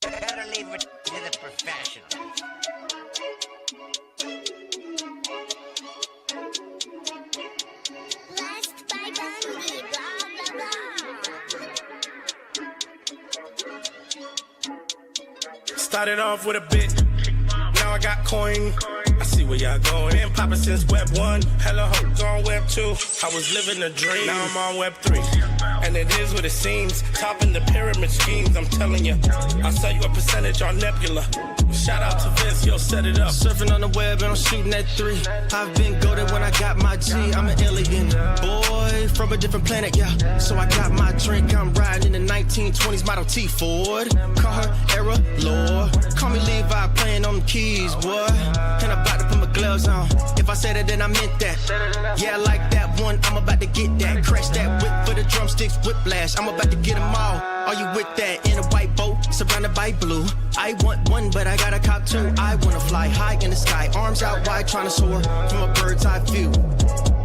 Better leave it to the professionals. Blessed by Bundy, blah, blah, blah. Started off with a bit, now I got coin. I see where y'all going. Been poppin' since Web 1, hella hoes on Web 2. I was living a dream, now I'm on Web 3. And it is what it seems, topping the pyramid schemes, I'm telling you. I'll sell you a percentage on Nebula. Shout out to Vince, yo, set it up. Surfing on the web and I'm shooting at 3. I've been golden when I got my G. I'm an alien boy from a different planet, yeah. So I got my drink, I'm riding in the 1920s Model T Ford. Call her Era Lord. Call me Levi, playing on the keys, boy. And I'm about to put my gloves on. If I said it, then I meant that. Yeah, I like that one, I'm about to get that. Crash that whip for the drumsticks, whiplash. I'm about to get them all. Are you with that? In a white boat, surrounded by blue. I want one, but I got a cop too. I wanna fly high in the sky, arms out wide, trying to soar from a bird's eye view.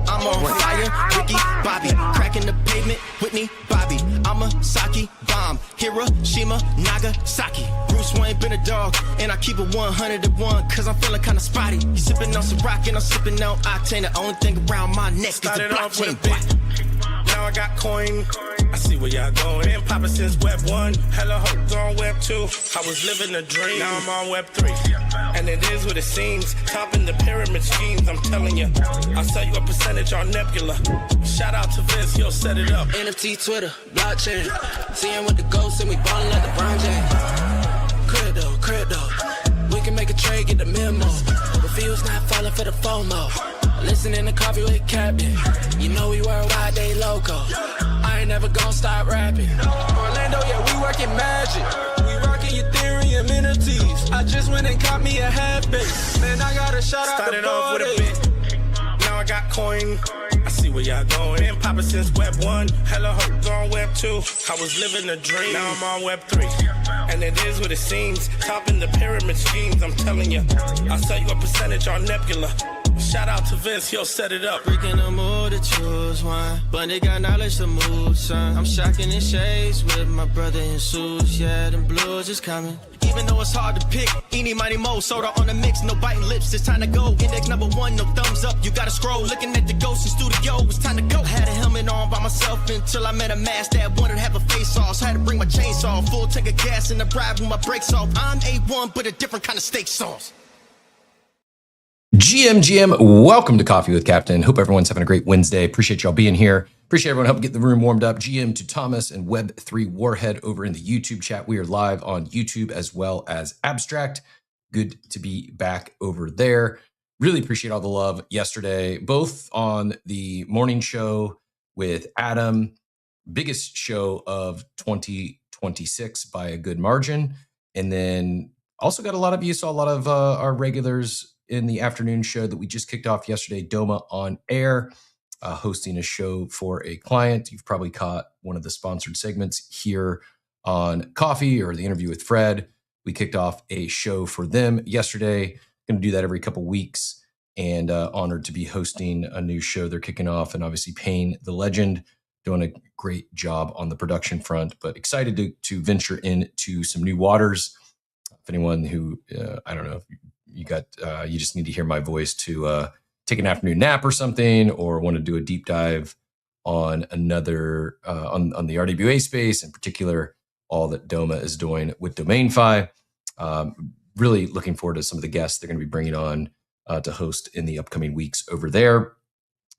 I'm on fire, Ricky, Bobby, cracking the pavement, Whitney, Bobby. I'm a Saki bomb, Hiroshima, Nagasaki. Bruce Wayne been a dog, and I keep it 101, cause I'm feeling kinda spotty. You sipping on some rock, and I'm sipping on octane. The only thing around my neck Started is the off with a blockchain. bit, now I got coin. I see where y'all going. Been poppin' since Web 1, hella hoes on Web 2. I was living a dream, now I'm on Web 3. And it is what it seems, topping the pyramid schemes, I'm telling you. I'll sell you a percentage on Nebula. Shout out to Vince, yo, set it up. NFT, Twitter, blockchain. Seeing with the ghosts and we ballin' like LeBron James. Crypto. We can make a trade, get the memo. The field's not falling for the FOMO. Listening to Coffee with Captain. You know we worldwide, they loco. I ain't never gonna stop rapping. Orlando, yeah, we working magic. We rocking Ethereum NFTs. I just went and caught me a half base. Man, I gotta shout out Started the off with a bit. now I got coin. I see where y'all going. Been poppin' since Web 1, hella hoes on Web 2. I was living a dream, now I'm on Web 3. And it is what it seems, topping the pyramid schemes, I'm telling you. I'll sell you a percentage on Nebula. Shout out to Vince, yo, set it up. Breaking the mood to choose one, but they got knowledge to move, son. I'm shocking in shades with my brother in suits. Yeah, them blues is coming. Even though it's hard to pick, eeny, mighty, mo, soda on the mix, no biting lips, it's time to go. Index number 1, no thumbs up, you gotta scroll. Looking at the ghost in studio, it's time to go. I had a helmet on by myself until I met a mask that wanted to have a face off. So I had to bring my chainsaw, full tank of gas in the ride with my brakes off. I'm A1, but a different kind of steak sauce. GM, welcome to Coffee with Captain. Hope everyone's having a great Wednesday. Appreciate y'all being here. Appreciate everyone helping get the room warmed up. GM to Thomas and Web3 Warhead over in the YouTube chat. We are live on YouTube as well as Abstract. Good to be back over there. Really appreciate all the love yesterday, both on the morning show with Adam, biggest show of 2026 by a good margin. And then also got a lot of you, saw a lot of our regulars in the afternoon show that we just kicked off yesterday, Doma on Air, hosting a show for a client. You've probably caught one of the sponsored segments here on Coffee or the interview with Fred. We kicked off a show for them yesterday. Going to do that every couple weeks, and honored to be hosting a new show they're kicking off, and obviously Payne the Legend doing a great job on the production front, but excited to venture into some new waters. If anyone who, I don't know, if you just need to hear my voice to take an afternoon nap or something, or want to do a deep dive on another on the RWA space, in particular, all that Doma is doing with DomainFi. Really looking forward to some of the guests they're going to be bringing on to host in the upcoming weeks over there.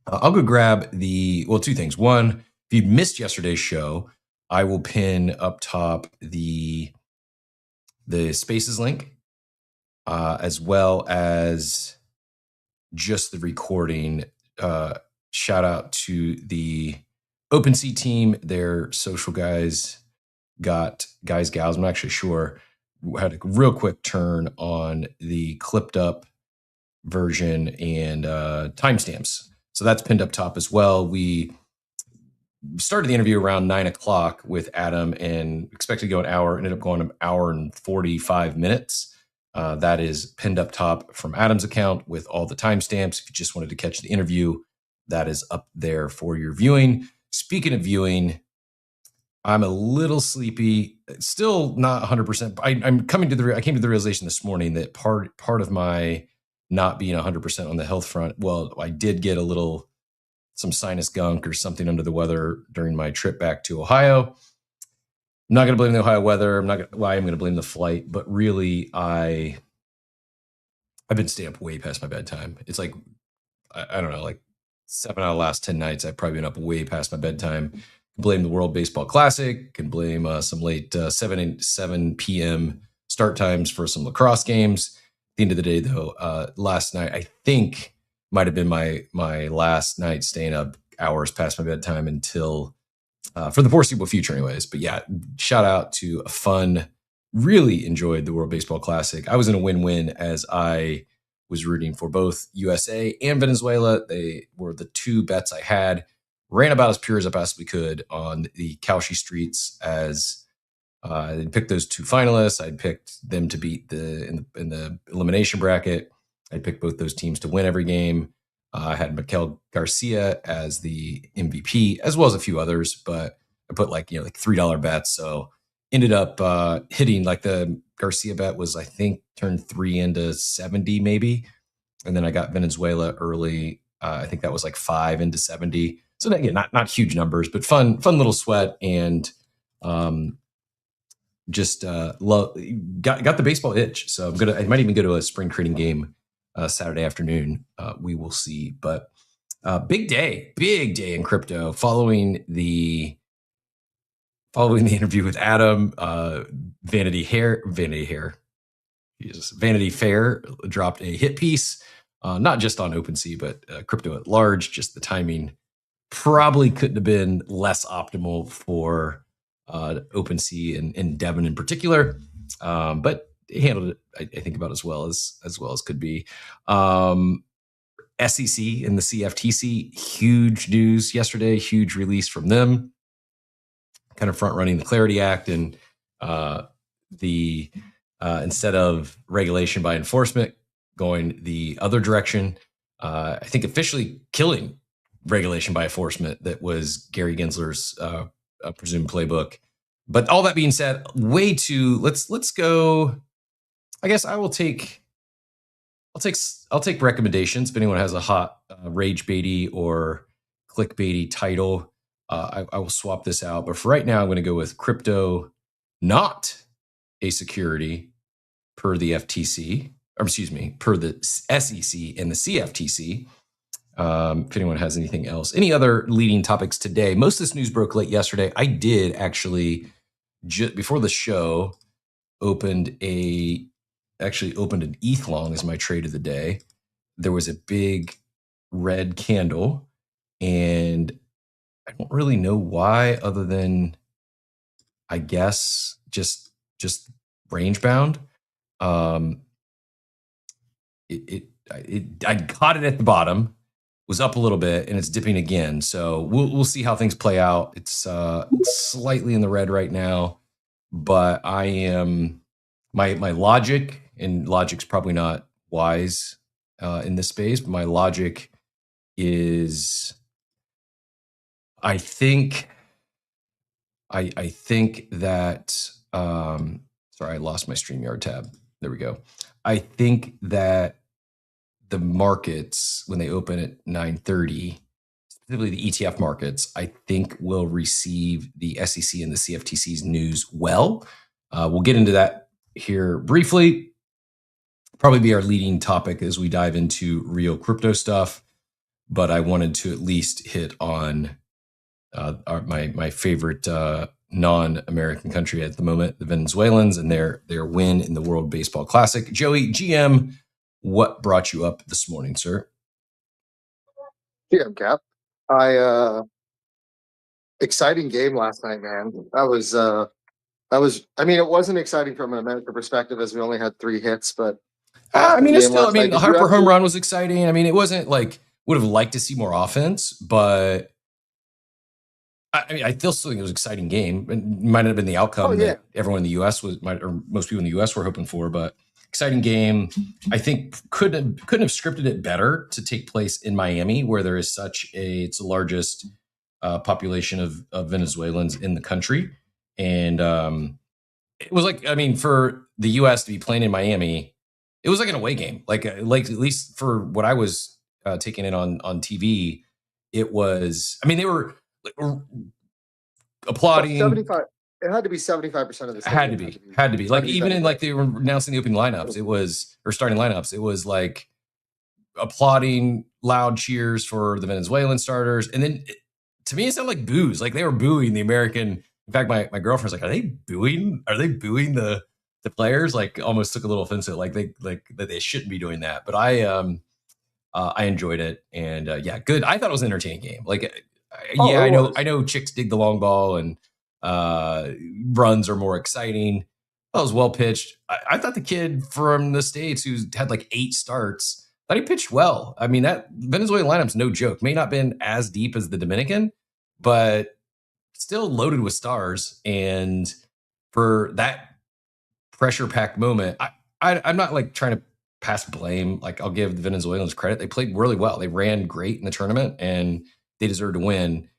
I'll go grab two things. One, if you missed yesterday's show, I will pin up top the Spaces link, as well as just the recording. Shout out to the OpenSea team, their social gals. I'm not actually sure. Had a real quick turn on the clipped up version and timestamps. So that's pinned up top as well. We started the interview around 9:00 with Adam and expected to go an hour, ended up going an hour and 45 minutes. That is pinned up top from Adam's account with all the timestamps. If you just wanted to catch the interview, that is up there for your viewing. Speaking of viewing, I'm a little sleepy, still not 100%. I came to the realization this morning that part of my not being 100% on the health front, well, I did get some sinus gunk or something under the weather during my trip back to Ohio. I'm not going to blame the Ohio weather. I'm going to blame the flight, but really I've been staying up way past my bedtime. It's like, I don't know, like 7 out of the last 10 nights, I've probably been up way past my bedtime. Blame the World Baseball Classic, can blame some late 7 p.m. start times for some lacrosse games. At the end of the day, though, last night, I think might have been my last night staying up hours past my bedtime until for the foreseeable future anyways. But yeah, shout out to a fun, really enjoyed the World Baseball Classic. I was in a win-win as I was rooting for both USA and Venezuela. They were the two bets I had. Ran about as pure as I possibly could on the Cauchy streets as I picked those two finalists. I'd picked them to beat in the elimination bracket. I picked both those teams to win every game. I had Miguel Garcia as the MVP, as well as a few others, but I put like $3 bets. So ended up hitting, like, the Garcia bet was, I think, turned 3 into 70 maybe. And then I got Venezuela early. I think that was like 5 into 70. So again, not huge numbers, but fun little sweat, and just got the baseball itch. So I might even go to a spring training game Saturday afternoon. We will see. But big day in crypto following the interview with Adam. Vanity Fair dropped a hit piece, not just on OpenSea, but crypto at large. Just the timing probably couldn't have been less optimal for OpenSea and Devin in particular, but he handled it, I think, about as well as could be. SEC and the CFTC, huge news yesterday, huge release from them, kind of front running the Clarity Act and the instead of regulation by enforcement, going the other direction. I think officially killing regulation by enforcement that was Gary Gensler's presumed playbook. But all that being said, let's go. I guess I'll take recommendations. If anyone has a hot rage baity or clickbaity title, I will swap this out. But for right now, I'm going to go with crypto not a security per the FTC, or excuse me, per the SEC and the CFTC. If anyone has anything else, any other leading topics today. Most of this news broke late yesterday. I did actually, before the show, opened an ETH long as my trade of the day. There was a big red candle, and I don't really know why, other than I guess just range bound. I caught it at the bottom, was up a little bit, and it's dipping again. So we'll see how things play out. It's slightly in the red right now, but I am my logic, and logic's probably not wise in this space, but my logic is I think that sorry, I lost my StreamYard tab. There we go. I think that the markets, when they open at 9:30, specifically the ETF markets, I think will receive the SEC and the CFTC's news well. We'll get into that here briefly. Probably be our leading topic as we dive into real crypto stuff. But I wanted to at least hit on my favorite non-American country at the moment, the Venezuelans, and their win in the World Baseball Classic. Joey, GM, what brought you up this morning, sir? Yeah, Cap. Exciting game last night, man. I mean, it wasn't exciting from an American perspective as we only had 3 hits, but the Harper home run was exciting. I mean, it wasn't like would have liked to see more offense, but I still think it was an exciting game. It might not have been the outcome that everyone in the U.S. or most people in the U.S. were hoping for, but exciting game. I think couldn't have scripted it better to take place in Miami, where there is it's the largest population of Venezuelans in the country. And it was like, I mean, for the U.S. to be playing in Miami, it was like an away game. Like at least for what I was taking in on TV, it was. I mean, they were applauding. 75. It had to be 75% of the stadium. Had to be. Like even in like they were announcing the opening lineups, it was or starting lineups. It was like applauding, loud cheers for the Venezuelan starters, and then to me it sounded like boos. Like they were booing the American. In fact, my girlfriend's like, "Are they booing? Are they booing the players?" Like almost took a little offense to it. Like that they shouldn't be doing that. But I enjoyed it, and yeah, good. I thought it was an entertaining game. Like yeah, I know chicks dig the long ball and runs are more exciting. That was well pitched. I thought the kid from the States who's had like 8 starts, thought he pitched well. I mean, that Venezuelan lineup's no joke. May not have been as deep as the Dominican, but still loaded with stars. And for that pressure-packed moment, I'm not like trying to pass blame. Like I'll give the Venezuelans credit. They played really well. They ran great in the tournament and they deserve to win.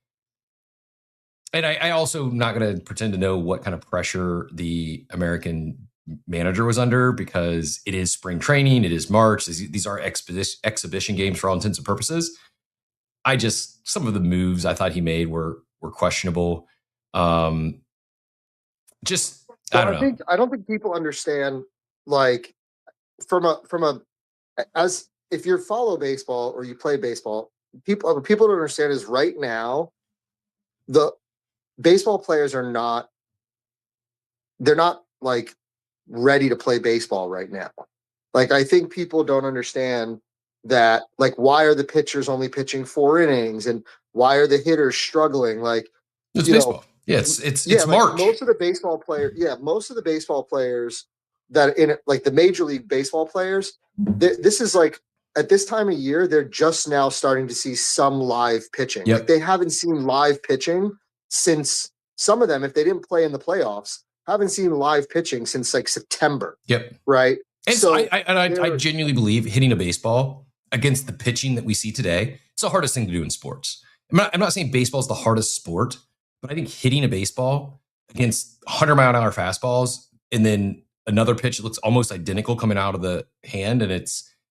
And I also not going to pretend to know what kind of pressure the American manager was under because it is spring training. It is March. These are exhibition games for all intents and purposes. Some of the moves I thought he made were questionable. I don't think people understand, like as if you follow baseball or you play baseball, what people don't understand is right now, the baseball players they're not like ready to play baseball right now. Like, I think people don't understand that, like, why are the pitchers only pitching 4 innings and why are the hitters struggling? Like, it's baseball. It's March. Like most of the baseball players that in like the Major League Baseball players, this is like at this time of year, they're just now starting to see some live pitching. Yep. Like they haven't seen live pitching since, some of them, if they didn't play in the playoffs, haven't seen live pitching since like September. Yep. Right. And so I genuinely believe hitting a baseball against the pitching that we see today, it's the hardest thing to do in sports. I'm not saying baseball is the hardest sport, but I think hitting a baseball against 100-mile-an-hour fastballs and then another pitch that looks almost identical coming out of the hand and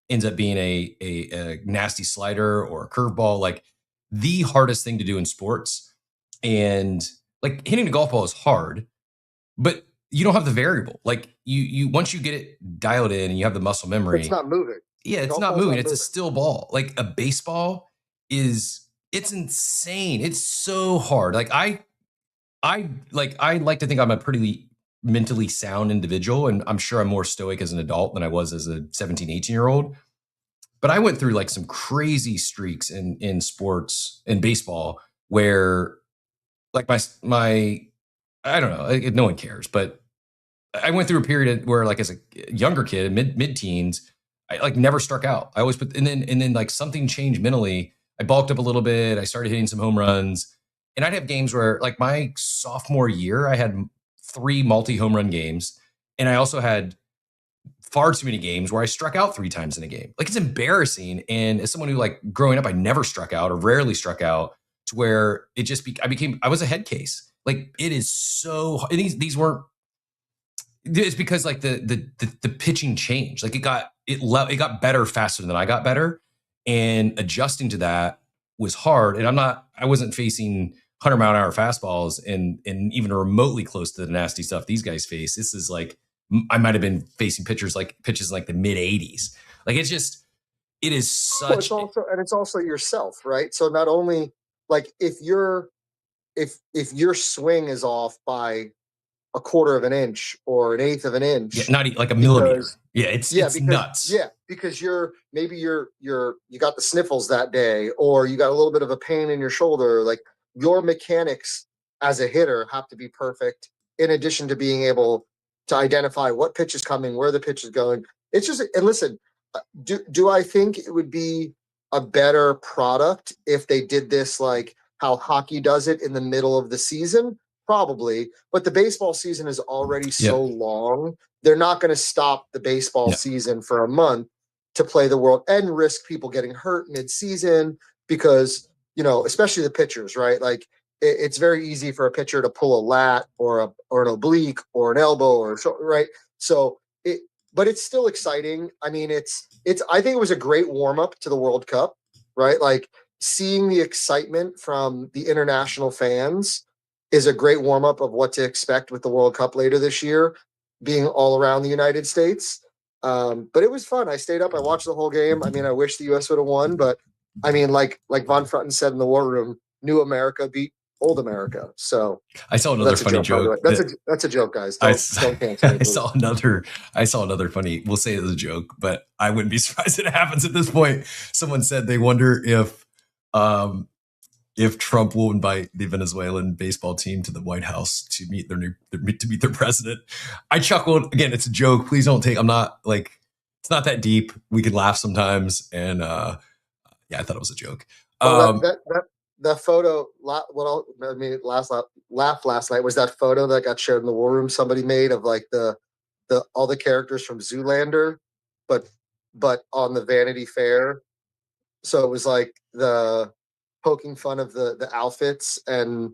ends up being a nasty slider or a curveball, like the hardest thing to do in sports. And like hitting a golf ball is hard, but you don't have the variable. Like you once you get it dialed in and you have the muscle memory, it's not moving. Yeah, it's not moving. It's a still ball. Like a baseball it's insane. It's so hard. Like I like to think I'm a pretty mentally sound individual, and I'm sure I'm more stoic as an adult than I was as a 17, 18-year-old. But I went through like some crazy streaks in sports, in baseball, where like my I don't know, no one cares, but I went through a period where like as a younger kid, mid-teens, I like never struck out. I always and then like something changed mentally. I bulked up a little bit. I started hitting some home runs. And I'd have games where like my sophomore year, I had 3 multi-home run games. And I also had far too many games where I struck out 3 times in a game. Like it's embarrassing. And as someone who like growing up, I never struck out or rarely struck out, to where it just I was a head case. Like it is so, and these weren't, it's because like the pitching changed. Like it got better faster than I got better. And adjusting to that was hard. And I wasn't facing 100-mile-an-hour fastballs and even remotely close to the nasty stuff these guys face. This is like, I might have been facing pitches in like the mid 80s. Like it is such. Well, it's also yourself, right? So not only like if your swing is off by a quarter of an inch or an eighth of an inch, not like a millimeter. It's nuts. Yeah, because you got the sniffles that day, or you got a little bit of a pain in your shoulder. Like your mechanics as a hitter have to be perfect, in addition to being able to identify what pitch is coming, where the pitch is going. It's just, and listen, do I think it would be a better product if they did this like how hockey does it in the middle of the season? Probably, but the baseball season is already so long. They're not going to stop the baseball season for a month to play the World and risk people getting hurt mid-season, because especially the pitchers, right? Like it's very easy for a pitcher to pull a lat or an oblique or an elbow or right. So but it's still exciting. I mean, I think it was a great warm up to the World Cup, right? Like seeing the excitement from the international fans is a great warm up of what to expect with the World Cup later this year, being all around the United States. But it was fun. I stayed up. I watched the whole game. I mean, I wish the U.S. would have won, but I mean, like Von Frutton said in the War Room, "New America beat Old America." So I saw another funny joke. That's a joke, guys. Don't cancel me, I saw another funny. We'll say it's a joke, but I wouldn't be surprised if it happens at this point. Someone said they wonder if Trump will invite the Venezuelan baseball team to the White House to meet their president. I chuckled. Again, it's a joke. Please don't take. I'm not like it's not that deep. We can laugh sometimes, and yeah, I thought it was a joke. That photo, what I mean, laugh last night was that photo that got shared in the War Room. Somebody made of like the all the characters from Zoolander, but on the Vanity Fair. So it was like the poking fun of the outfits. And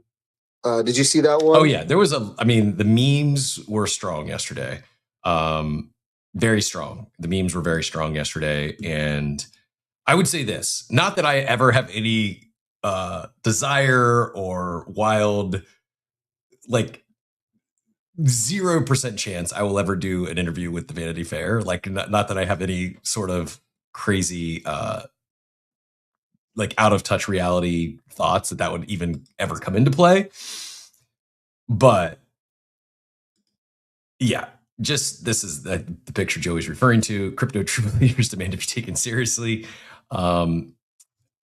did you see that one? Oh yeah, there was the memes were strong yesterday. Very strong. The memes were very strong yesterday, and I would say this: not that I ever have any desire or wild, like 0% chance I will ever do an interview with the Vanity Fair. Like, not that I have any sort of crazy, like out of touch reality thoughts that would even ever come into play. But yeah, just this is the picture Joey's referring to. Crypto true believers demand to be taken seriously.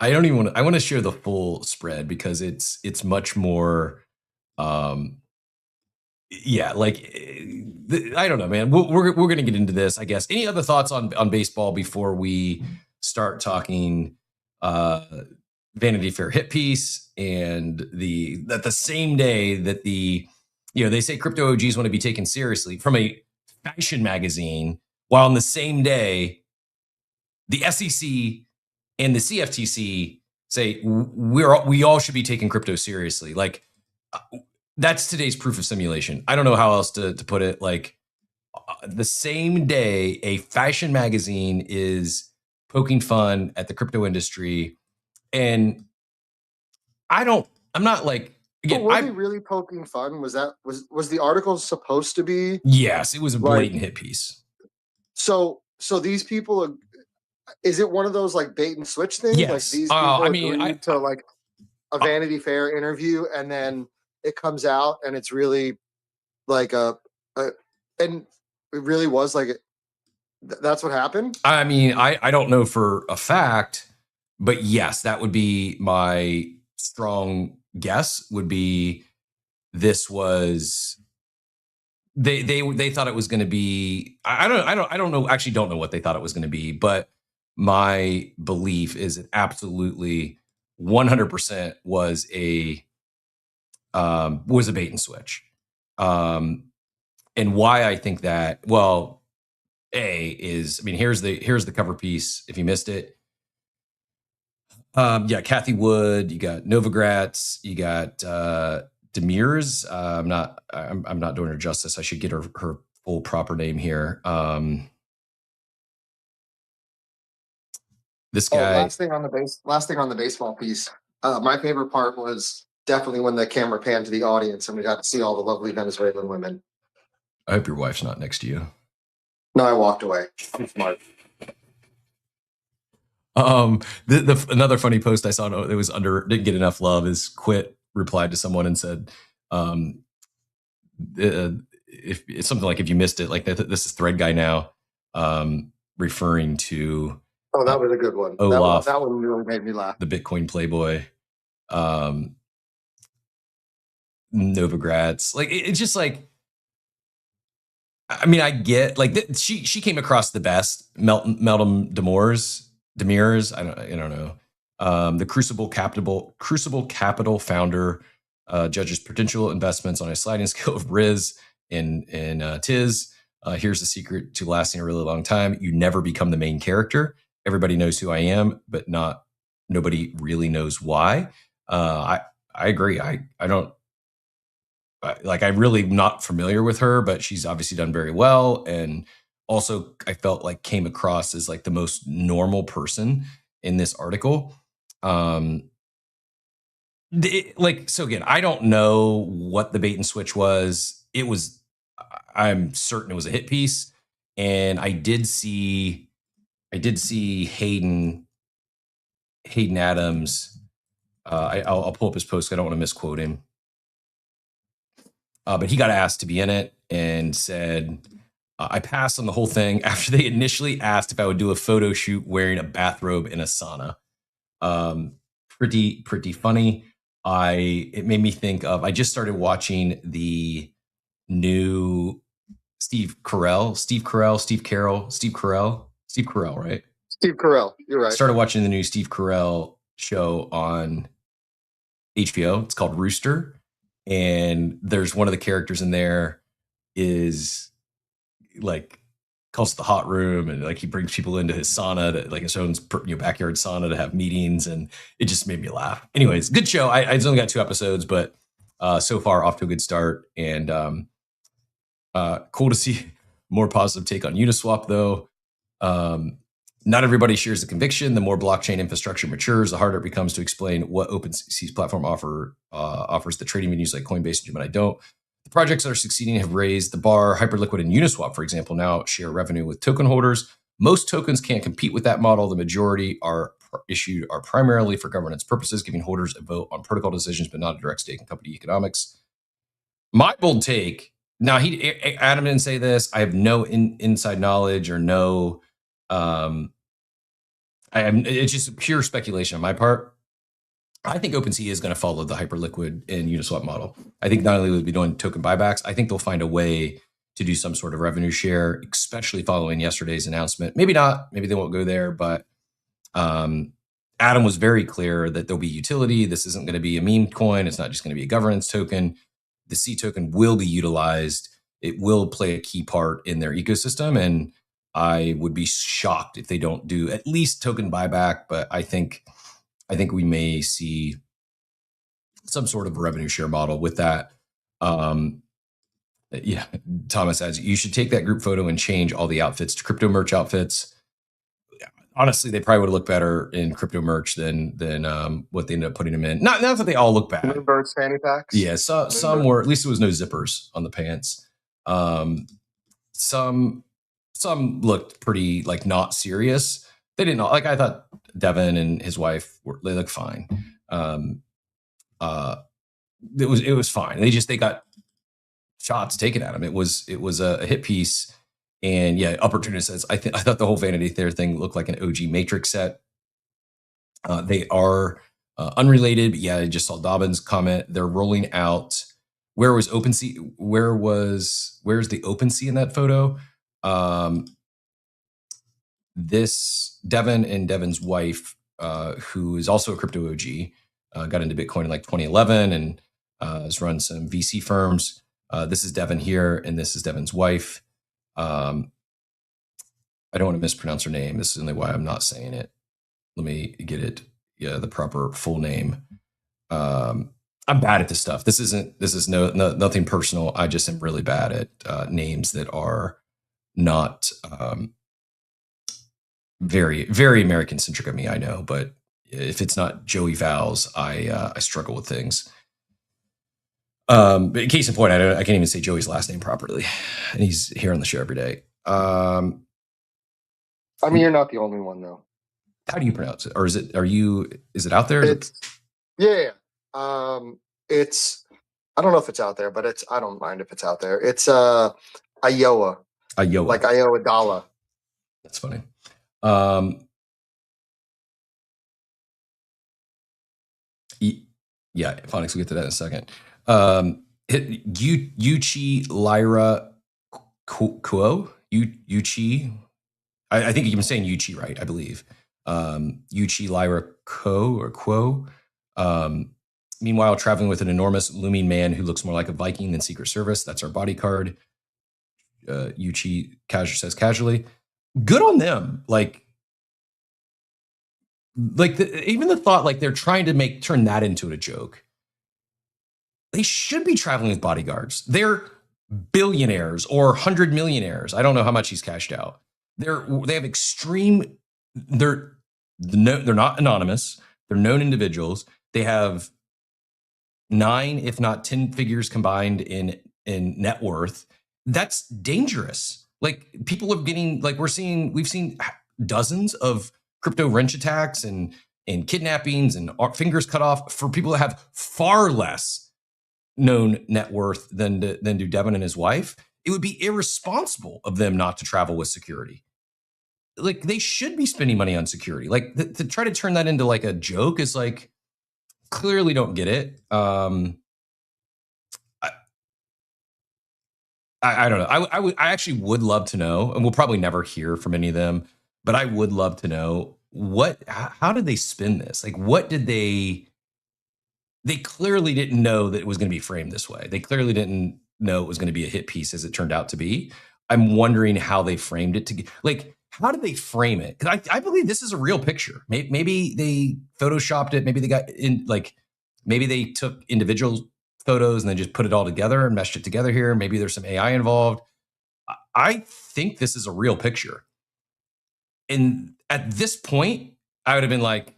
I don't even want to. I want to share the full spread because it's much more. Yeah, like I don't know, man. We're gonna get into this, I guess. Any other thoughts on baseball before we start talking Vanity Fair hit piece and the same day that they say crypto OGs want to be taken seriously from a fashion magazine, while on the same day the SEC and the CFTC say we all should be taking crypto seriously. Like that's today's proof of simulation. I don't know how else to put it. Like the same day a fashion magazine is poking fun at the crypto industry, and I'm not like again. Was he really poking fun? Was the article supposed to be? Yes, it was a blatant hit piece. So these people are. Is it one of those like bait and switch things? Yes. Like these people agreed to like a Vanity Fair interview, and then it comes out, and it's really like and it really was like that's what happened. I mean, I don't know for a fact, but yes, that would be my strong guess. Would be this was. They thought it was going to be. I don't know. Actually, don't know what they thought it was going to be, but my belief is it absolutely 100% was a bait and switch. And why I think that, well, here's the cover piece. If you missed it, yeah, Kathy Wood, you got Novogratz, you got Demers. I'm not doing her justice. I should get her full proper name here. This guy. Last thing on the baseball piece. My favorite part was definitely when the camera panned to the audience and we got to see all the lovely Venezuelan women. I hope your wife's not next to you. No, I walked away. I'm smart. Another funny post I saw that was didn't get enough love is Quit replied to someone and said, if it's something like if you missed it, like this is Thread Guy now, referring to. Oh, that was a good one. Olaf, that one really made me laugh. The Bitcoin Playboy, Novogratz. Like it's just like, I mean, I get like she came across the best. Meltem Demers. I don't know. The Crucible Capital founder judges potential investments on a sliding scale of Riz and Tiz. Here's the secret to lasting a really long time: you never become the main character. Everybody knows who I am, but not Nobody really knows why. I agree. I don't like. I'm really not familiar with her, but she's obviously done very well, and also I felt like came across as like the most normal person in this article. So again, I don't know what the bait and switch was. I'm certain it was a hit piece, and I did see Hayden Adams. I'll pull up his post. I don't want to misquote him, but he got asked to be in it and said, "I passed on the whole thing after they initially asked if I would do a photo shoot wearing a bathrobe in a sauna." Pretty funny. It made me think of. I just started watching the new Steve Carell, right? Steve Carell, you're right. Started watching the new Steve Carell show on HBO. It's called Rooster, and there's one of the characters in there is like calls it the hot room, and like he brings people into his sauna, to, like his own backyard sauna, to have meetings, and it just made me laugh. Anyways, good show. I only got 2 episodes, but so far off to a good start, and cool to see more positive take on Uniswap though. Not everybody shares the conviction. The more blockchain infrastructure matures, the harder it becomes to explain what OpenSea's platform offers the trading venues like Coinbase and Gemini don't. The projects that are succeeding have raised the bar. Hyperliquid and Uniswap, for example, now share revenue with token holders. Most tokens can't compete with that model. The majority are primarily for governance purposes, giving holders a vote on protocol decisions, but not a direct stake in company economics. My bold take. Now, Adam didn't say this. I have no inside knowledge or no. It's just pure speculation on my part. I think OpenSea is going to follow the Hyperliquid and Uniswap model. I think not only will they be doing token buybacks, I think they'll find a way to do some sort of revenue share, especially following yesterday's announcement. Maybe not. Maybe they won't go there, but Adam was very clear that there'll be utility. This isn't going to be a meme coin. It's not just going to be a governance token. The C token will be utilized. It will play a key part in their ecosystem, and I would be shocked if they don't do at least token buyback. But I think we may see some sort of revenue share model with that. Yeah, Thomas adds, you should take that group photo and change all the outfits to crypto merch outfits. Honestly, they probably would have looked better in crypto merch than what they ended up putting them in. Not that they all look bad. Moonbirds fanny packs. Yeah, some were. At least there was no zippers on the pants. Some looked pretty like not serious. They didn't like. I thought Devin and his wife they looked fine. It was fine. They got shots taken at them. It was a hit piece. And yeah, Opportunist says, I thought the whole Vanity Fair thing looked like an OG Matrix set. They are unrelated, but yeah, I just saw Dobbins comment. They're rolling out. Where was OpenSea? Where's the OpenSea in that photo? This Devin and Devin's wife, who is also a crypto OG, got into Bitcoin in like 2011 and has run some VC firms. This is Devin here, and this is Devin's wife. I don't want to mispronounce her name. This is only why I'm not saying it. Let me get it. Yeah, the proper full name. I'm bad at this stuff. This is nothing personal. I just am really bad at names that are not very, very American centric of me. I know, but if it's not Joey Vowels, I struggle with things. But in case in point, I can't even say Joey's last name properly, and he's here on the show every day. I mean, you're not the only one, though. How do you pronounce it? Or is it out there? Yeah. It's, I don't know if it's out there, but I don't mind if it's out there. It's Iowa. Like Iowa Dalla. That's funny. Yeah, Phonics, we'll get to that in a second. Yuchi Lyra Kuo? Yuchi? I think you've been saying Yuchi, right? I believe. Yuchi Lyra Kuo. Meanwhile, traveling with an enormous looming man who looks more like a Viking than Secret Service. That's our body card. Yuchi says casually. Good on them. Like, like even the thought like they're trying to turn that into a joke. They should be traveling with bodyguards. They're billionaires or 100 millionaires. I don't know how much he's cashed out. They have extreme. They're not anonymous. They're known individuals. They have 9, if not 10 figures combined in net worth. That's dangerous. Like people are getting like we've seen dozens of crypto wrench attacks and kidnappings and fingers cut off for people that have far less known net worth than do Devin and his wife. It would be irresponsible of them not to travel with security. Like they should be spending money on security. Like to try to turn that into like a joke is like clearly don't get it. I don't know. I actually would love to know, and we'll probably never hear from any of them, but I would love to know how did they spin this? Like, what did they clearly didn't know that it was going to be framed this way. They clearly didn't know it was going to be a hit piece as it turned out to be. I'm wondering how they framed it like, how did they frame it? Because I believe this is a real picture. Maybe they photoshopped it. Maybe they got in maybe they took individual photos and then just put it all together and meshed it together here. Maybe there's some AI involved. I think this is a real picture. And at this point, I would have been like,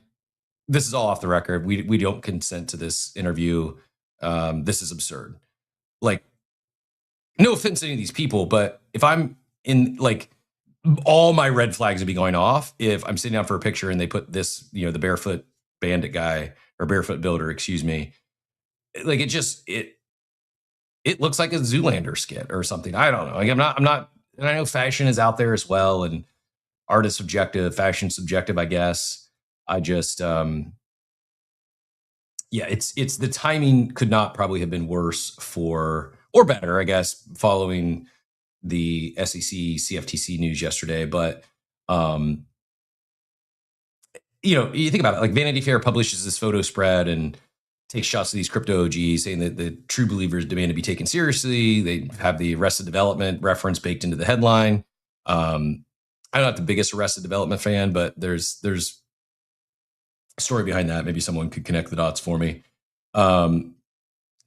this is all off the record. We don't consent to this interview. This is absurd. Like, no offense to any of these people, but if I'm in like all my red flags would be going off if I'm sitting down for a picture and they put this, the barefoot bandit guy or barefoot builder, excuse me. Like it looks like a Zoolander skit or something. I don't know. Like I'm not, and I know fashion is out there as well, and art is subjective, fashion subjective, I guess. I just, yeah, it's the timing could not probably have been worse or better, I guess, following the SEC CFTC news yesterday. But, you think about it, like Vanity Fair publishes this photo spread and takes shots of these crypto OGs saying that the true believers demand to be taken seriously. They have the Arrested Development reference baked into the headline. I'm not the biggest Arrested Development fan, but there's story behind that. Maybe someone could connect the dots for me. And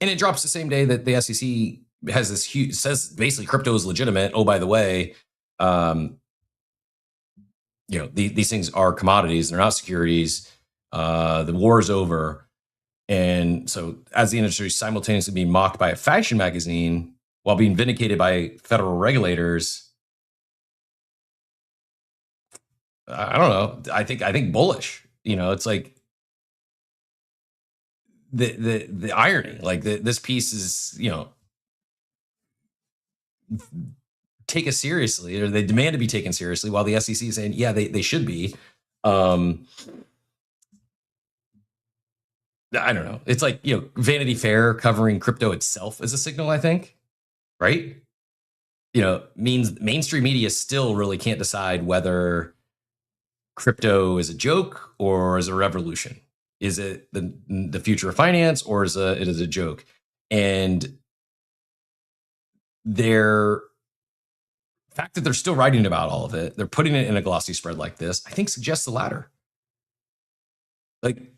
it drops the same day that the SEC has this huge, says basically crypto is legitimate. Oh, by the way, these things are commodities. They're not securities. The war is over. And so as the industry is simultaneously being mocked by a fashion magazine while being vindicated by federal regulators, I don't know. I think bullish. It's like the irony. Like this piece is, take us seriously, or they demand to be taken seriously, while the SEC is saying, yeah, they should be. I don't know. It's like, Vanity Fair covering crypto itself as a signal, I think, right? Means mainstream media still really can't decide whether crypto is a joke or is a revolution. Is it the future of finance, or it is a joke? And the fact that they're still writing about all of it, they're putting it in a glossy spread like this, I think suggests the latter. Like,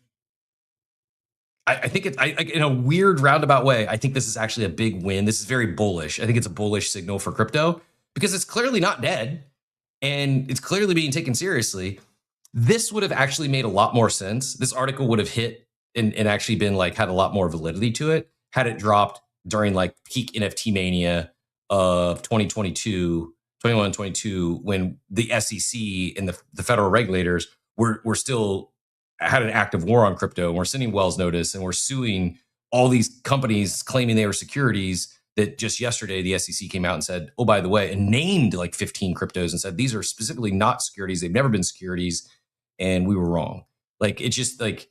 I think in a weird roundabout way, I think this is actually a big win. This is very bullish. I think it's a bullish signal for crypto because it's clearly not dead and it's clearly being taken seriously. This would have actually made a lot more sense. This article would have hit and actually been like had a lot more validity to it had it dropped during like peak NFT mania of 2022, 21, 22, when the SEC and the federal regulators were still had an active war on crypto, and we're sending Wells notice and we're suing all these companies claiming they were securities. That just yesterday the SEC came out and said, oh, by the way, and named like 15 cryptos and said these are specifically not securities. They've never been securities, and we were wrong. Like it's just like,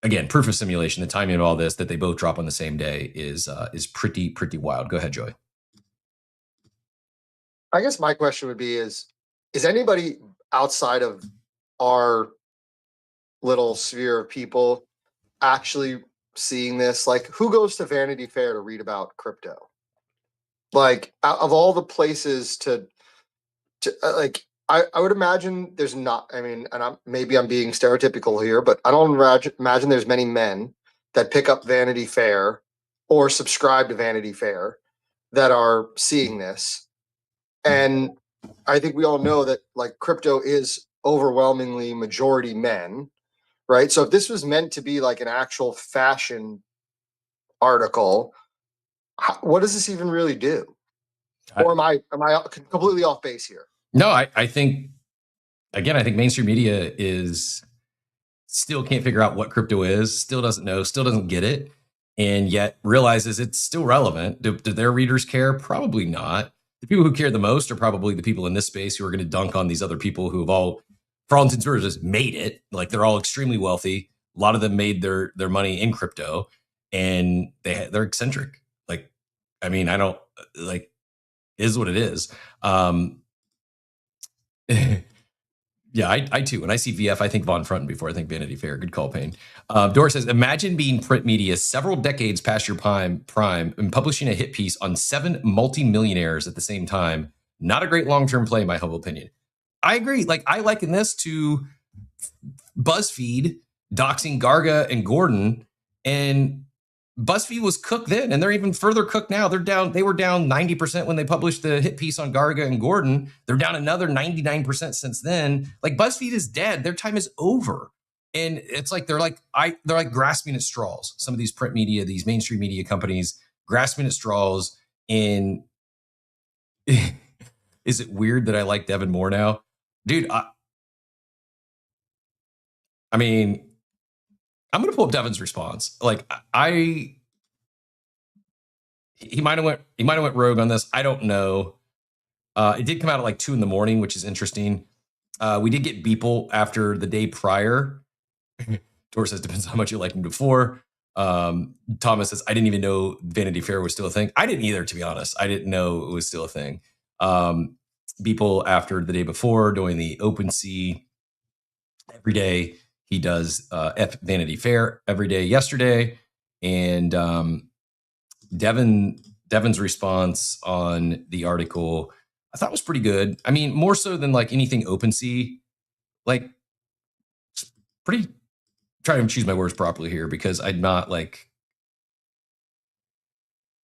again, proof of simulation. The timing of all this that they both drop on the same day is pretty wild. Go ahead, Joey. I guess my question would be: is anybody outside of our little sphere of people actually seeing this? Like, who goes to Vanity Fair to read about crypto? Like, of all the places to like, I would imagine there's not. I mean, and maybe I'm being stereotypical here, but I don't imagine there's many men that pick up Vanity Fair or subscribe to Vanity Fair that are seeing this. And I think we all know that like crypto is overwhelmingly majority men, right? So if this was meant to be like an actual fashion article, what does this even really do? Or am I completely off base here? No, I think, again, I think mainstream media is still can't figure out what crypto is, still doesn't know, still doesn't get it, and yet realizes it's still relevant. Do their readers care? Probably not. The people who care the most are probably the people in this space who are going to dunk on these other people who have all, for all intents and purposes, made it. Like they're all extremely wealthy. A lot of them made their money in crypto, and they're eccentric. Like, I mean, I don't like, is what it is. Yeah, I too. When I see VF, I think Von Frunten before I think Vanity Fair. Good call, Payne. Dora says, imagine being print media several decades past your prime and publishing a hit piece on 7 multimillionaires at the same time. Not a great long-term play, in my humble opinion. I agree. Like, I liken this to BuzzFeed doxing Garga and Gordon, and BuzzFeed was cooked then, and they're even further cooked now. They were down 90% when they published the hit piece on Garga and Gordon. They're down another 99% since then. Like BuzzFeed is dead. Their time is over. And it's like they're like grasping at straws. Some of these print media, these mainstream media companies grasping at straws. And is it weird that I like Devin more now? Dude, I mean, I'm going to pull up Devin's response. Like he might have went rogue on this. I don't know. It did come out at like 2 a.m, which is interesting. We did get Beeple after the day prior. Tor says depends on how much you liked him before. Thomas says I didn't even know Vanity Fair was still a thing. I didn't either, to be honest. I didn't know it was still a thing. Beeple after the day before doing the OpenSea every day. He does Vanity Fair every day yesterday. And Devin's response on the article I thought was pretty good. I mean, more so than like anything OpenSea. Like, pretty trying to choose my words properly here because I'm not like.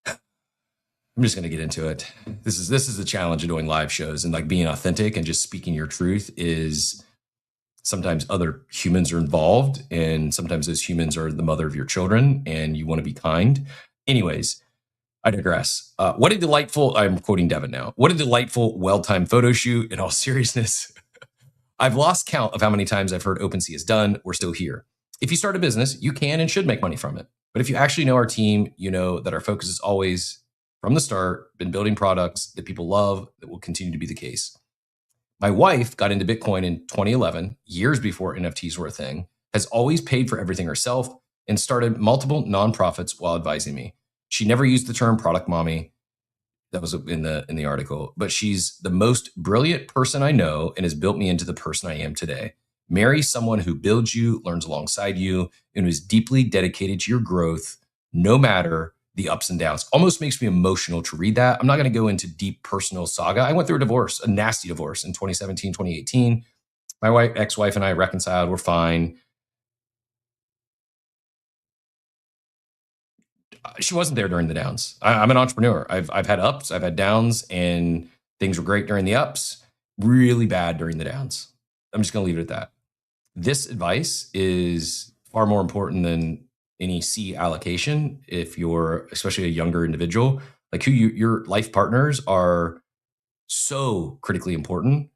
I'm just going to get into it. This is the challenge of doing live shows and like being authentic and just speaking your truth is. Sometimes other humans are involved, and sometimes those humans are the mother of your children, and you want to be kind. Anyways, I digress. What a delightful, I'm quoting Devin now. What a delightful, well-timed photo shoot. In all seriousness, I've lost count of how many times I've heard OpenSea is done. We're still here. If you start a business, you can and should make money from it. But if you actually know our team, you know that our focus is always, from the start, been building products that people love that will continue to be the case. My wife got into Bitcoin in 2011, years before NFTs were a thing, has always paid for everything herself, and started multiple nonprofits while advising me. She never used the term product mommy. That was in the article, but she's the most brilliant person I know and has built me into the person I am today. Marry someone who builds you, learns alongside you, and is deeply dedicated to your growth, no matter the ups and downs. Almost makes me emotional to read that. I'm not going to go into deep personal saga. I went through a divorce, a nasty divorce in 2017, 2018. My ex-wife and I reconciled. We're fine. She wasn't there during the downs. I'm an entrepreneur. I've had ups, I've had downs, and things were great during the ups, really bad during the downs. I'm just going to leave it at that. This advice is far more important than any C allocation. If you're especially a younger individual, like who your life partners are so critically important,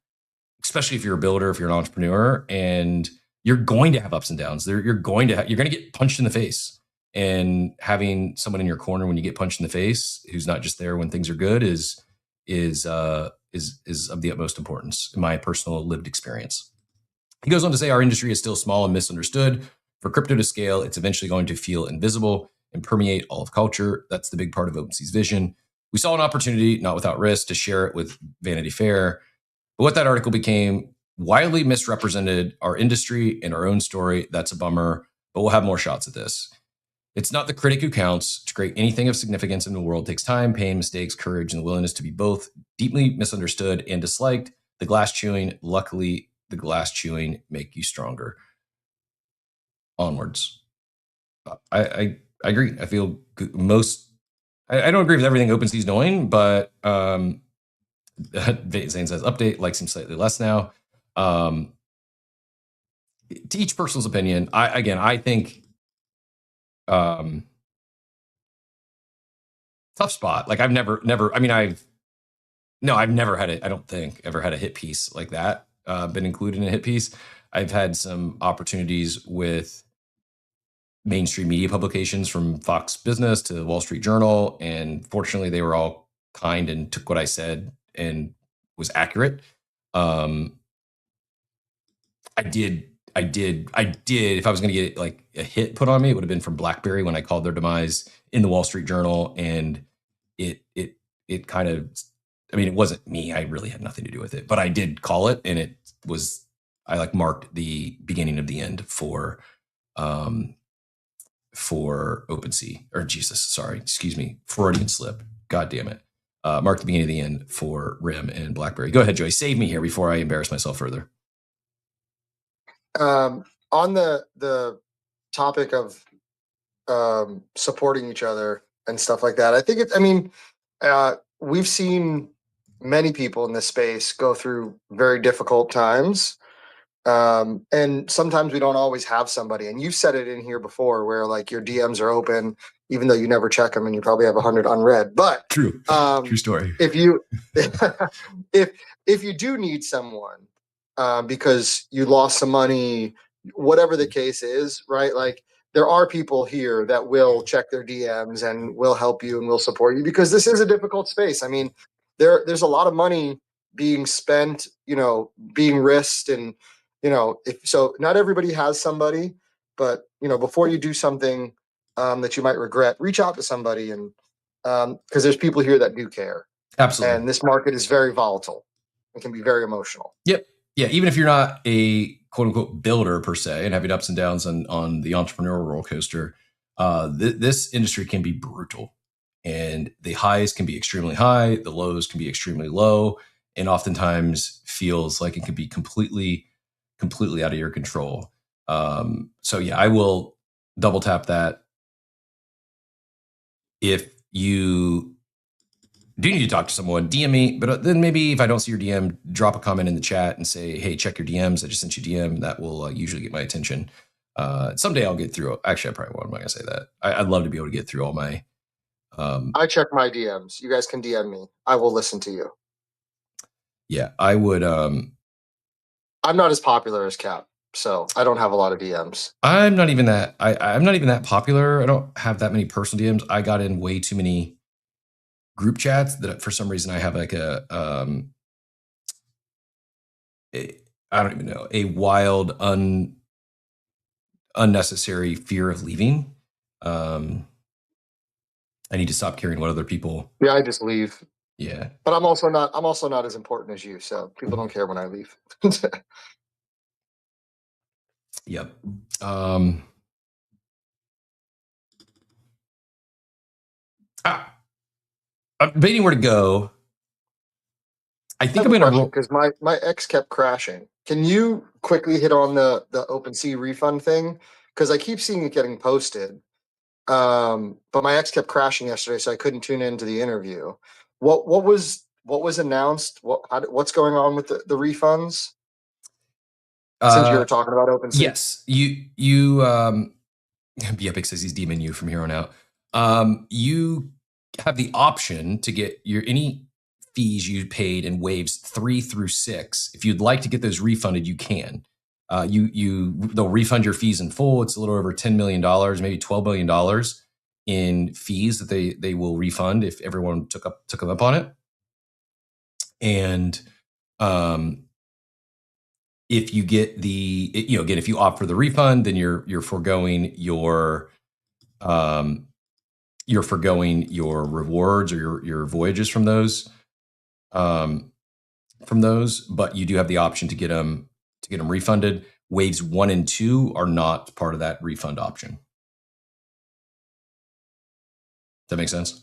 especially if you're a builder, if you're an entrepreneur, and you're going to have ups and downs. You're going to get punched in the face, and having someone in your corner when you get punched in the face, who's not just there when things are good, is of the utmost importance in my personal lived experience. He goes on to say our industry is still small and misunderstood. For crypto to scale, it's eventually going to feel invisible and permeate all of culture. That's the big part of OpenSea's vision. We saw an opportunity, not without risk, to share it with Vanity Fair. But what that article became widely misrepresented our industry and our own story. That's a bummer, but we'll have more shots at this. It's not the critic who counts. To create anything of significance in the world takes time, pain, mistakes, courage, and the willingness to be both deeply misunderstood and disliked. The glass chewing, luckily, the glass chewing make you stronger. Onwards. I agree. I feel I don't agree with everything OpenSea is doing, but Zane says update likes him slightly less now. To each person's opinion. I think tough spot. Like I've never. I mean, I've never had it. I don't think ever had a hit piece like that been included in a hit piece. I've had some opportunities with mainstream media publications from Fox Business to the Wall Street Journal, and fortunately, they were all kind and took what I said and was accurate. I did. If I was going to get like a hit put on me, it would have been from BlackBerry when I called their demise in the Wall Street Journal, and it kind of. I mean, it wasn't me. I really had nothing to do with it, but I did call it, and it was. I like marked the beginning of the end for OpenSea, or Jesus, sorry, excuse me, Freudian slip. God damn it. Mark the beginning of the end for RIM and BlackBerry. Go ahead, Joey. Save me here before I embarrass myself further. On the topic of supporting each other and stuff like that, I think we've seen many people in this space go through very difficult times. And sometimes we don't always have somebody, and you've said it in here before where like your DMs are open, even though you never check them and you probably have 100 unread, but true story. If you, if you do need someone, because you lost some money, whatever the case is, right? Like there are people here that will check their DMs and will help you and will support you, because this is a difficult space. I mean, there's a lot of money being spent, being risked, and if so, not everybody has somebody, but before you do something that you might regret, reach out to somebody, and because there's people here that do care. Absolutely. And this market is very volatile. It can be very emotional. Yep. Yeah. Even if you're not a quote unquote builder per se and having ups and downs on the entrepreneurial roller coaster, this industry can be brutal, and the highs can be extremely high. The lows can be extremely low, and oftentimes feels like it can be completely out of your control. So yeah, I will double tap that. If you do need to talk to someone, DM me, but then maybe if I don't see your DM, drop a comment in the chat and say, hey, check your DMs. I just sent you DM. That will usually get my attention. Someday I'll get through. Actually, I probably won't. I'm not going to say that. I'd love to be able to get through all my. I check my DMs. You guys can DM me. I will listen to you. Yeah, I would. I'm not as popular as Cap, so I don't have a lot of DMs. I'm not even that. I'm not even that popular. I don't have that many personal DMs. I got in way too many group chats that for some reason I have like I don't even know, a wild, unnecessary fear of leaving. I need to stop caring what other people. Yeah, I just leave. Yeah, but I'm also not as important as you, so people don't care when I leave. Yep. I'm debating where to go. I think I'm going to because my X kept crashing. Can you quickly hit on the OpenSea refund thing? Because I keep seeing it getting posted. But my X kept crashing yesterday, so I couldn't tune into the interview. What was announced? What's going on with the refunds? Since you were talking about OpenSea. Yes, you Epic says he's DMing you from here on out. You have the option to get any fees you paid in waves 3 through 6. If you'd like to get those refunded, you can. They'll refund your fees in full. It's a little over $10 million, maybe $12 million in fees that they will refund if everyone took them up on it. And if you get again, if you opt for the refund, then you're foregoing your rewards or your voyages from those. But you do have the option to get them refunded. Waves 1 and 2 are not part of that refund option. Does that make sense?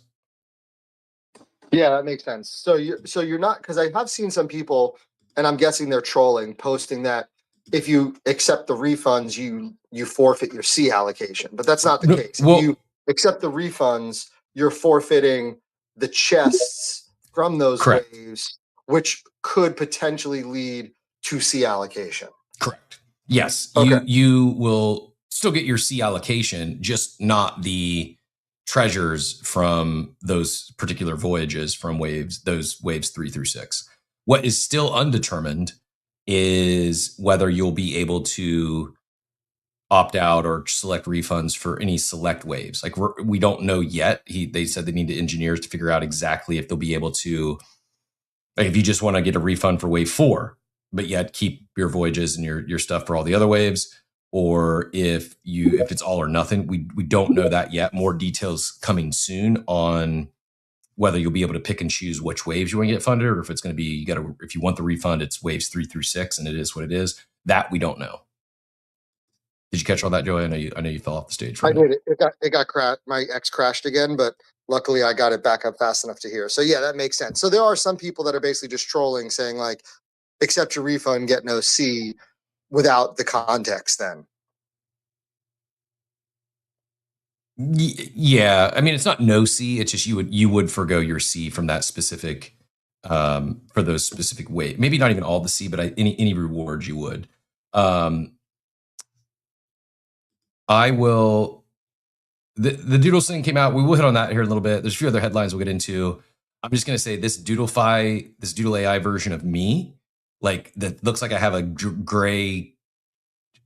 Yeah, that makes sense. So you're not, because I have seen some people and I'm guessing they're trolling, posting that if you accept the refunds, you forfeit your C allocation. But that's not the No, case. well- If you accept the refunds, you're forfeiting the chests from those Correct. waves, which could potentially lead to C allocation. Correct. Yes, Okay. you will still get your C allocation, just not the treasures from those particular voyages from those waves 3 through 6. What is still undetermined is whether you'll be able to opt out or select refunds for any select waves. Like we don't know yet. They said they need engineers to figure out exactly if they'll be able to, like if you just want to get a refund for wave 4, but yet keep your voyages and your stuff for all the other waves, or if it's all or nothing. We don't know that yet. More details coming soon on whether you'll be able to pick and choose which waves you want to get funded, or if it's going to be if you want the refund, it's waves 3 through 6, and it is what it is. That we don't know. Did you catch all that, Joey? I know you fell off the stage. I did. It got crashed. My X crashed again, but luckily I got it back up fast enough to hear. So yeah, that makes sense. So there are some people that are basically just trolling, saying like, accept your refund, get no C, without the context then. Yeah, I mean it's not no C. It's just you would forgo your C from that specific for those specific waves. Maybe not even all the C, but any rewards you would. I will. The Doodles thing came out. We will hit on that here in a little bit. There's a few other headlines we'll get into. I'm just going to say this Doodle AI version of me, like that looks like I have a gray.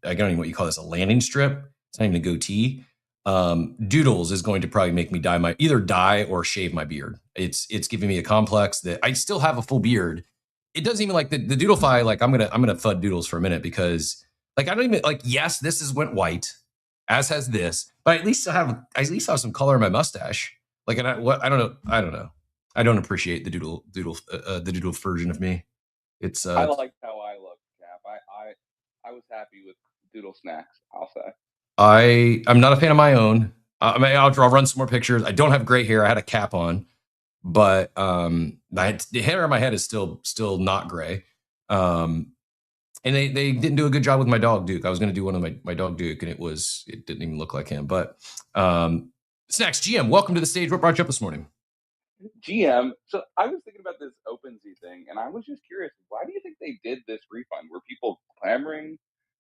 I don't even know what you call this, a landing strip. It's not even a goatee. Doodles is going to probably make me either dye or shave my beard. It's giving me a complex that I still have a full beard. It doesn't even like the Doodlefy. Like I'm gonna FUD Doodles for a minute because like I don't even like. Yes, this went white, as has this, but at least I have some color in my mustache. Like, and I don't know. I don't appreciate the doodle version of me. It's I like how I look, Cap. I was happy with Doodle Snacks, I'll say. I'm not a fan of my own. I mean, I'll run some more pictures. I don't have gray hair. I had a cap on, but the hair on my head is still not gray. And they didn't do a good job with my dog Duke. I was going to do one of my dog Duke, and it didn't even look like him. But Snacks GM, welcome to the stage. What brought you up this morning? GM, so I was thinking about this OpenSea thing, and I was just curious, why do you think they did this refund? Were people clamoring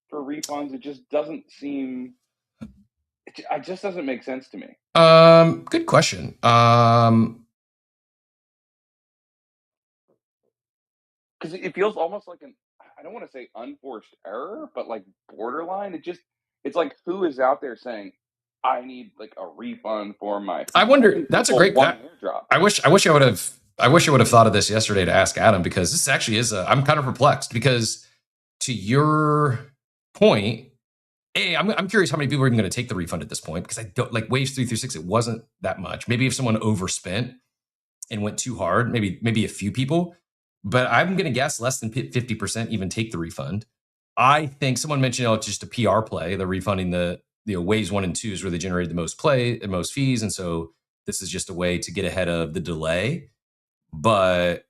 for refunds? It just doesn't seem. It just doesn't make sense to me. Good question. Because it feels almost like I don't want to say unforced error, but like borderline. It's like, who is out there saying, I need like a refund for my. I wonder. That's a great. I wish I would have thought of this yesterday to ask Adam, because this actually is I'm kind of perplexed, because to your point, I'm curious how many people are even going to take the refund at this point, because I don't like waves 3 through 6. It wasn't that much. Maybe if someone overspent and went too hard, maybe a few people, but I'm going to guess less than 50% even take the refund. I think someone mentioned, it's just a PR play. They're refunding the waves 1 and 2 is where they generated the most play and most fees. And so this is just a way to get ahead of the delay. But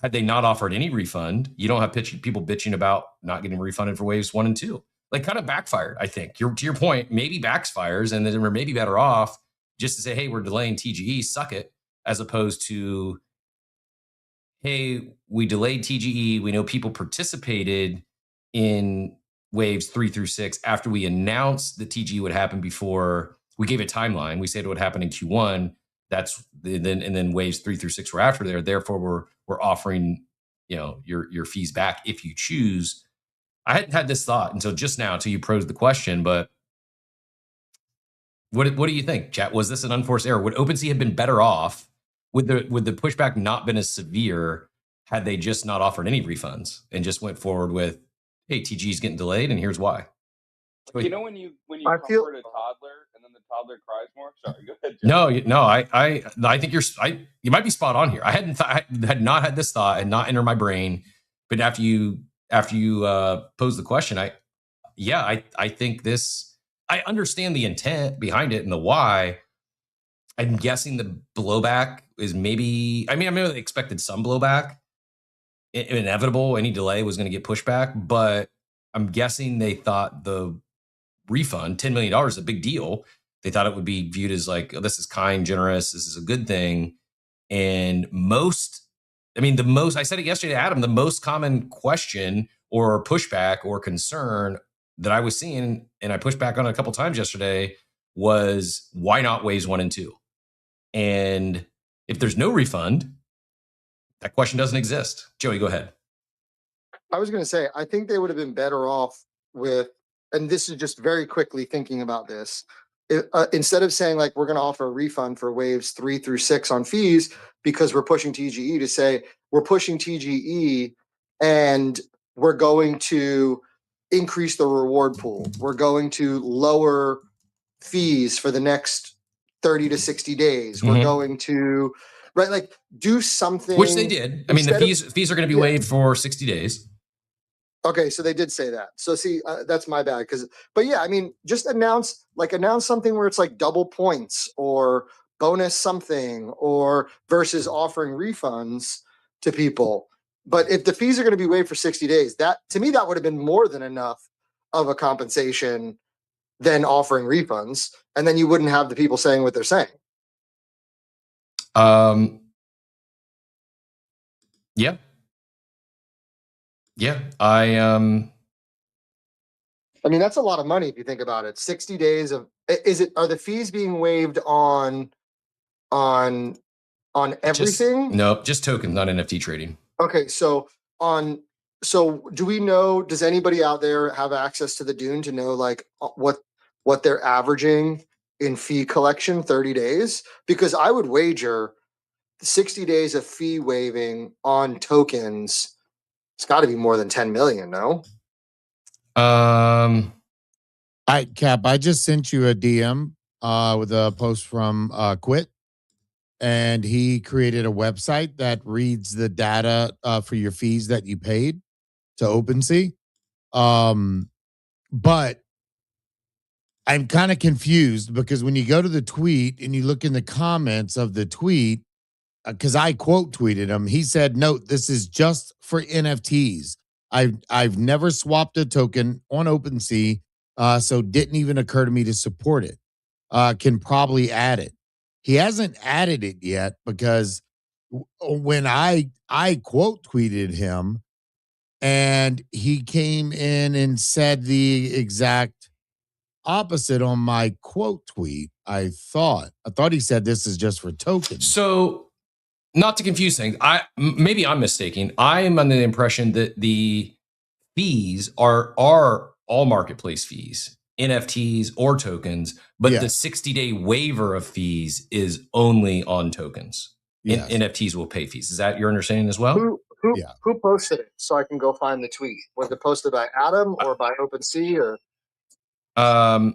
had they not offered any refund, you don't have people bitching about not getting refunded for waves 1 and 2. Like, kind of backfired, I think. To your point, maybe backfires, and then we're maybe better off just to say, hey, we're delaying TGE, suck it, as opposed to, hey, we delayed TGE. We know people participated in waves 3 through 6 after we announced that TGE would happen before. We gave a timeline. We said it would happen in Q1. And then waves 3 through 6 were after there. Therefore, we're offering your fees back if you choose. I hadn't had this thought until just now, until you posed the question. But what do you think, chat? Was this an unforced error? Would OpenSea have been better off? Would the pushback not been as severe had they just not offered any refunds and just went forward with, hey, TG is getting delayed, and here's why? You know when you comfort a toddler and then the toddler cries more? Sorry, go ahead, Jeff. No, I think you might be spot on here. I had not had this thought and not entered my brain, but after you posed the question, I think this. I understand the intent behind it and the why. I'm guessing the blowback is maybe. I mean, I expected some blowback, inevitable. Any delay was going to get pushed back, but I'm guessing they thought the refund, $10 million, is a big deal. They thought it would be viewed as like, oh, this is kind, generous, this is a good thing. And I said it yesterday to Adam, the most common question or pushback or concern that I was seeing, and I pushed back on it a couple times yesterday, was why not waves 1 and 2? And if there's no refund, that question doesn't exist. Joey, go ahead. I was going to say, I think they would have been better off with, and this is just very quickly thinking about this, instead of saying like, we're going to offer a refund for waves 3 through 6 on fees because we're pushing TGE, to say we're pushing TGE and we're going to increase the reward pool. We're going to lower fees for the next 30 to 60 days. We're going to, right, like do something. Which they did. I mean, the fees are going to be waived for 60 days. Okay, so they did say that. So see, that's my bad. But yeah, I mean, just announce something where it's like double points or bonus something, or versus offering refunds to people. But if the fees are going to be waived for 60 days, that to me, that would have been more than enough of a compensation than offering refunds. And then you wouldn't have the people saying what they're saying. Yeah. Yeah. I mean, that's a lot of money if you think about it. 60 days of, are the fees being waived on everything? No, just tokens, not NFT trading. Okay, so do we know, does anybody out there have access to the Dune to know like what they're averaging in fee collection 30 days? Because I would wager 60 days of fee waiving on tokens, it's got to be more than 10 million, no? Cap, I just sent you a DM with a post from Quit, and he created a website that reads the data for your fees that you paid to OpenSea. But I'm kind of confused because when you go to the tweet and you look in the comments of the tweet, because I quote tweeted him, he said, "Note, this is just for NFTs. I've never swapped a token on OpenSea, so didn't even occur to me to support it. Can probably add it." He hasn't added it yet because when I quote tweeted him and he came in and said the exact opposite on my quote tweet, I thought he said this is just for tokens. So, not to confuse things, maybe I'm mistaken. I'm under the impression that the fees are all marketplace fees, NFTs or tokens, but the 60-day waiver of fees is only on tokens. Yes. NFTs will pay fees. Is that your understanding as well? Who posted it so I can go find the tweet? Was it posted by Adam or by OpenSea or? I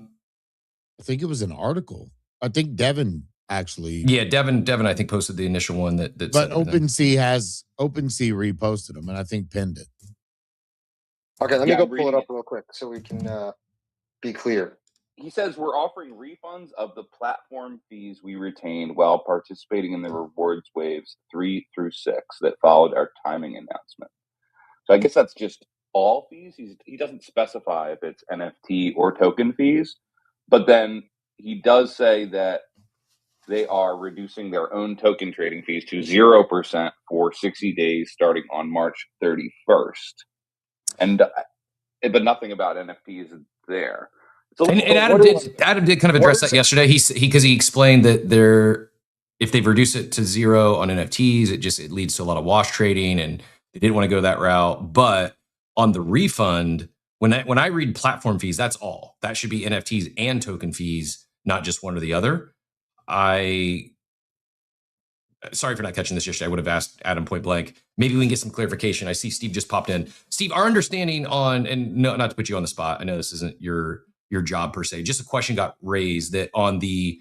think it was an article. I think Devin actually. Yeah, Devin I think posted the initial one that but OpenSea reposted them and I think pinned it. Okay, let me go pull it up real quick so we can be clear. He says we're offering refunds of the platform fees we retained while participating in the rewards waves 3 through 6 that followed our timing announcement. So I guess that's just all fees. He doesn't specify if it's NFT or token fees, but then he does say that they are reducing their own token trading fees to 0% for 60 days starting on March 31st. But nothing about NFTs there. So and Adam did kind of address that yesterday. He explained that if they've reduced it to 0 on NFTs, it leads to a lot of wash trading, and they didn't want to go that route. But on the refund, when I read platform fees, that's all. That should be NFTs and token fees, not just one or the other. Sorry for not catching this yesterday. I would have asked Adam point blank. Maybe we can get some clarification. I see Steve just popped in. Steve, our understanding on, and no, not to put you on the spot, I know this isn't your job per se, just a question got raised that on the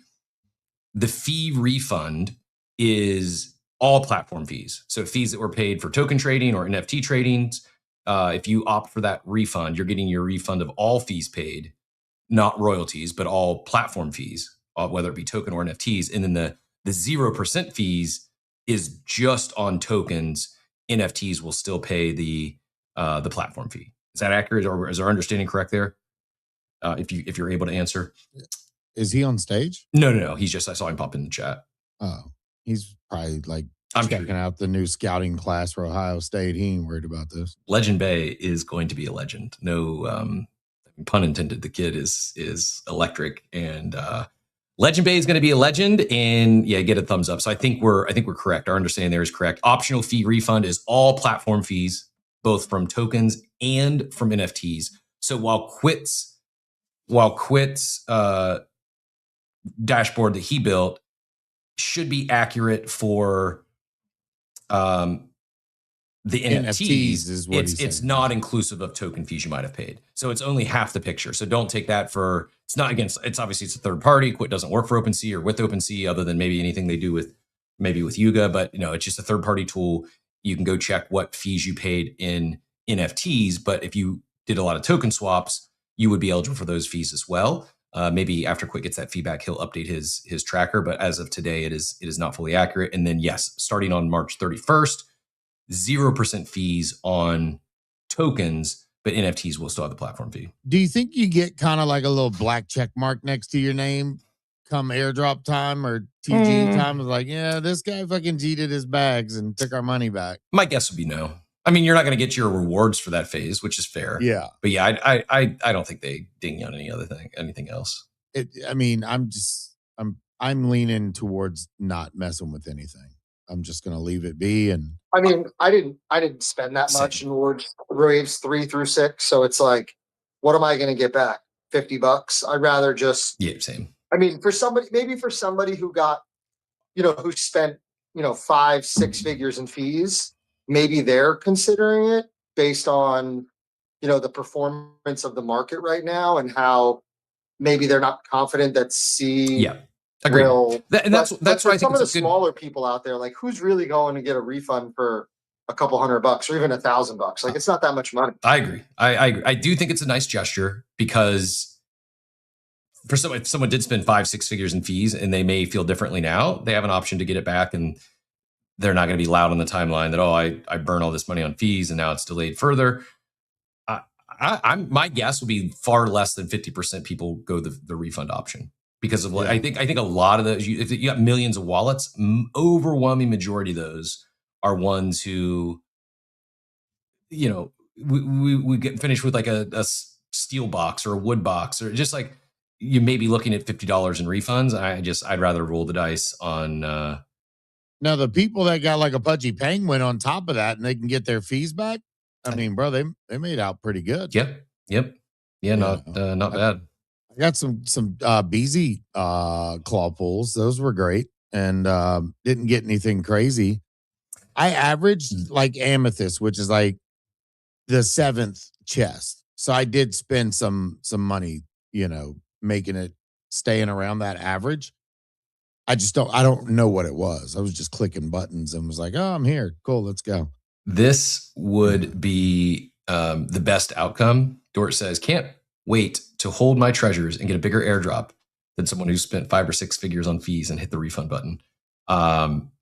fee refund is all platform fees. So fees that were paid for token trading or NFT tradings, if you opt for that refund, you're getting your refund of all fees paid, not royalties, but all platform fees, whether it be token or NFTs. And then the 0% fees is just on tokens. NFTs will still pay the platform fee. Is that accurate, or is our understanding correct there? If you're able to answer. Is he on stage? No. He's just, I saw him pop in the chat. Oh, he's probably like I'm checking sure. out the new scouting class for Ohio State. He ain't worried about this. Legend Bay is going to be a legend. No pun intended. The kid is electric, and Legend Bay is going to be a legend. And yeah, get a thumbs up. So I think we're correct. Our understanding there is correct. Optional fee refund is all platform fees, both from tokens and from NFTs. So while Quit's dashboard that he built should be accurate for the NFTs is what it's not inclusive of token fees you might have paid. So it's only half the picture. So don't take that for, it's not against, it's obviously it's a third party. Quit doesn't work for OpenSea or with OpenSea, other than maybe anything they do with Yuga, but it's just a third party tool. You can go check what fees you paid in NFTs, but if you did a lot of token swaps, you would be eligible for those fees as well. Maybe after Quit gets that feedback, he'll update his tracker, but as of today, it is not fully accurate. And then yes, starting on March 31st, 0% fees on tokens, but NFTs will still have the platform fee. Do you think you get kind of like a little black check mark next to your name come airdrop time or TG time? Is like, yeah, this guy fucking cheated his bags and took our money back. My guess would be no. I mean, you're not going to get your rewards for that phase, which is fair. Yeah. But yeah, I don't think they ding you on anything else. I'm leaning towards not messing with anything. I'm just going to leave it be. And I mean, I didn't spend that much in waves 3 through 6. So it's like, what am I going to get back? $50? I'd rather just, same. I mean, for somebody who got, who spent, 5-6 figures in fees, maybe they're considering it based on, the performance of the market right now and how maybe they're not confident that C. Yeah. Agreed. That's why I think some of the smaller people out there, like who's really going to get a refund for a couple $100 or even $1,000? Like it's not that much money. I agree. I agree. I do think it's a nice gesture because for if someone did spend 5-6 figures in fees and they may feel differently now, they have an option to get it back, and they're not going to be loud on the timeline that, I burn all this money on fees and now it's delayed further. My guess would be far less than 50% people go the refund option. Because of I think a lot of those, if you got millions of wallets, overwhelming majority of those are ones who, we get finished with like a steel box or a wood box, or just like you may be looking at $50 in refunds. I'd rather roll the dice on. Now the people that got like a pudgy penguin on top of that and they can get their fees back. I mean, bro, they made out pretty good. Yep. Yeah, not bad. I got some BZ claw pulls. Those were great, and didn't get anything crazy. I averaged like amethyst, which is like the 7th chest. So I did spend some money, making it staying around that average. I don't know what it was. I was just clicking buttons and was like, oh, I'm here. Cool, let's go. This would be the best outcome. Dort says, can't wait to hold my treasures and get a bigger airdrop than someone who spent 5 or 6 figures on fees and hit the refund button.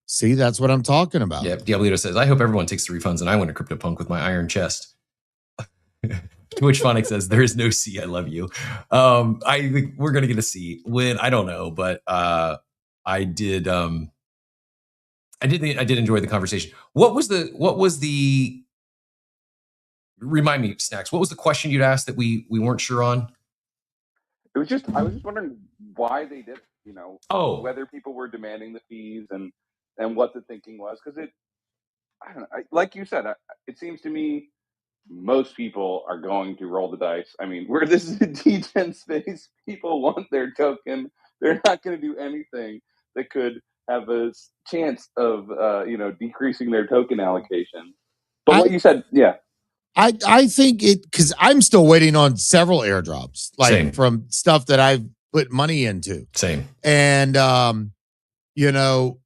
See, that's what I'm talking about. Yeah, Diablito says, I hope everyone takes the refunds and I win a CryptoPunk with my iron chest. Twitch Phonic says, there is no C, I love you. I think we're going to get a C. When, I don't know, but I did enjoy the conversation. What was the remind me, Snacks, what was the question you'd asked that we weren't sure on? I was just wondering why they did it, whether people were demanding the fees and what the thinking was. Because I don't know, like you said, it seems to me most people are going to roll the dice. I mean, this is a D10 space. People want their token. They're not going to do anything that could have a chance of, decreasing their token allocation. But what you said, yeah. I think because I'm still waiting on several airdrops, like Same. From stuff that I've put money into. Same. And,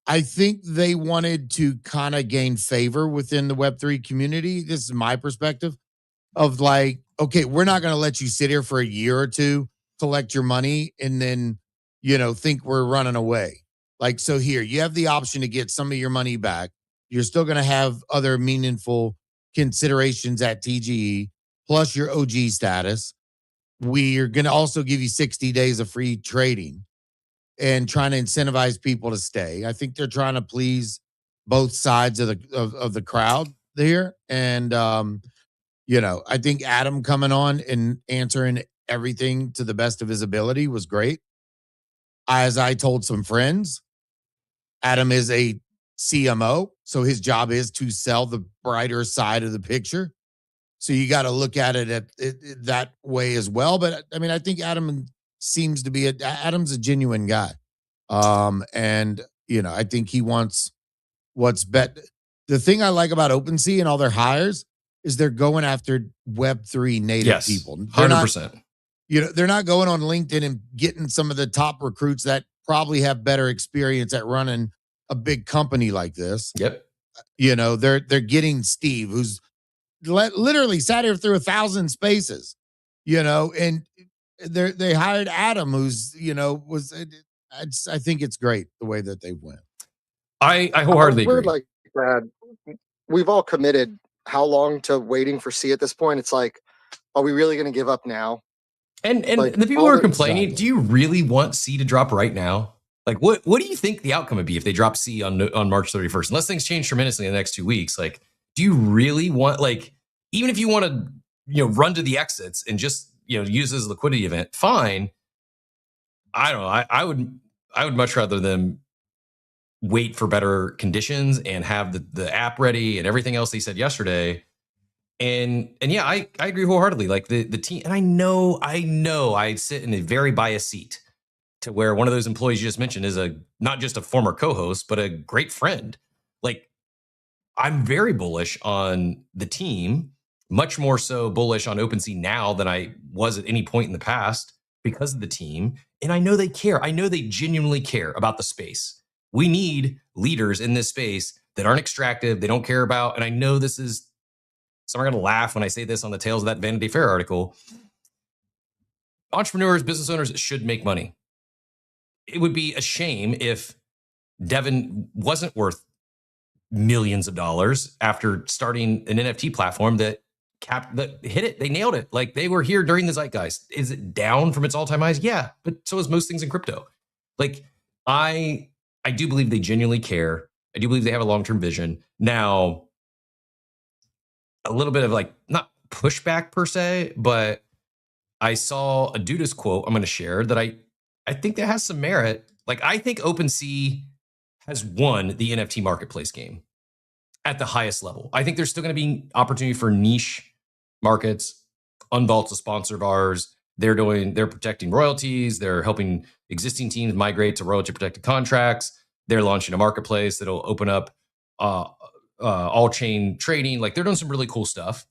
I think they wanted to kind of gain favor within the Web3 community. This is my perspective of like, okay, we're not going to let you sit here for a year or two, collect your money, and then, think we're running away. Like, so here, you have the option to get some of your money back. You're still going to have other meaningful considerations at TGE, plus your OG status. We're going to also give you 60 days of free trading and trying to incentivize people to stay. I think they're trying to please both sides of the crowd here. And I think Adam coming on and answering everything to the best of his ability was great. As I told some friends, Adam is a CMO, so his job is to sell the brighter side of the picture. So you got to look at it that way as well. But I mean, I think Adam seems to be Adam's a genuine guy. And I think he wants what's bet. The thing I like about OpenSea and all their hires is they're going after Web3 native people. They're 100%. They're not going on LinkedIn and getting some of the top recruits that probably have better experience at running a big company like this. Yep. They're getting Steve, who's literally sat here through 1,000 spaces, and they hired Adam, who's, I think it's great the way that they went. I wholeheartedly agree. Like that, we've all committed how long to waiting for C at this point? It's like, are we really going to give up now? And the people who are complaining, do you really want C to drop right now? Like, what do you think the outcome would be if they drop C on March 31st? Unless things change tremendously in the next 2 weeks, like, do you really want, like, even if you want to, run to the exits and just, use this as a liquidity event, fine. I don't know. I would much rather them wait for better conditions and have the app ready and everything else they said yesterday. And yeah, I agree wholeheartedly. Like the team, and I know I sit in a very biased seat to where one of those employees you just mentioned is not just a former co-host, but a great friend. Like, I'm very bullish on the team, much more so bullish on OpenSea now than I was at any point in the past because of the team. And I know they care. I know they genuinely care about the space. We need leaders in this space that aren't extractive, they don't care about, and I know this is, some are going to laugh when I say this on the tails of that Vanity Fair article. Entrepreneurs, business owners should make money. It would be a shame if Devin wasn't worth millions of dollars after starting an NFT platform that hit it. They nailed it. Like, they were here during the zeitgeist. Is it down from its all-time highs? Yeah, but so is most things in crypto. Like, I do believe they genuinely care. I do believe they have a long-term vision. Now, a little bit of, like, not pushback per se, but I saw a Dudas quote I'm going to share that I think that has some merit. Like, I think OpenSea has won the NFT marketplace game at the highest level. I think there's still going to be opportunity for niche markets. Unvault's a sponsor of ours. They're protecting royalties. They're helping existing teams migrate to royalty protected contracts. They're launching a marketplace that'll open up all chain trading. Like, they're doing some really cool stuff.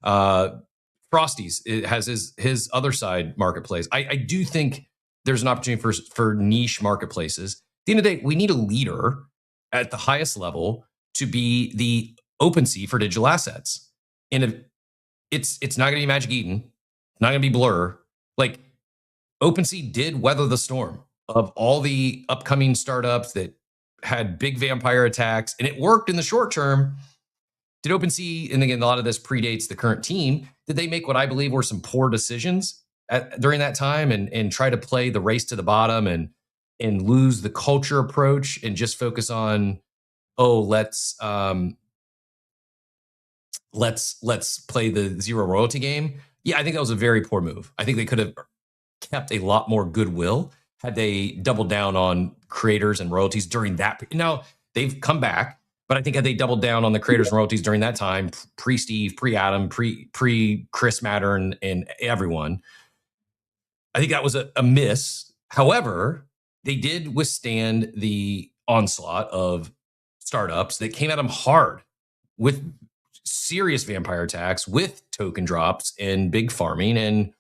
Frosty's, it has his other side marketplace. I do think there's an opportunity for niche marketplaces. At the end of the day, we need a leader at the highest level to be the OpenSea for digital assets. And it's not going to be Magic Eden, not going to be Blur. Like, OpenSea did weather the storm of all the upcoming startups that had big vampire attacks, and it worked in the short term. Did OpenSea, and again, a lot of this predates the current team, did they make what I believe were some poor decisions during that time and try to play the race to the bottom and lose the culture approach and just focus on, let's play the zero royalty game? Yeah, I think that was a very poor move. I think they could have kept a lot more goodwill had they doubled down on creators and royalties during that. Now, they've come back, but I think had they doubled down on the creators and royalties during that time, pre-Steve, pre-Adam, pre-Chris Matter and everyone, I think that was a miss. However, they did withstand the onslaught of startups that came at them hard with serious vampire attacks, with token drops and big farming. And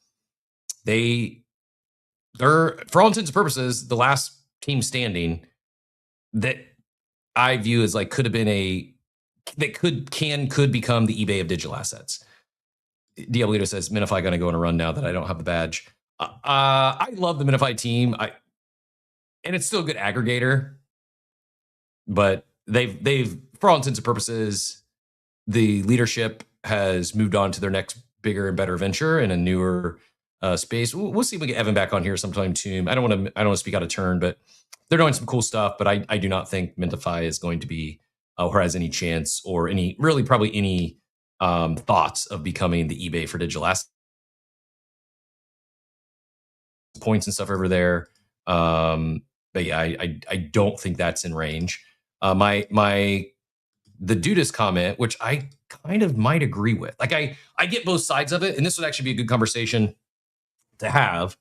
they're, for all intents and purposes, the last team standing that I view as like could have been could become the eBay of digital assets. Diabolito says, Minify going to go on a run now that I don't have the badge. I love the Minify team. And it's still a good aggregator, but they've for all intents and purposes, the leadership has moved on to their next bigger and better venture in a newer space. We'll see if we get Evan back on here sometime soon. I don't want to speak out of turn, but they're doing some cool stuff. But I do not think Mintify is going to be or has any chance or any really probably any thoughts of becoming the eBay for digital assets. Points and stuff over there. But yeah, I don't think that's in range. The Dudas comment, which I kind of might agree with. Like I get both sides of it, and this would actually be a good conversation to have.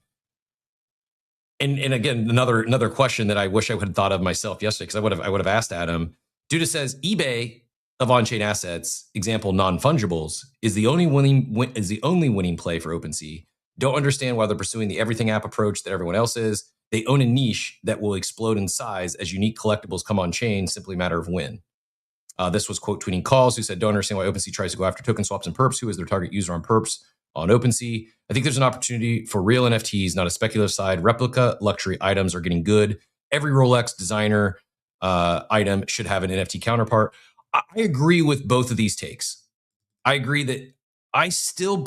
And again, another question that I wish I would have thought of myself yesterday, because I would have asked Adam. Dudas says eBay of on-chain assets, example non-fungibles, is the only winning play for OpenSea. Don't understand why they're pursuing the everything app approach that everyone else is. They own a niche that will explode in size as unique collectibles come on chain. Simply a matter of when. This was quote tweeting Calls, who said, don't understand why OpenSea tries to go after token swaps and perps. Who is their target user on perps on OpenSea? I think there's an opportunity for real NFTs, not a speculative side. Replica luxury items are getting good. Every Rolex designer item should have an NFT counterpart. I agree with both of these takes. I agree that I'm still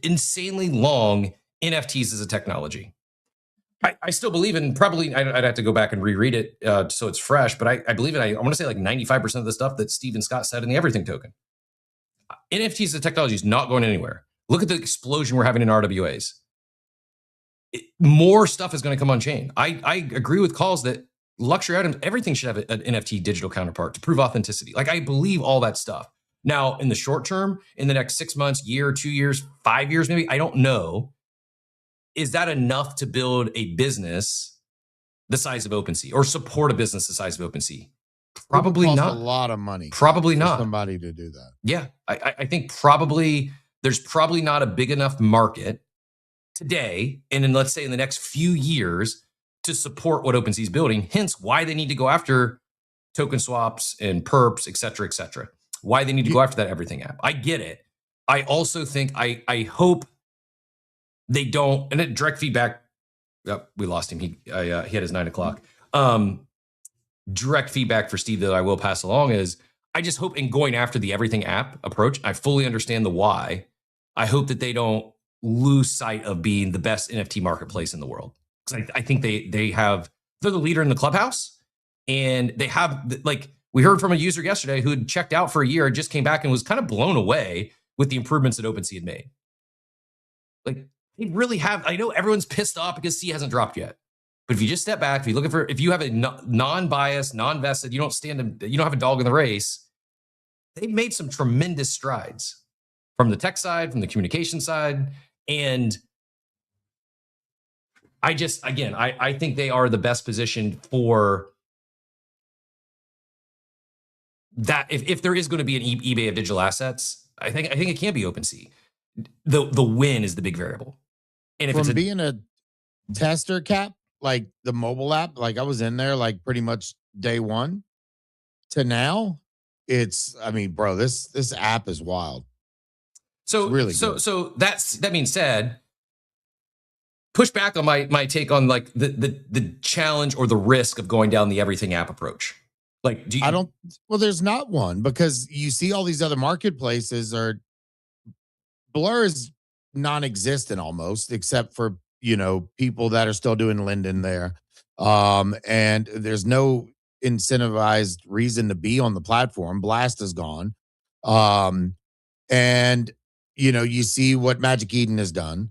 insanely long NFTs as a technology. I still believe in probably, I'd have to go back and reread it so it's fresh, but I believe in, I want to say like 95% of the stuff that Stephen Scott said in the Everything token. NFTs as a technology is not going anywhere. Look at the explosion we're having in RWAs. More stuff is going to come on chain. I agree with Calls that luxury items, everything should have an NFT digital counterpart to prove authenticity. Like I believe all that stuff. Now, in the short term, in the next 6 months, year, 2 years, 5 years, maybe, I don't know. Is that enough to build a business the size of OpenSea or support a business the size of OpenSea? Probably not. A lot of money. Probably for not. Somebody to do that. Yeah, I think probably there's probably not a big enough market today, and then let's say in the next few years to support what OpenSea is building. Hence, why they need to go after token swaps and perps, et cetera, et cetera. Why they need to go after that everything app. I get it. I also think I hope they don't. And direct feedback. Oh, we lost him. He had his 9 o'clock. Direct feedback for Steve that I will pass along is I just hope in going after the everything app approach, I fully understand the why. I hope that they don't lose sight of being the best NFT marketplace in the world. Because I think they're the leader in the clubhouse, and they have, like, we heard from a user yesterday who had checked out for a year, just came back and was kind of blown away with the improvements that OpenSea had made. Like, they really have. I know everyone's pissed off because C hasn't dropped yet. But if you just step back, if you have a non-biased, non-vested, you don't have a dog in the race, they've made some tremendous strides from the tech side, from the communication side. And I think they are the best positioned for that. If there is going to be an eBay of digital assets, I think it can be OpenSea. The win is the big variable. And if from being a tester, Cap, like the mobile app, like I was in there like pretty much day one to now, bro, this app is wild. So it's really so good. So that being said, push back on my take on like the challenge or the risk of going down the everything app approach. Like, there's not one, because you see all these other marketplaces Blur is non-existent almost, except for, people that are still doing Linden there. And there's no incentivized reason to be on the platform. Blast is gone. And, you see what Magic Eden has done.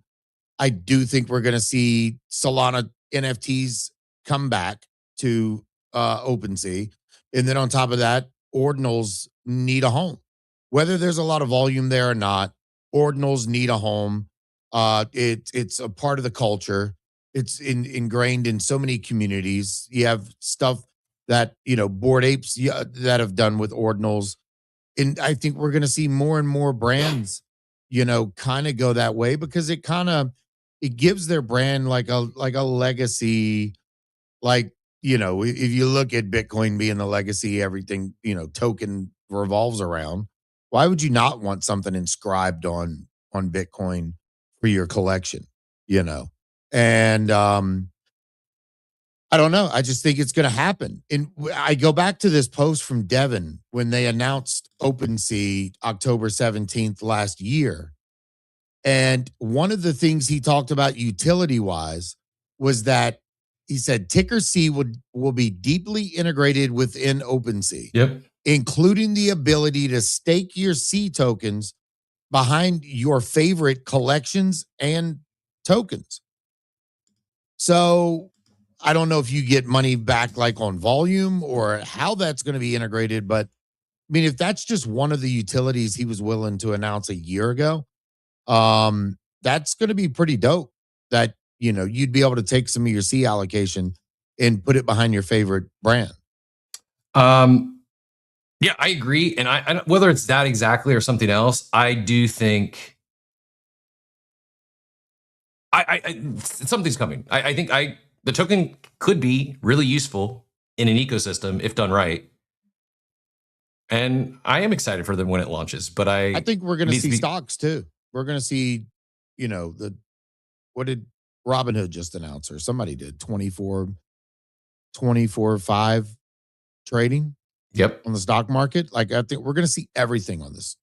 I do think we're going to see Solana NFTs come back to OpenSea. And then on top of that, ordinals need a home. Whether there's a lot of volume there or not, ordinals need a home. It's a part of the culture. It's ingrained in so many communities. You have stuff that, Bored Apes that have done with ordinals. And I think we're going to see more and more brands, kind of go that way, because it gives their brand like a legacy. Like, if you look at Bitcoin being the legacy, everything, token revolves around. Why would you not want something inscribed on Bitcoin for your collection? And I don't know. I just think it's going to happen. And I go back to this post from Devin when they announced OpenSea October 17th last year. And one of the things he talked about utility wise was that he said Ticker C will be deeply integrated within OpenSea, Yep. including the ability to stake your C tokens behind your favorite collections and tokens. So I don't know if you get money back like on volume or how that's going to be integrated, but I mean, if that's just one of the utilities he was willing to announce a year ago, that's going to be pretty dope. That you'd be able to take some of your C allocation and put it behind your favorite brand. Yeah, I agree, and I don't, whether it's that exactly or something else, I do think something's coming. I think the token could be really useful in an ecosystem if done right. And I am excited for them when it launches, but I think we're going to see stocks too. We're going to see, what did Robinhood just announce, or somebody did 24/5 trading. Yep. On the stock market. Like, I think we're going to see everything on this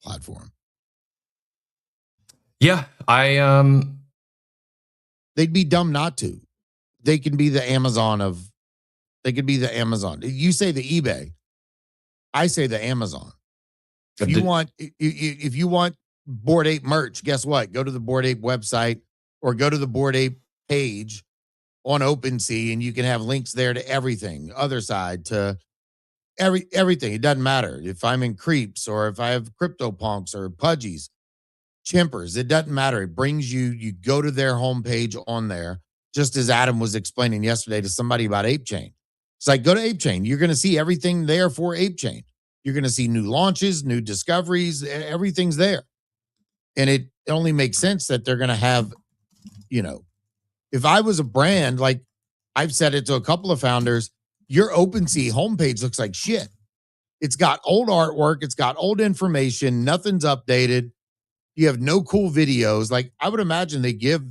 platform. Yeah, they'd be dumb not to. They can be the Amazon of. They could be the Amazon. You say the eBay. I say the Amazon. If you want Bored Ape merch, guess what? Go to the Bored Ape website or go to the Bored Ape page on OpenSea, and you can have links there to everything. Other side to everything. It doesn't matter if I'm in Creeps or if I have CryptoPunks or Pudgies, Chimpers. It doesn't matter. It brings you go to their homepage on there, just as Adam was explaining yesterday to somebody about ApeChain. It's like, go to ApeChain. You're going to see everything there for ApeChain. You're going to see new launches, new discoveries. Everything's there. And it only makes sense that they're going to have, if I was a brand, like I've said it to a couple of founders, your OpenSea homepage looks like shit. It's got old artwork. It's got old information. Nothing's updated. You have no cool videos. Like, I would imagine they give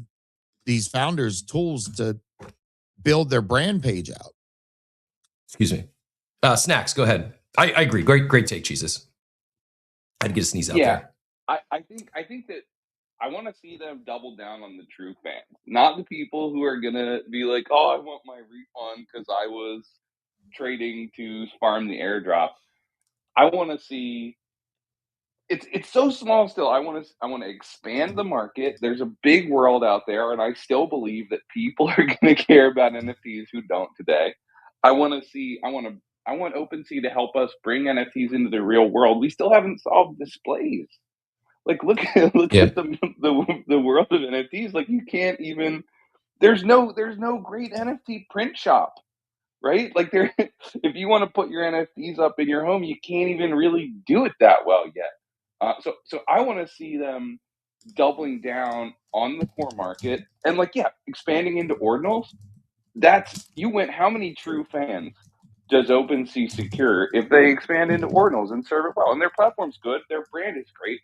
these founders tools to build their brand page out. Excuse me. Snacks, go ahead. I agree. Great take, Jesus. I had to get a sneeze out there. I think that I want to see them double down on the true fans, not the people who are gonna be like, "Oh, I want my refund because I was trading to farm the airdrop." I want to see. It's so small still. I want to expand the market. There's a big world out there, and I still believe that people are going to care about NFTs who don't today. I want OpenSea to help us bring NFTs into the real world. We still haven't solved displays. Like, look at the world of NFTs. Like, you can't even. There's no great NFT print shop, right? Like, if you want to put your NFTs up in your home, you can't even really do it that well yet. So I want to see them doubling down on the core market and expanding into ordinals. How many true fans does OpenSea secure if they expand into ordinals and serve it well? And their platform's good, their brand is great.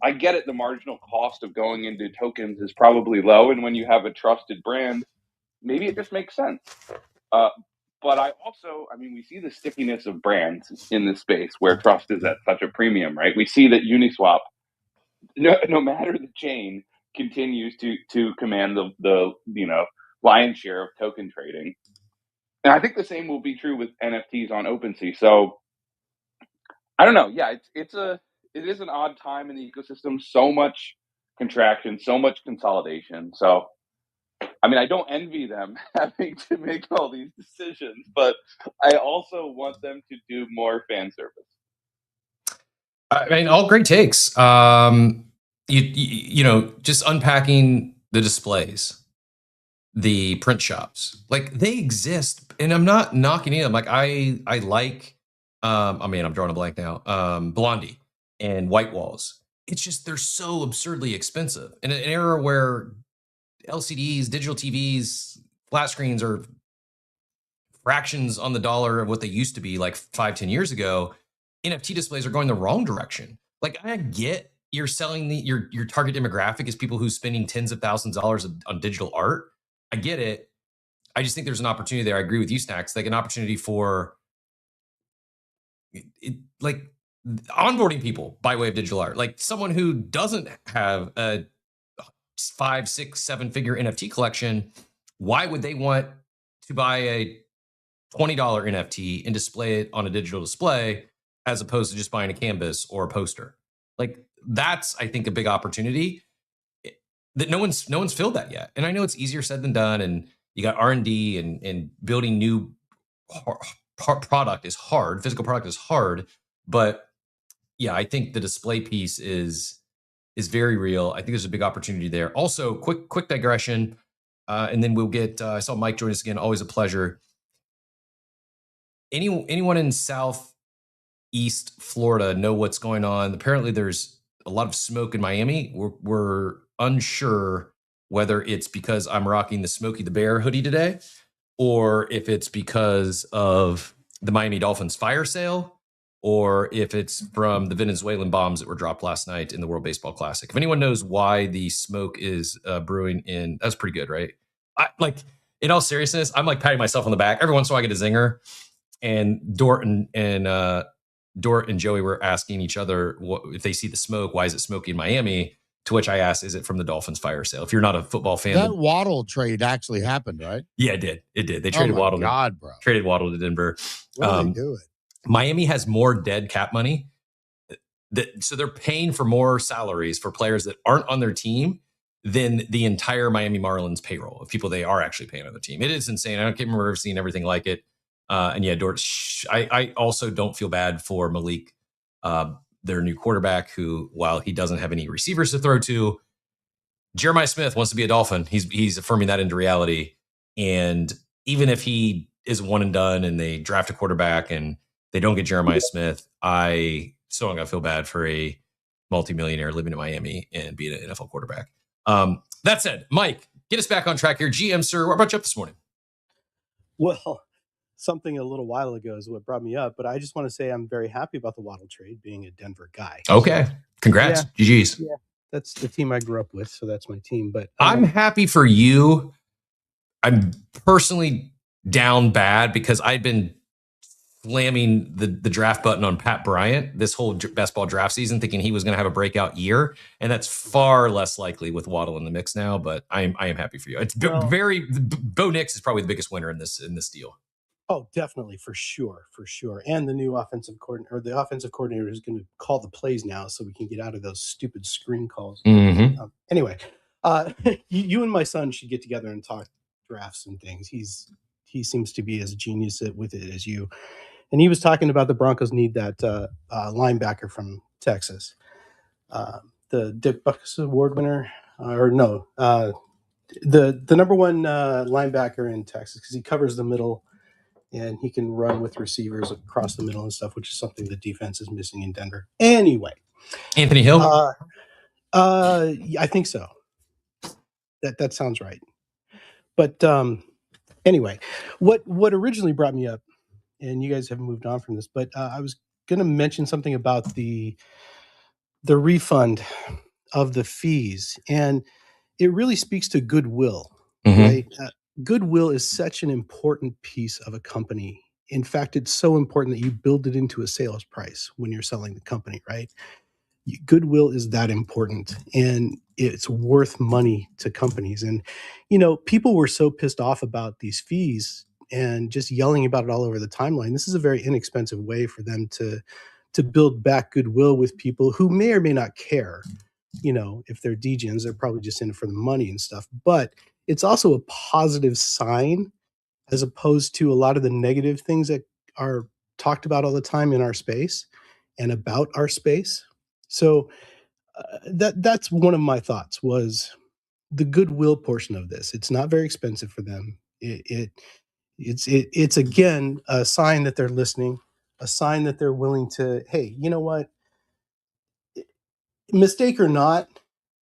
I get it. The marginal cost of going into tokens is probably low, and when you have a trusted brand, maybe it just makes sense. But we see the stickiness of brands in this space where trust is at such a premium, right? We see that Uniswap, no matter the chain, continues to command the lion's share of token trading. And I think the same will be true with NFTs on OpenSea. So I don't know. Yeah, it is an odd time in the ecosystem. So much contraction, so much consolidation. So I don't envy them having to make all these decisions, but I also want them to do more fan service. I mean, all great takes. Just unpacking the displays, the print shops, like they exist, and I'm not knocking them. Like I like, I'm drawing a blank now. Blondie and White Walls. It's just they're so absurdly expensive in an era where LCDs, digital TVs, flat screens are fractions on the dollar of what they used to be like 5-10 years ago. NFT displays are going the wrong direction. Like, I get you're selling your target demographic is people who's spending tens of thousands of dollars on digital art. I get it. I just think there's an opportunity there. I agree with you, Snacks. Like an opportunity for like onboarding people by way of digital art. Like someone who doesn't have a 5, 6, 7-figure NFT collection, why would they want to buy a $20 NFT and display it on a digital display as opposed to just buying a canvas or a poster? Like that's, I think, a big opportunity that no one's filled that yet. And I know it's easier said than done. And you got R&D and building new product is hard. Physical product is hard. But yeah, I think the display piece is very real. I think there's a big opportunity there. Also, quick digression, and then we'll get. I saw Mike join us again. Always a pleasure. Anyone in Southeast Florida know what's going on? Apparently, there's a lot of smoke in Miami. We're unsure whether it's because I'm rocking the Smokey the Bear hoodie today, or if it's because of the Miami Dolphins fire sale, or if it's from the Venezuelan bombs that were dropped last night in the World Baseball Classic. If anyone knows why the smoke is brewing that's pretty good, right? Like, in all seriousness, I'm like patting myself on the back. Every once in a while I get a zinger. And Dort and Joey were asking each other if they see the smoke, why is it smoky in Miami? To which I asked, is it from the Dolphins fire sale? If you're not a football fan. That Waddle trade actually happened, right? Yeah, it did. It did. They traded Waddle. God, bro. Traded Waddle to Denver. What are they doing? Miami has more dead cap money. So they're paying for more salaries for players that aren't on their team than the entire Miami Marlins payroll of people they are actually paying on the team. It is insane. I can't remember ever seeing everything like it. And yeah, Dort, I also don't feel bad for Malik, their new quarterback, who, while he doesn't have any receivers to throw to, Jeremiah Smith wants to be a Dolphin. He's affirming that into reality. And even if he is one and done and they draft a quarterback and they don't get Jeremiah Smith, I still don't gotta feel bad for a multimillionaire living in Miami and being an NFL quarterback. That said, Mike, get us back on track here. GM, sir, what brought you up this morning? Well, something a little while ago is what brought me up, but I just want to say I'm very happy about the Waddle trade, being a Denver guy. Okay. Congrats. Yeah. GG's. Yeah. That's the team I grew up with, so that's my team. But I'm happy for you. I'm personally down bad because I'd been slamming the draft button on Pat Bryant this whole best ball draft season, thinking he was going to have a breakout year, and that's far less likely with Waddle in the mix now. But I am happy for you. It's Bo Nix is probably the biggest winner in this deal. Oh, definitely, for sure. And the new offensive coordinator is going to call the plays now, so we can get out of those stupid screen calls. Mm-hmm. Anyway, you and my son should get together and talk drafts and things. He seems to be as genius with it as you. And he was talking about the Broncos need that linebacker from Texas, the Dick Buckus Award winner, the number one linebacker in Texas, because he covers the middle. And he can run with receivers across the middle and stuff, which is something the defense is missing in Denver. Anyway, Anthony Hill. I think so. That sounds right. But anyway, what originally brought me up, and you guys have moved on from this, but I was going to mention something about the refund of the fees, and it really speaks to goodwill, right? Goodwill is such an important piece of a company. In fact, it's so important that you build it into a sales price when you're selling the company, right? Goodwill is that important, and it's worth money to companies. And, people were so pissed off about these fees and just yelling about it all over the timeline. This is a very inexpensive way for them to build back goodwill with people who may or may not care. If they're degens, they're probably just in it for the money and stuff. But it's also a positive sign, as opposed to a lot of the negative things that are talked about all the time in our space and about our space. So that's one of my thoughts, was the goodwill portion of this. It's not very expensive for them. It's again a sign that they're listening, a sign that they're willing to, hey, you know what? Mistake or not,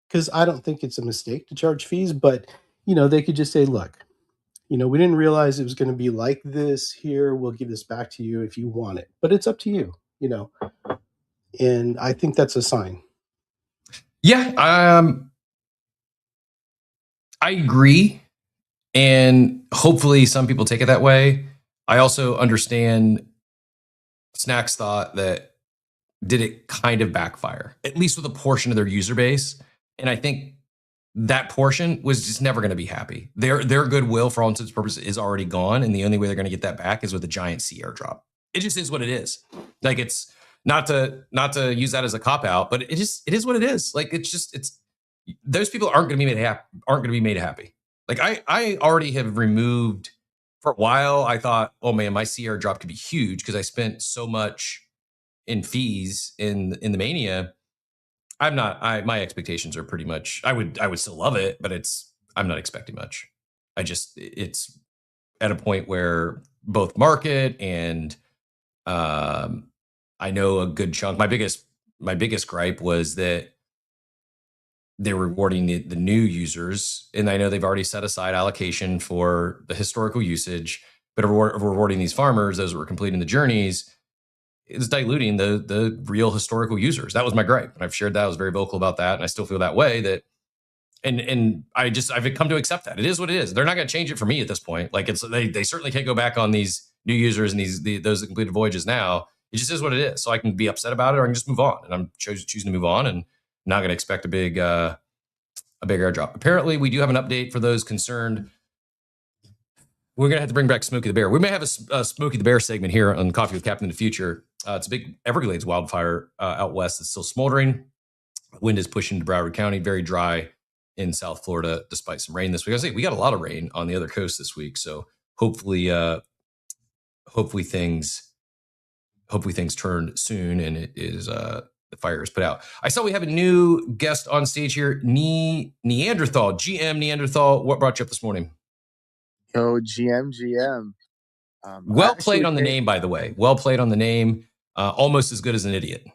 because I don't think it's a mistake to charge fees, but they could just say, look, we didn't realize it was going to be like this here. We'll give this back to you if you want it, but it's up to you, and I think that's a sign. Yeah. I agree. And hopefully some people take it that way. I also understand Snack's thought that did it kind of backfire, at least with a portion of their user base. And I think that portion was just never going to be happy. Their goodwill, for all intents and purposes, is already gone, and the only way they're going to get that back is with a giant sea airdrop. It just is what it is. Like, it's not to use that as a cop out, but it is what it is. Like, it's those people aren't going to be made happy. Like, I already have removed for a while. I thought, oh man, my sea airdrop could be huge because I spent so much in fees in the Mania. I'm not. My expectations are pretty much. I would still love it, but I'm not expecting much. It's at a point where both market and I know a good chunk. My biggest gripe was that they're rewarding the new users, and I know they've already set aside allocation for the historical usage, but rewarding these farmers, those who were completing the journeys, is diluting the real historical users. That was my gripe, and I've shared that. I was very vocal about that, and I still feel that way. That and I've come to accept that it is what it is. They're not going to change it for me at this point. Like, they certainly can't go back on these new users and those that completed voyages now. It just is what it is. So I can be upset about it, or I can just move on. And I'm choosing to move on, and not going to expect a big airdrop. Apparently, we do have an update for those concerned. We're going to have to bring back Smokey the Bear. We may have a Smokey the Bear segment here on Coffee with Captain in the future. It's a big Everglades wildfire out west that's still smoldering. Wind is pushing to Broward County, very dry in South Florida, despite some rain this week. I was saying we got a lot of rain on the other coast this week, so hopefully things turn soon, and it is the fire is put out. I saw we have a new guest on stage here, Neanderthal, GM Neanderthal. What brought you up this morning? Yo, GM. Well played on the name, by the way. Well played on the name. Almost as good as an idiot.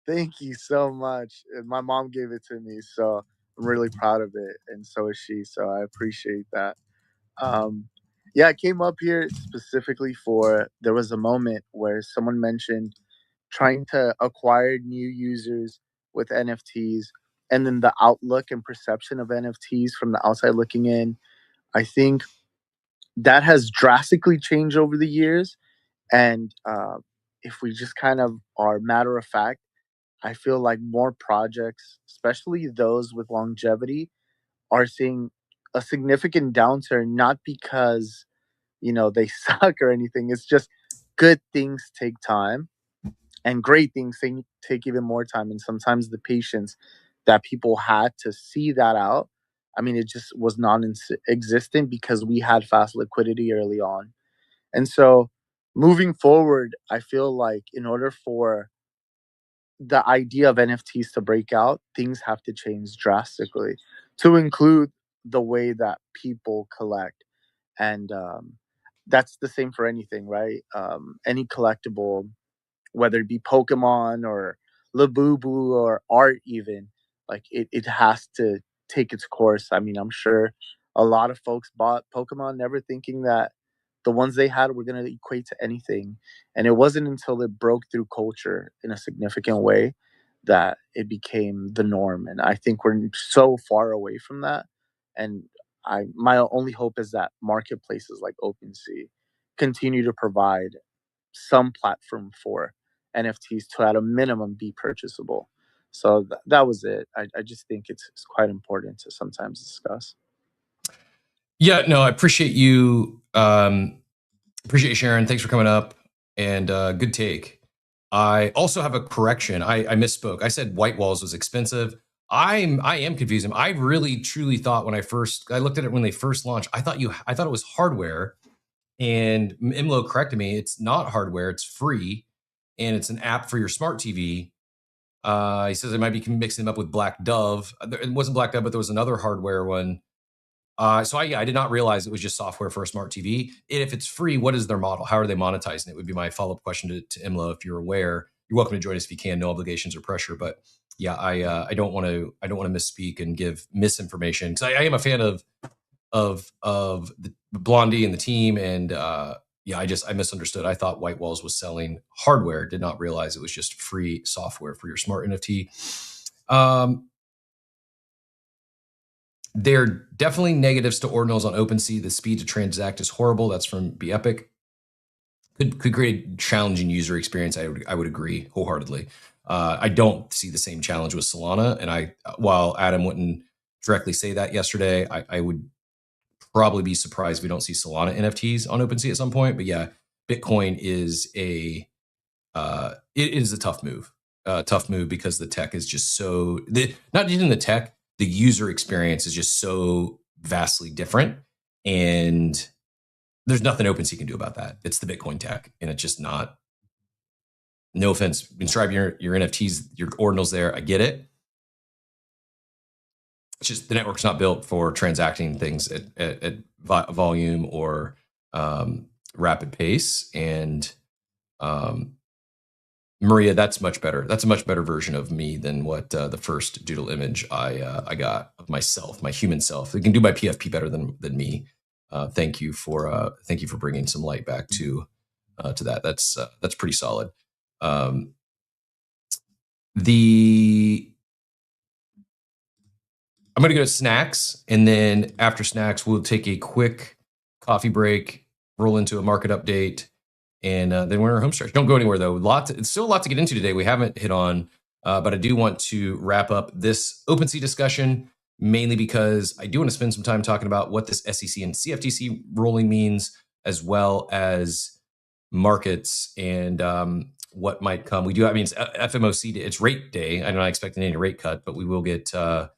Thank you so much. My mom gave it to me, so I'm really proud of it, and so is she. So I appreciate that. Yeah, I came up here specifically there was a moment where someone mentioned trying to acquire new users with NFTs, and then the outlook and perception of NFTs from the outside looking in. I think that has drastically changed over the years. And if we just kind of are matter of fact, I feel like more projects, especially those with longevity, are seeing a significant downturn, not because, they suck or anything. It's just good things take time, and great things take even more time. And sometimes the patience that people had to see that out, I mean, it just was non-existent because we had fast liquidity early on. And so moving forward, I feel like in order for the idea of NFTs to break out, things have to change drastically to include the way that people collect. And that's the same for anything, right? Any collectible, whether it be Pokemon or Labubu or art, even, like it has to take its course. I mean, I'm sure a lot of folks bought Pokemon never thinking that the ones they had were going to equate to anything. And it wasn't until it broke through culture in a significant way that it became the norm. And I think we're so far away from that. And my only hope is that marketplaces like OpenSea continue to provide some platform for NFTs to, at a minimum, be purchasable. So that was it. I just think it's quite important to sometimes discuss. Yeah, no, I appreciate you. Appreciate you, Sharon. Thanks for coming up, and good take. I also have a correction. I misspoke. I said White Walls was expensive. I am confusing. I really truly thought when I looked at it when they first launched, I thought it was hardware, and Imlo corrected me. It's not hardware. It's free, and it's an app for your smart TV. He says I might be mixing them up with Black Dove. It wasn't Black Dove, but there was another hardware one. So I did not realize it was just software for a smart TV. And if it's free, what is their model? How are they monetizing it? Would be my follow-up question to Imlo. If you're aware, you're welcome to join us if you can. No obligations or pressure. But yeah, I don't want to misspeak and give misinformation, because I am a fan of the Blondie and the team. And yeah, I misunderstood. I thought White Walls was selling hardware. Did not realize it was just free software for your smart NFT. There are definitely negatives to ordinals on OpenSea. The speed to transact is horrible. That's from Be Epic. Could create a challenging user experience. I would agree wholeheartedly. I don't see the same challenge with Solana, and while Adam wouldn't directly say that yesterday, I would probably be surprised if we don't see Solana NFTs on OpenSea at some point. But yeah, Bitcoin is it is a tough move. Tough move because the tech is just so not even the tech, the user experience is just so vastly different, and there's nothing OpenSea can do about that. It's the Bitcoin tech, and it's just not. No offense, inscribe your NFTs, your ordinals there. I get it. It's just the network's not built for transacting things at volume or rapid pace. And Maria, that's much better. That's a much better version of me than what the first doodle image I got of myself, my human self. It can do my PFP better than me. Thank you for bringing some light back to that. That's pretty solid. I'm going to go to snacks, and then after snacks, we'll take a quick coffee break, roll into a market update, and then we're in our home stretch. Don't go anywhere, though. It's still a lot to get into today. We haven't hit on, but I do want to wrap up this OpenSea discussion, mainly because I do want to spend some time talking about what this SEC and CFTC ruling means, as well as markets and what might come. We do. I mean, it's FMOC. It's rate day. I'm not expecting any rate cut, but we will get a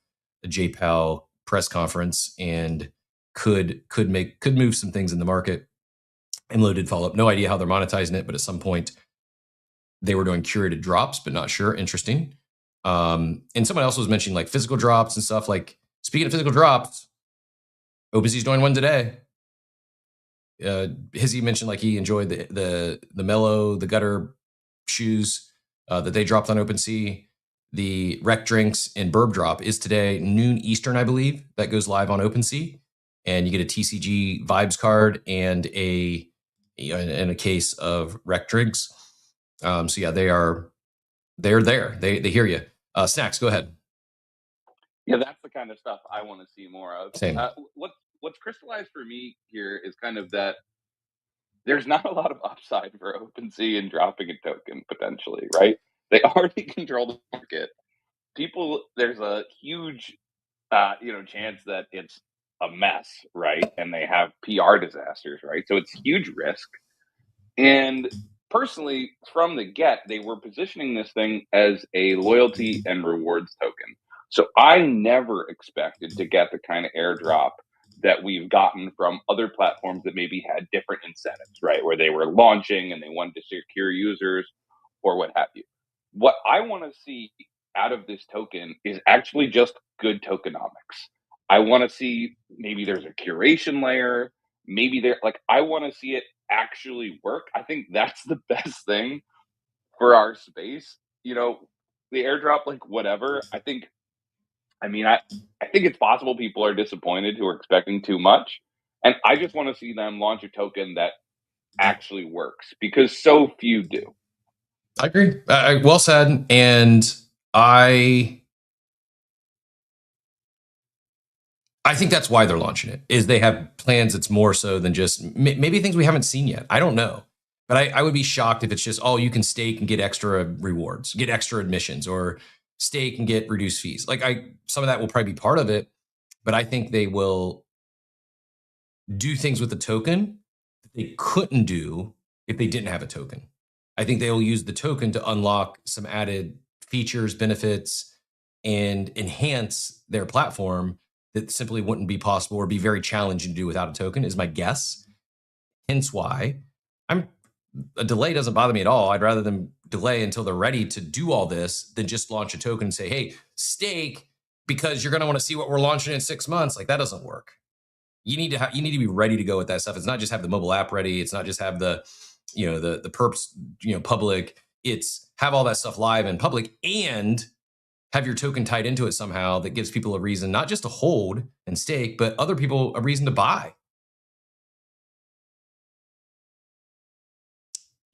JPAL press conference and could move some things in the market. MLO did follow up. No idea how they're monetizing it, but at some point they were doing curated drops, but not sure. Interesting. And someone else was mentioning like physical drops and stuff. Like, speaking of physical drops, OpenSea's doing one today. Hizzy mentioned like he enjoyed the Mellow, the Gutter shoes that they dropped on OpenSea. The Rec Drinks and Burb drop is today, noon Eastern, I believe. That goes live on OpenSea, and you get a TCG Vibes card and a case of Rec Drinks. So yeah, they're there. They hear you. Snacks, go ahead. Yeah, that's the kind of stuff I want to see more of. Same. What's crystallized for me here is kind of that there's not a lot of upside for OpenSea in dropping a token potentially, right? They already control the market. There's a huge, chance that it's a mess, right? And they have PR disasters, right? So it's huge risk. And personally, from the get, they were positioning this thing as a loyalty and rewards token. So I never expected to get the kind of airdrop that we've gotten from other platforms that maybe had different incentives, right? Where they were launching and they wanted to secure users or what have you. What I want to see out of this token is actually just good tokenomics. I want to see maybe there's a curation layer. Maybe I want to see it actually work. I think that's the best thing for our space. The airdrop, like whatever. I think it's possible people are disappointed who are expecting too much. And I just want to see them launch a token that actually works because so few do. I agree. Well said. And I think that's why they're launching it, is they have plans that's more so than just maybe things we haven't seen yet. I don't know. But I would be shocked if it's just, oh, you can stake and get extra rewards, get extra admissions, or stake and get reduced fees. Like some of that will probably be part of it, but I think they will do things with the token that they couldn't do if they didn't have a token. I think they will use the token to unlock some added features, benefits, and enhance their platform that simply wouldn't be possible or be very challenging to do without a token, is my guess. Hence why a delay doesn't bother me at all. I'd rather them delay until they're ready to do all this than just launch a token and say, hey, stake, because you're going to want to see what we're launching in 6 months. Like, that doesn't work. You need to be ready to go with that stuff. It's not just have the mobile app ready. It's not just have the perps, public. It's have all that stuff live and public and have your token tied into it somehow that gives people a reason, not just to hold and stake, but other people a reason to buy.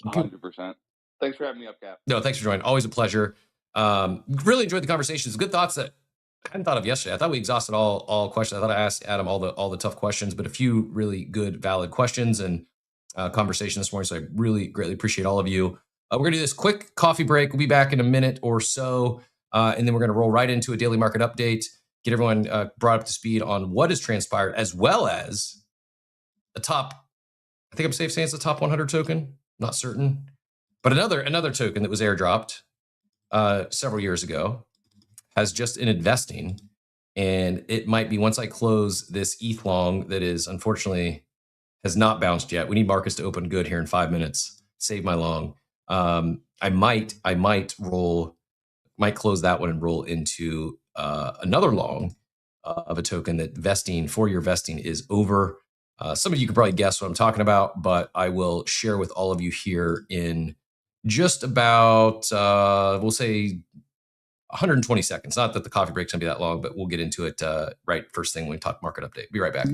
100%. Thanks for having me up, Cap. No, thanks for joining. Always a pleasure. Really enjoyed the conversations. Good thoughts that hadn't thought of yesterday. I thought we exhausted all questions. I thought I asked Adam all the tough questions, but a few really good, valid questions and conversation this morning. So I really greatly appreciate all of you. We're gonna do this quick coffee break. We'll be back in a minute or so, and then we're gonna roll right into a daily market update. Get everyone brought up to speed on what has transpired, as well as the top. I think I'm safe saying it's the top 100 token. Not certain, but another token that was airdropped several years ago has just in investing, and it might be once I close this ETH long that is unfortunately has not bounced yet. We need markets to open good here in 5 minutes. Save my long. I might close that one and roll into another long of a token that 4-year vesting is over. Some of you can probably guess what I'm talking about, but I will share with all of you here in just about, we'll say 120 seconds. Not that the coffee break's gonna be that long, but we'll get into it right first thing when we talk market update. Be right back.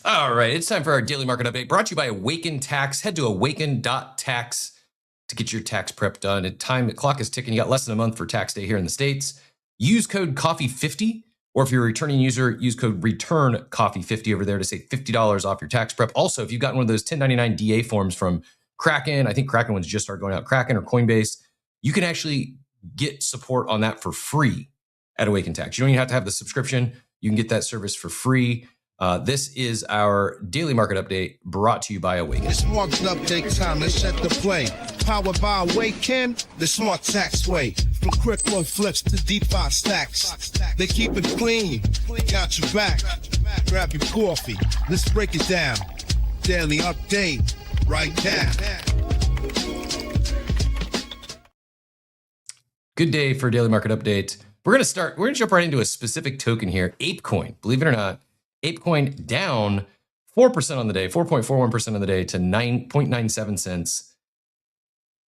All right, it's time for our daily market update brought to you by Awaken Tax. Head to awaken.tax to get your tax prep done. The clock is ticking. You got less than a month for tax day here in the States. Use code COFFEE50, or if you're a returning user, use code RETURNCOFFEE50 over there to save $50 off your tax prep. Also, if you've gotten one of those 1099 DA forms from Kraken, I think Kraken ones just started going out, Kraken or Coinbase, you can actually get support on that for free at Awaken Tax. You don't even have to have the subscription. You can get that service for free. This is our daily market update brought to you by Awaken. It's market update time. Let's set the play. Powered by Awaken, the smart tax way. From crypto flips to DeFi stacks. They keep it clean. Got your back. Grab your coffee. Let's break it down. Daily update right now. Good day for daily market update. We're gonna jump right into a specific token here, ApeCoin. Believe it or not, ApeCoin down 4% on the day, 4.41% on the day to 9.97 cents.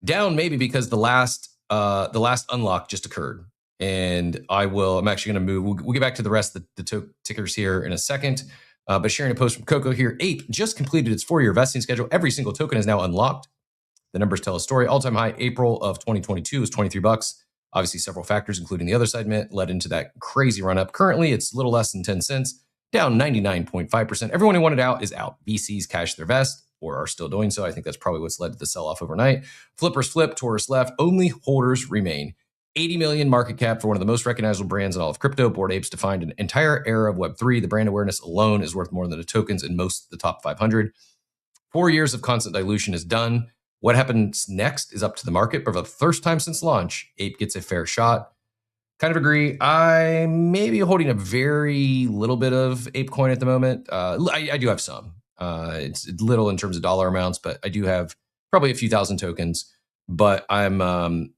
Down maybe because the last unlock just occurred. And I'm actually going to move. We'll get back to the rest of the tickers here in a second. But sharing a post from Coco here. Ape just completed its 4-year vesting schedule. Every single token is now unlocked. The numbers tell a story. All-time high April of 2022 was $23. Obviously, several factors, including the other side mint, led into that crazy run up. Currently, it's a little less than 10 cents. Down 99.5%. Everyone who wanted out is out. VCs cashed their vest or are still doing so. I think that's probably what's led to the sell-off overnight. Flippers flip, tourists left. Only holders remain. 80 million market cap for one of the most recognizable brands in all of crypto. Bored Apes defined an entire era of Web3. The brand awareness alone is worth more than the tokens in most of the top 500. 4 years of constant dilution is done. What happens next is up to the market. But for the first time since launch, Ape gets a fair shot. Kind of agree. I may be holding a very little bit of ApeCoin at the moment. I do have some. It's little in terms of dollar amounts, but I do have probably a few thousand tokens. But I'm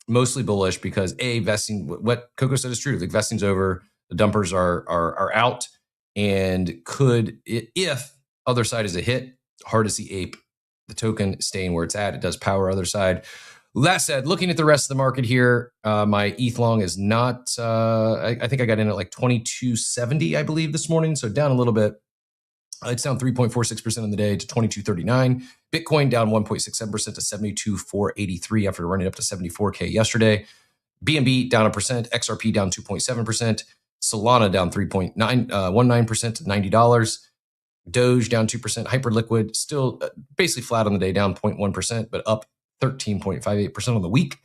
mostly bullish because vesting. What Coco said is true. The vesting's over. The dumpers are out, and if other side is a hit, hard to see Ape, the token, staying where it's at. It does power other side. That said, looking at the rest of the market here, my ETH long is not, I think I got in at like 2270, I believe, this morning. So down a little bit. It's down 3.46% on the day to 2239. Bitcoin down 1.67% to 72,483 after running up to 74K yesterday. BNB down 1%, XRP down 2.7%, Solana down 3.19% to $90. Doge down 2%, Hyperliquid still basically flat on the day, down 0.1%, but up 13.58% on the week.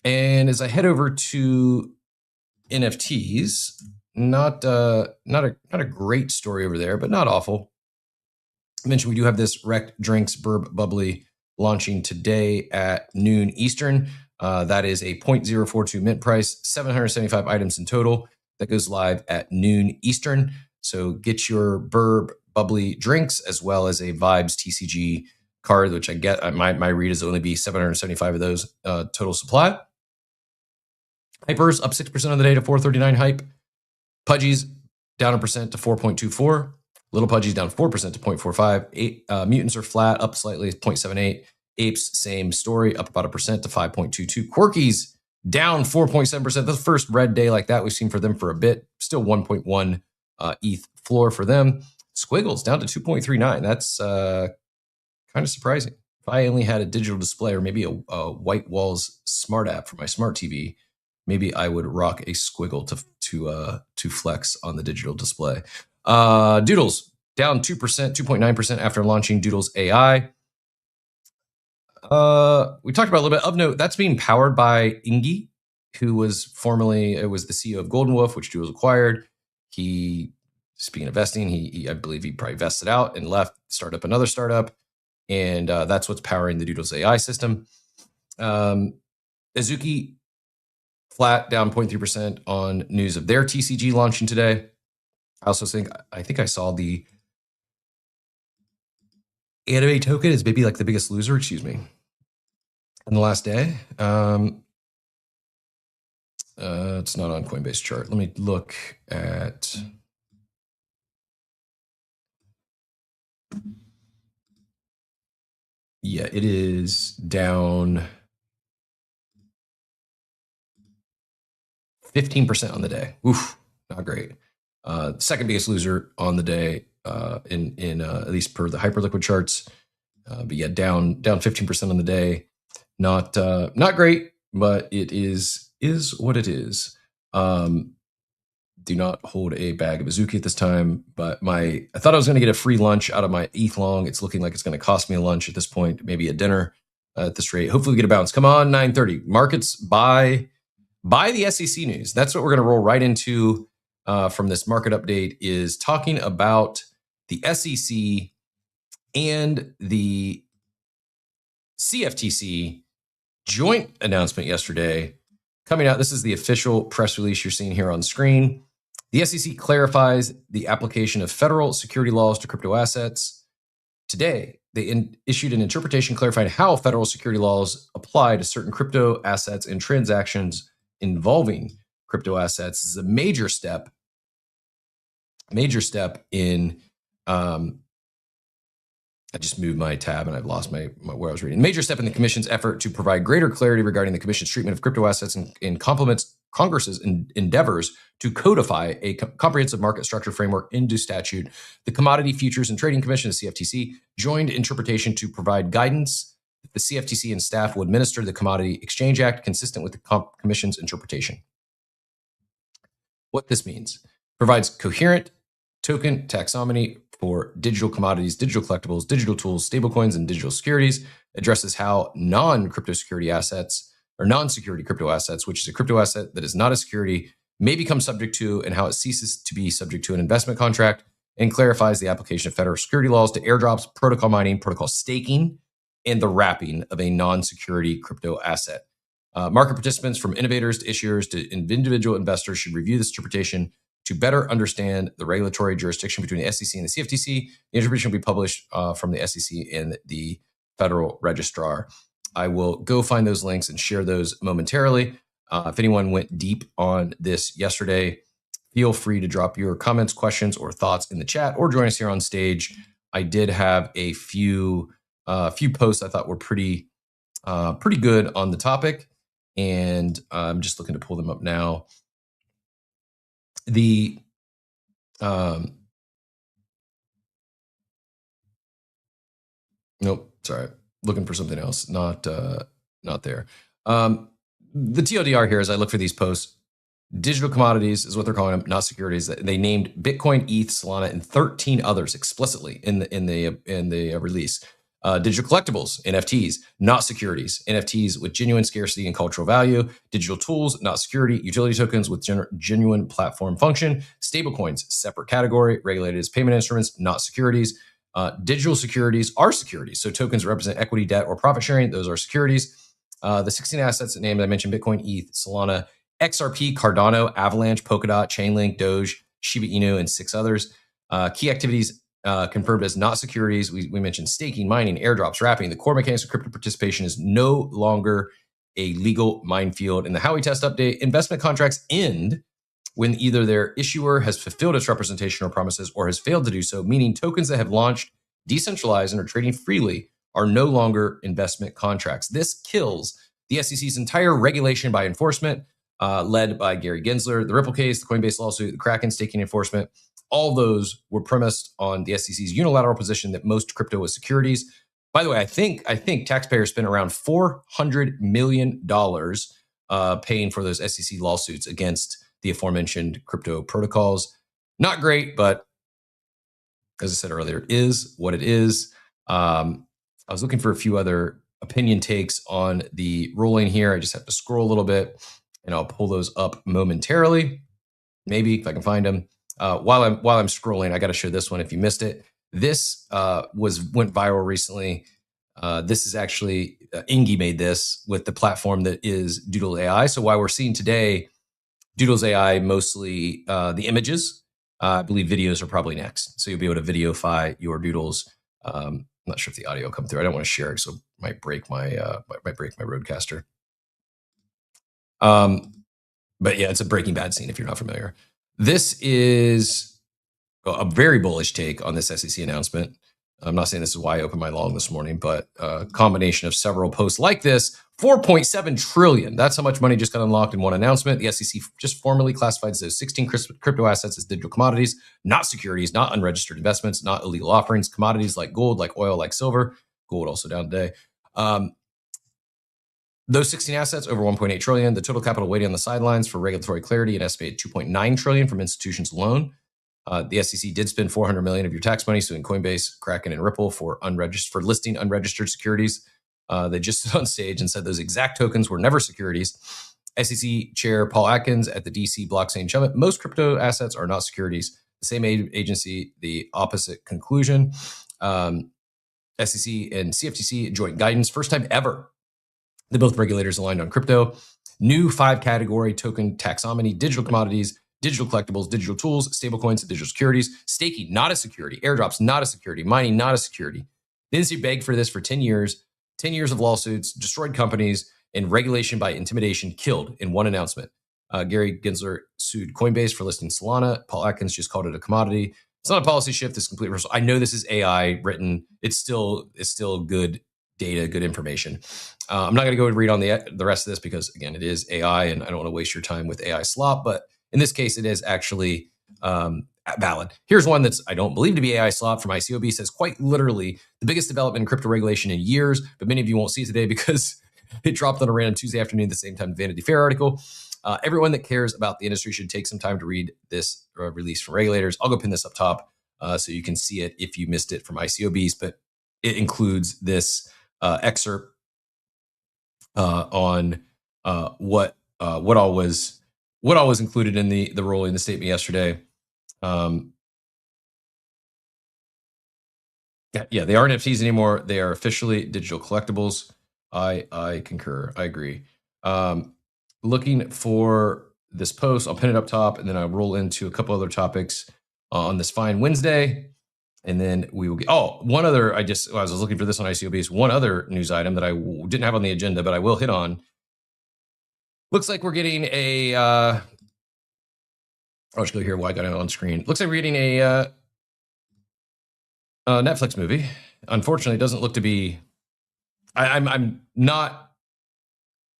And as I head over to NFTs, not a great story over there, but not awful. I mentioned we do have this Rect Drinks Burb Bubbly launching today at noon Eastern. That is a 0.042 mint price, 775 items in total. That goes live at noon Eastern. So get your Burb Bubbly drinks as well as a Vibes TCG card, which I get. My read is only be 775 of those total supply. Hypers up 6% on the day to 439 hype. Pudgies down 1% to 4.24. Little Pudgies down 4% to 0.45. Mutants are flat, up slightly, 0.78. Apes, same story, up about 1% to 5.22. Quirkies down 4.7%. That's the first red day like that we've seen for them for a bit. Still 1.1 ETH floor for them. Squiggles down to 2.39. That's kind of surprising. If I only had a digital display or maybe a White Walls smart app for my smart TV, maybe I would rock a squiggle to flex on the digital display. Doodles down 2%, 2.9% after launching Doodles AI. We talked about a little bit of note. That's being powered by Ingi, who was formerly the CEO of Golden Wolf, which Doodles acquired. He, speaking of vesting, I believe he probably vested out and left, started up another startup, and that's what's powering the Doodles AI system. Azuki flat, down 0.3% on news of their TCG launching today. I think I saw the anime token is maybe like the biggest loser, in the last day. It's not on Coinbase chart. Let me look at. Yeah, it is down 15% on the day. Oof, not great. Second biggest loser on the day, in at least per the Hyperliquid charts. But yeah, down 15% on the day. Not great, but it is what it is. Do not hold a bag of Azuki at this time. But I thought I was going to get a free lunch out of my ETH long. It's looking like it's going to cost me a lunch at this point, maybe a dinner at this rate. Hopefully we get a bounce. Come on, 9:30. Markets buy the SEC news. That's what we're going to roll right into from this market update, is talking about the SEC and the CFTC joint announcement yesterday coming out. This is the official press release you're seeing here on screen. The SEC clarifies the application of federal security laws to crypto assets. Today, they issued an interpretation clarifying how federal security laws apply to certain crypto assets and transactions involving crypto assets. This is a major step in I just moved my tab and I've lost my where I was reading. Major step in the Commission's effort to provide greater clarity regarding the Commission's treatment of crypto assets and complements Congress's endeavors to codify a comprehensive market structure framework into statute. The Commodity Futures and Trading Commission, the CFTC, joined interpretation to provide guidance that the CFTC and staff will administer the Commodity Exchange Act consistent with the Commission's interpretation. What this means: provides coherent token taxonomy for digital commodities, digital collectibles, digital tools, stablecoins, and digital securities. Addresses how non-crypto security assets or non-security crypto assets, which is a crypto asset that is not a security, may become subject to, and how it ceases to be subject to an investment contract, and clarifies the application of federal security laws to airdrops, protocol mining, protocol staking, and the wrapping of a non-security crypto asset. Market participants, from innovators to issuers to individual investors, should review this interpretation to better understand the regulatory jurisdiction between the SEC and the CFTC. The interpretation will be published from the SEC and the Federal Registrar. I will go find those links and share those momentarily. If anyone went deep on this yesterday, feel free to drop your comments, questions, or thoughts in the chat, or join us here on stage. I did have a few posts I thought were pretty good on the topic, and I'm just looking to pull them up now. The Nope, sorry, looking for something else. Not there. The TLDR here, as I look for these posts, digital commodities is what they're calling them, not securities. They named Bitcoin, ETH, Solana, and 13 others explicitly in the release. Digital collectibles, NFTs, not securities. NFTs with genuine scarcity and cultural value. Digital tools, not security. Utility tokens with genuine platform function. Stablecoins, separate category, regulated as payment instruments, not securities. Digital securities are securities. So tokens represent equity, debt, or profit sharing. Those are securities. The 16 assets that named, I mentioned Bitcoin, ETH, Solana, XRP, Cardano, Avalanche, Polkadot, Chainlink, Doge, Shiba Inu, and 6 others. Key activities confirmed as not securities. We mentioned staking, mining, airdrops, wrapping. The core mechanics of crypto participation is no longer a legal minefield. In the Howey test update, investment contracts end when either their issuer has fulfilled its representation or promises or has failed to do so, meaning tokens that have launched, decentralized, and are trading freely are no longer investment contracts. This kills the SEC's entire regulation by enforcement, led by Gary Gensler. The Ripple case, the Coinbase lawsuit, the Kraken staking enforcement, all those were premised on the SEC's unilateral position that most crypto was securities. By the way, I think taxpayers spent around $400 million paying for those SEC lawsuits against the aforementioned crypto protocols. Not great, but as I said earlier, it is what it is. I was looking for a few other opinion takes on the ruling here. I just have to scroll a little bit, and I'll pull those up momentarily. Maybe if I can find them. While I'm scrolling, I got to show this one if you missed it. This went viral recently. This is actually Ingy made this with the platform that is Doodle AI. So while we're seeing today Doodle's AI mostly the images, I believe videos are probably next. So you'll be able to videofy your doodles. I'm not sure if the audio will come through. I don't want to share it, so it might break my Rodecaster. But yeah, it's a Breaking Bad scene if you're not familiar. This is a very bullish take on this SEC announcement. I'm not saying this is why I opened my long this morning, but a combination of several posts like this, 4.7 trillion. That's how much money just got unlocked in one announcement. The SEC just formally classified those 16 crypto assets as digital commodities, not securities, not unregistered investments, not illegal offerings, commodities like gold, like oil, like silver. Gold also down today. Those 16 assets, over 1.8 trillion. The total capital waiting on the sidelines for regulatory clarity, an estimated 2.9 trillion from institutions alone. The SEC did spend 400 million of your tax money suing Coinbase, Kraken, and Ripple for listing unregistered securities. They just stood on stage and said those exact tokens were never securities. SEC Chair Paul Atkins at the DC Blockchain Summit. Most crypto assets are not securities. The same agency, the opposite conclusion. SEC and CFTC joint guidance, first time ever. They both regulators aligned on crypto. New 5-category token taxonomy, digital commodities, digital collectibles, digital tools, stablecoins, and digital securities. Staking, not a security. Airdrops, not a security. Mining, not a security. The industry begged for this for 10 years. 10 years of lawsuits, destroyed companies, and regulation by intimidation killed in one announcement. Gary Gensler sued Coinbase for listing Solana. Paul Atkins just called it a commodity. It's not a policy shift. It's complete reversal. I know this is AI written. It's still good data, good information. I'm not going to go and read on the rest of this because, again, it is AI, and I don't want to waste your time with AI slop. But in this case, it is actually valid. Here's one that's I don't believe to be AI slop from ICOB. Says quite literally the biggest development in crypto regulation in years, but many of you won't see it today because it dropped on a random Tuesday afternoon at the same time Vanity Fair article. Everyone that cares about the industry should take some time to read this release from regulators. I'll go pin this up top so you can see it if you missed it from ICOBs, but it includes this excerpt on what all was included in the ruling, the statement yesterday. Yeah, they aren't NFTs anymore. They are officially digital collectibles. I concur. I agree. Looking for this post, I'll pin it up top, and then I'll roll into a couple other topics on this fine Wednesday. And then we will get, one other, I was looking for this on ICOBs, one other news item that I didn't have on the agenda, but I will hit on. Looks like we're getting a, I'll just go here while I got it on screen. Looks like we're getting a Netflix movie. Unfortunately, it doesn't look to be, I'm not,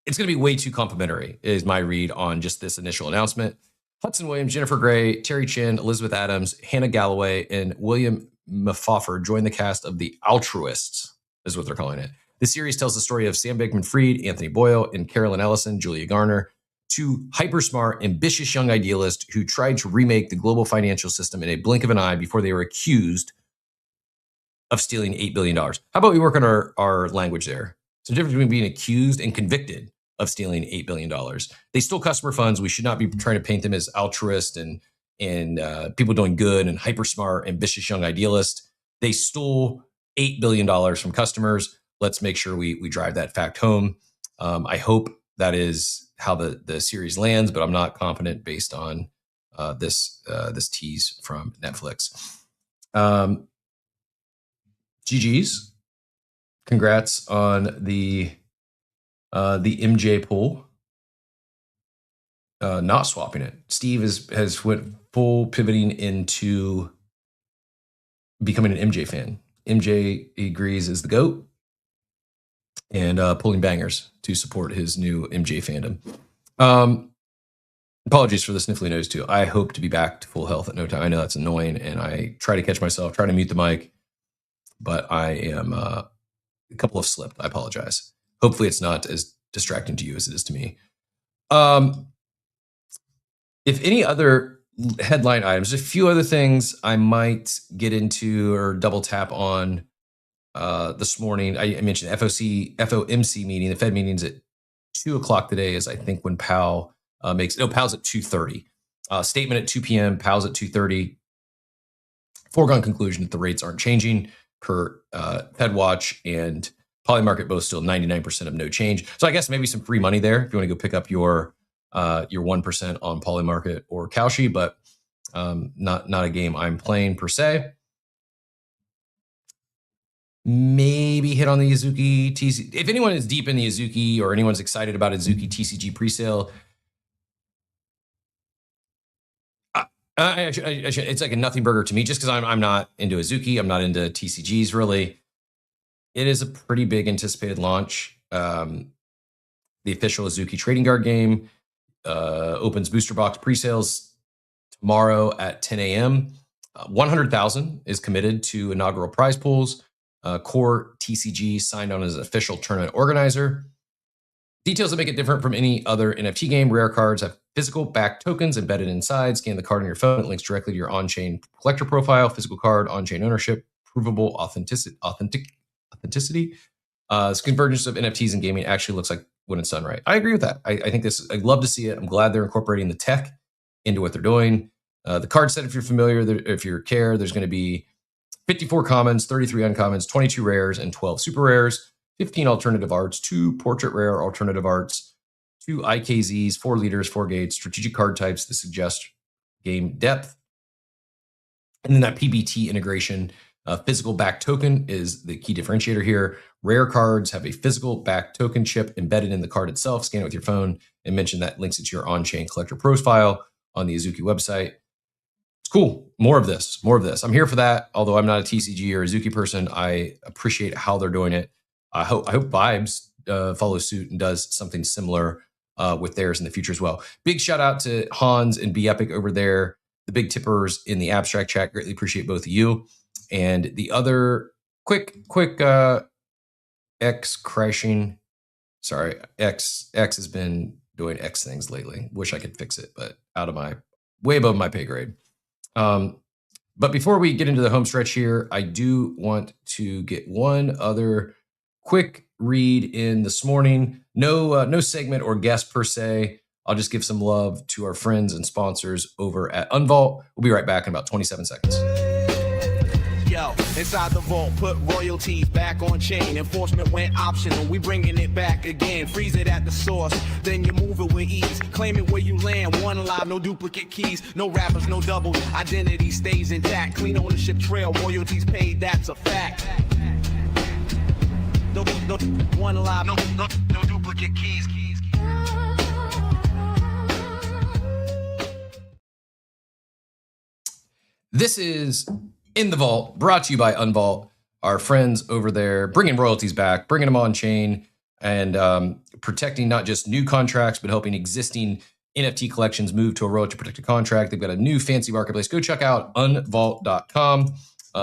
it's going to be way too complimentary is my read on just this initial announcement. Hudson Williams, Jennifer Grey, Terry Chin, Elizabeth Adams, Hannah Galloway, and William Mafoffer joined the cast of The Altruists. is what they're calling it. The series tells the story of Sam Bankman-Fried, Anthony Boyle, and Carolyn Ellison, Julia Garner, two hyper-smart, ambitious young idealists who tried to remake the global financial system in a blink of an eye before they were accused of stealing $8 billion. How about we work on our language there? There's a difference between being accused and convicted of stealing $8 billion. They stole customer funds. We should not be trying to paint them as altruist and people doing good and hyper smart, ambitious young idealists. They stole $8 billion from customers. Let's make sure we drive that fact home. I hope that is how the series lands, but I'm not confident based on this tease from Netflix. GG's. Congrats on the MJ pool. Not swapping it. Steve has went full pivoting into becoming an MJ fan. MJ, he agrees, is the GOAT, and pulling bangers to support his new MJ fandom. Apologies for the sniffly nose too. I hope to be back to full health at no time. I know that's annoying, and I try to catch myself, try to mute the mic, but I am a couple of slipped. I apologize. Hopefully it's not as distracting to you as it is to me. If any other headline items, a few other things I might get into or double tap on this morning. I mentioned FOMC meeting. The Fed meeting's at 2:00 today is I think when Powell Powell's at 2:30. Statement at 2 p.m., Powell's at 2:30. Foregone conclusion that the rates aren't changing per FedWatch and Polymarket, both still 99% of no change. So I guess maybe some free money there if you want to go pick up your 1% on Polymarket or Kalshi, but not a game I'm playing per se. Maybe hit on the Azuki TCG. If anyone is deep in the Azuki or anyone's excited about Azuki TCG presale, it's like a nothing burger to me just because I'm not into Azuki. I'm not into TCGs really. It is a pretty big anticipated launch. The official Azuki Trading Card game opens booster box pre-sales tomorrow at 10 a.m. 100,000 is committed to inaugural prize pools. Core TCG signed on as an official tournament organizer. Details that make it different from any other NFT game. Rare cards have physical backed tokens embedded inside. Scan the card on your phone. It links directly to your on-chain collector profile. Physical card, on-chain ownership, provable authenticity. This convergence of NFTs and gaming actually looks like when it's done right. I agree with that. I think this. I'd love to see it. I'm glad they're incorporating the tech into what they're doing. The card set, if you're familiar, if you care, there's going to be 54 commons, 33 uncommons, 22 rares, and 12 super rares, 15 alternative arts, 2 portrait rare alternative arts, 2 IKZs, 4 leaders, 4 gates, strategic card types that suggest game depth. And then that PBT integration, physical back token is the key differentiator here. Rare cards have a physical back token chip embedded in the card itself. Scan it with your phone and mention that links it to your on-chain collector profile on the Azuki website. It's cool. More of this. I'm here for that. Although I'm not a TCG or Azuki person, I appreciate how they're doing it. I hope Vibes follows suit and does something similar with theirs in the future as well. Big shout out to Hans and Be Epic over there, the big tippers in the abstract chat. Greatly appreciate both of you. And the other quick X crashing. Sorry, X has been doing X things lately. Wish I could fix it, but way above my pay grade. But before we get into the home stretch here, I do want to get one other quick read in this morning. No segment or guest per se. I'll just give some love to our friends and sponsors over at Unvault. We'll be right back in about 27 seconds. Yo, inside the vault, put royalties back on chain. Enforcement went optional, we bringing it back again. Freeze it at the source, then you move it with ease. Claim it where you land, one live, no duplicate keys. No rappers, no doubles, identity stays intact. Clean ownership trail, royalties paid, that's a fact. No, one live, no duplicate keys. This is In the Vault, brought to you by Unvault, our friends over there, bringing royalties back, bringing them on chain, and protecting not just new contracts, but helping existing NFT collections move to a royalty protected contract. They've got a new fancy marketplace. Go check out unvault.com.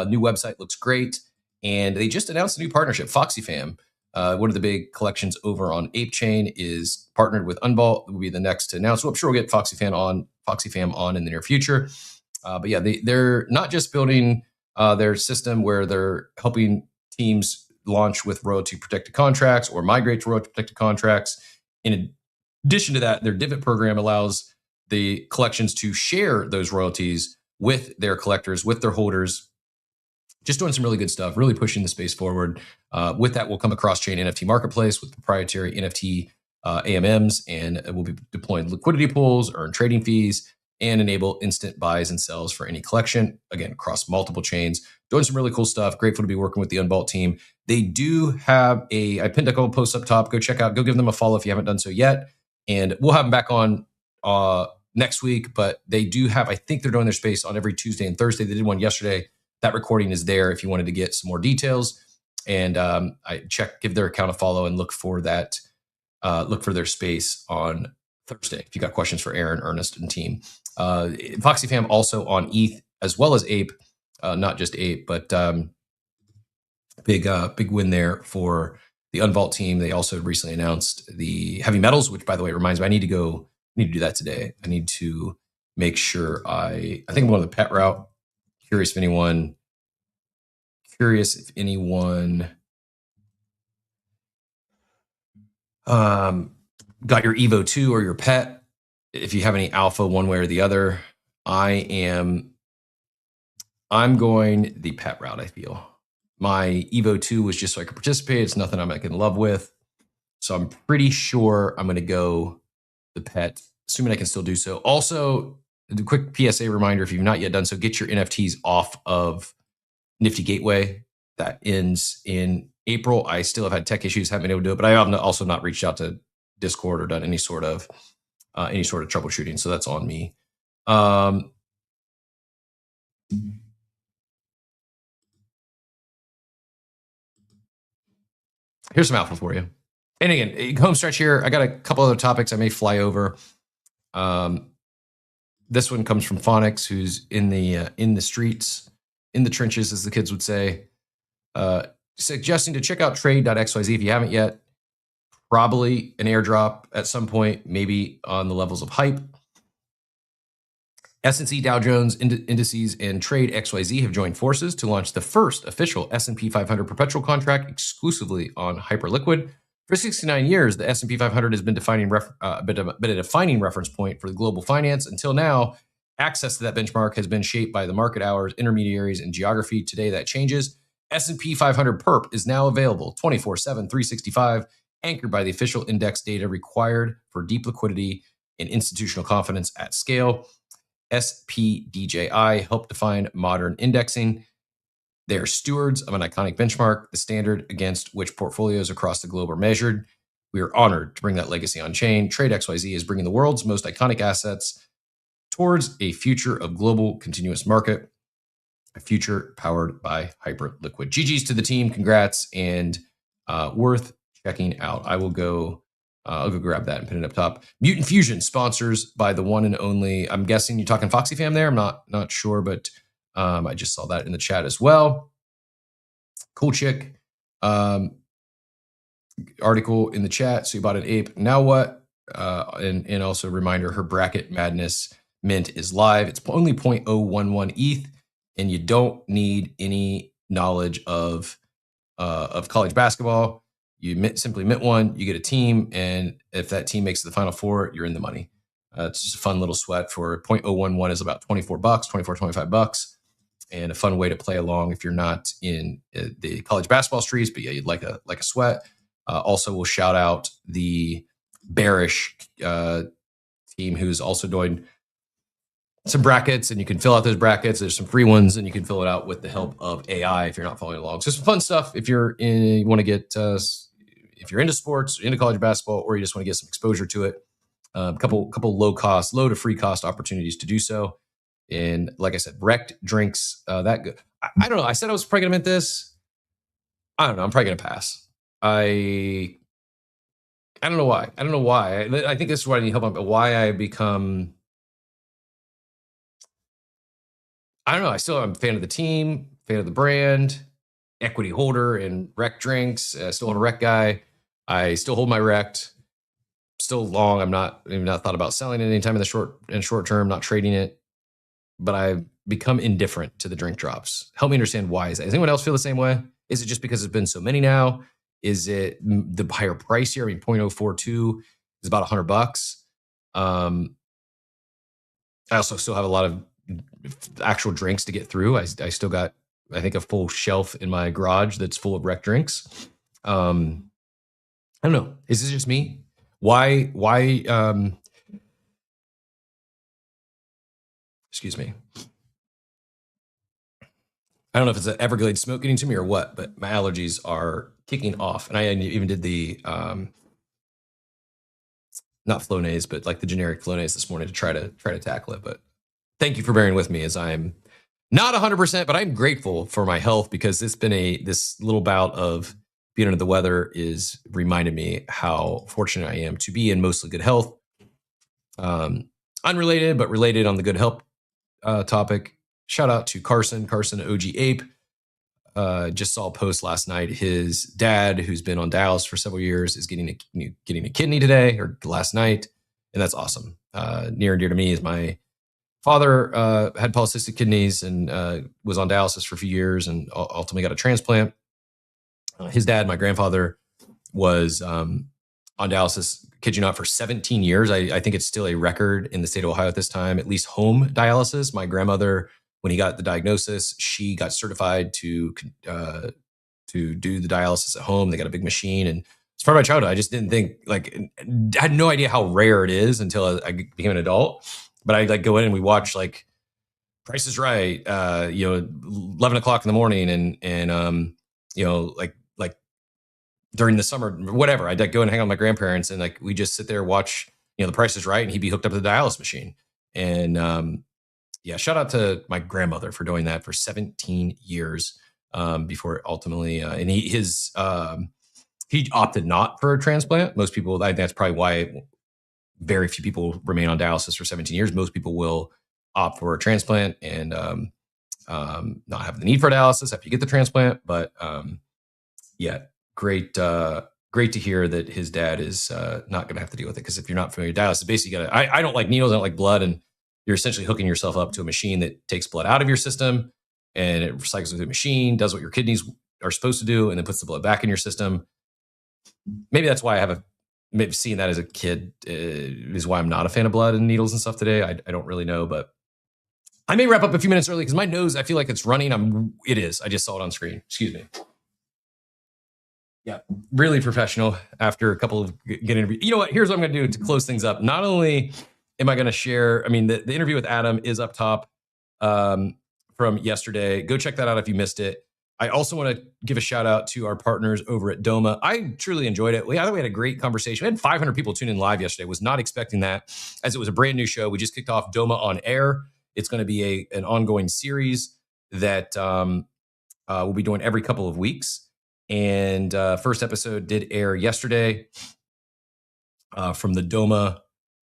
New website looks great. And they just announced a new partnership, FoxyFam. One of the big collections over on Ape Chain is partnered with Unvault. Will be the next to announce. So I'm sure we'll get FoxyFam on in the near future. But yeah, they're not just building their system where they're helping teams launch with royalty protected contracts or migrate to royalty protected contracts. In addition to that, their divot program allows the collections to share those royalties with their collectors, with their holders. Just doing some really good stuff, really pushing the space forward. With that, we'll come across chain NFT marketplace with proprietary NFT AMMs, and we'll be deploying liquidity pools, earn trading fees, and enable instant buys and sells for any collection. Again, across multiple chains, doing some really cool stuff. Grateful to be working with the Unvault team. They do have I pinned a couple posts up top. Go check out, go give them a follow if you haven't done so yet. And we'll have them back on next week, but they do have, I think they're doing their space on every Tuesday and Thursday. They did one yesterday. That recording is there if you wanted to get some more details. And give their account a follow and look for that. Look for their space on Thursday if you got questions for Aaron, Ernest, and team. FoxyFam also on ETH as well as Ape, not just Ape, but big win there for the Unvault team. They also recently announced the heavy metals, which by the way reminds me, I need to do that today. I need to make sure I think I'm going to the pet route. Curious if anyone got your Evo 2 or your pet. If you have any alpha one way or the other, I'm going the pet route. I feel my Evo 2 was just so I could participate. It's nothing I'm like in love with. So I'm pretty sure I'm going to go the pet, assuming I can still do so. Also, the quick PSA reminder, if you've not yet done so, get your NFTs off of Nifty Gateway. That ends in April. I still have had tech issues, haven't been able to do it, but I have also not reached out to Discord or done any sort of troubleshooting. So that's on me. Here's some alpha for you. And again, home stretch here. I got a couple other topics I may fly over. This one comes from Phonics, who's in the streets, in the trenches, as the kids would say. Suggesting to check out trade.xyz if you haven't yet. Probably an airdrop at some point, maybe on the levels of hype. S&P Dow Jones indices and Trade XYZ have joined forces to launch the first official S&P 500 perpetual contract exclusively on Hyperliquid. For 69 years, the S&P 500 has been a defining reference point for the global finance. Until now, access to that benchmark has been shaped by the market hours, intermediaries, and geography. Today, that changes. S&P 500 Perp is now available 24/7, 365, anchored by the official index data required for deep liquidity and institutional confidence at scale. SPDJI helped define modern indexing. They are stewards of an iconic benchmark, the standard against which portfolios across the globe are measured. We are honored to bring that legacy on chain. Trade XYZ is bringing the world's most iconic assets towards a future of global continuous market, a future powered by Hyperliquid. GG's to the team. Congrats, and worth checking out. I'll go grab that and put it up top. Mutant Fusion sponsors by the one and only, I'm guessing you're talking FoxyFam there. I'm not sure, but I just saw that in the chat as well. Cool chick. Article in the chat. So you bought an ape. Now what? And also a reminder, her bracket madness mint is live. It's only 0.011 ETH, and you don't need any knowledge of college basketball. You simply mint one, you get a team, and if that team makes the Final Four, you're in the money. It's just a fun little sweat. For 0.011 is about $24, $25, and a fun way to play along if you're not in the college basketball streets, but yeah, you'd like a sweat. Also, we'll shout out the Bearish team, who's also doing some brackets, and you can fill out those brackets. There's some free ones, and you can fill it out with the help of AI if you're not following along. So some fun stuff if you want to get if you're into sports, into college basketball, or you just want to get some exposure to it. A couple low to free cost opportunities to do so. And like I said, Wrecked drinks that good. I don't know. I said I was probably gonna mint this. I don't know. I'm probably gonna pass. I don't know why. I think this is what I need help on. But why I become. I don't know. I'm a fan of the team, fan of the brand. equity holder in rec drinks. I still own a rec guy. I still hold my rect. Still long. I've not thought about selling it anytime in the short term, not trading it. But I've become indifferent to the drink drops. Help me understand why is that? Does anyone else feel the same way? Is it just because it's been so many now? Is it the higher price here? I mean, 0.042 is about $100. I also still have a lot of actual drinks to get through. I still got, I think, a full shelf in my garage that's full of rec drinks. I don't know. Is this just me? Why, excuse me. I don't know if it's an Everglades smoke getting to me or what, but my allergies are kicking off. And I even did the, not Flonase, but like the generic Flonase this morning to try to tackle it. But thank you for bearing with me as I'm not 100%, but I'm grateful for my health because it's been this little bout of being under the weather is reminded me how fortunate I am to be in mostly good health. Unrelated, but related on the good health topic. Shout out to Carson OG Ape. Just saw a post last night. His dad, who's been on dialysis for several years, is getting a kidney today or last night, and that's awesome. Near and dear to me is my father had polycystic kidneys and was on dialysis for a few years and ultimately got a transplant. His dad, my grandfather, was on dialysis, kid you not, for 17 years. I think it's still a record in the state of Ohio at this time, at least home dialysis. My grandmother, when he got the diagnosis, she got certified to do the dialysis at home. They got a big machine, and it's part of my childhood. I just didn't think, I had no idea how rare it is until I became an adult. But I go in and we watch Price is Right, 11 o'clock in the morning, and during the summer, whatever. I'd go and hang out with my grandparents, and we just sit there, watch, the Price is Right, and he'd be hooked up to the dialysis machine. And shout out to my grandmother for doing that for 17 years before ultimately, and he opted not for a transplant. Most people, I think that's probably why very few people remain on dialysis for 17 years. Most people will opt for a transplant and not have the need for dialysis after you get the transplant. But great to hear that his dad is not going to have to deal with it. Because if you're not familiar with dialysis, basically I don't like needles, I don't like blood, and you're essentially hooking yourself up to a machine that takes blood out of your system and it recycles through the machine, does what your kidneys are supposed to do, and then puts the blood back in your system. Maybe that's why maybe seeing that as a kid is why I'm not a fan of blood and needles and stuff today. I don't really know, but I may wrap up a few minutes early because my nose, I feel like it's running. It is. I just saw it on screen. Excuse me. Yeah, really professional after a couple of good interviews. You know what? Here's what I'm going to do to close things up. Not only am I going to share, the interview with Adam is up top from yesterday. Go check that out if you missed it. I also want to give a shout out to our partners over at Doma. I truly enjoyed it. I thought we had a great conversation. We had 500 people tune in live yesterday. Was not expecting that, as it was a brand new show. We just kicked off Doma on Air. It's going to be an ongoing series that we'll be doing every couple of weeks. And first episode did air yesterday from the Doma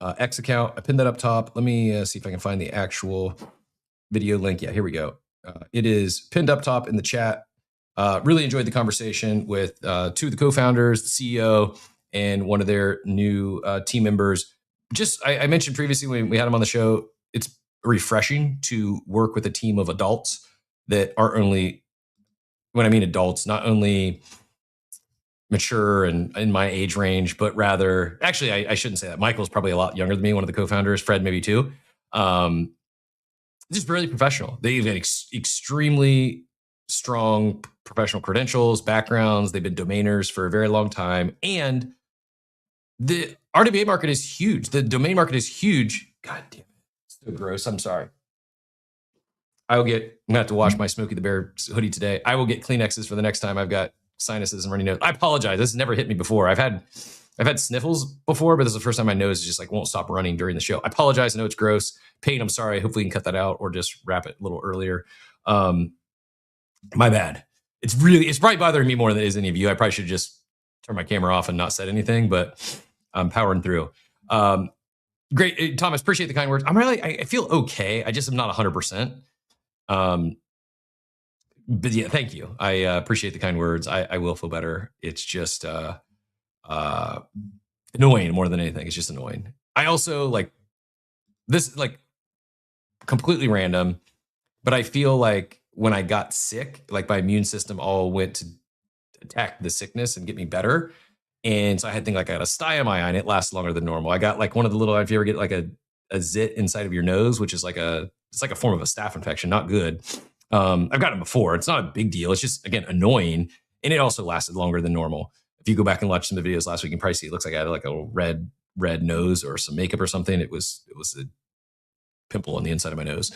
X account. I pinned that up top. Let me see if I can find the actual video link. Yeah, here we go. It is pinned up top in the chat. Really enjoyed the conversation with two of the co-founders, the CEO, and one of their new team members. I mentioned previously when we had him on the show, it's refreshing to work with a team of adults that are only, when I mean adults, not only mature and in my age range, but rather, actually, I shouldn't say that. Michael's probably a lot younger than me, one of the co-founders, Fred maybe too. Just really professional. They've got extremely strong professional credentials, backgrounds. They've been domainers for a very long time. And the RWA market is huge. The domain market is huge. God damn it. It's so gross. I'm sorry. I'm going to have to wash my Smokey the Bear hoodie today. I will get Kleenexes for the next time I've got sinuses and runny nose. I apologize. This has never hit me before. I've had sniffles before, but this is the first time my nose just won't stop running during the show. I apologize. I know it's gross. Peyton, I'm sorry. Hopefully you can cut that out or just wrap it a little earlier. My bad. It's probably bothering me more than it is any of you. I probably should just turn my camera off and not said anything, but I'm powering through. Great. Thomas, appreciate the kind words. I feel okay. I just am not 100%. But yeah, thank you. I appreciate the kind words. I will feel better. It's just annoying more than anything. It's just annoying. I also like this, like completely random, but I feel like when I got sick, like my immune system all went to attack the sickness and get me better. And so I had things like I got a stymie, it lasts longer than normal. I got like one of the little, if you ever get like a zit inside of your nose, which is like it's like a form of a staph infection, not good. I've gotten it before. It's not a big deal. It's just, again, annoying. And it also lasted longer than normal. If you go back and watch some of the videos last week, you can probably see it looks like I had like a red nose or some makeup or something. It was a pimple on the inside of my nose.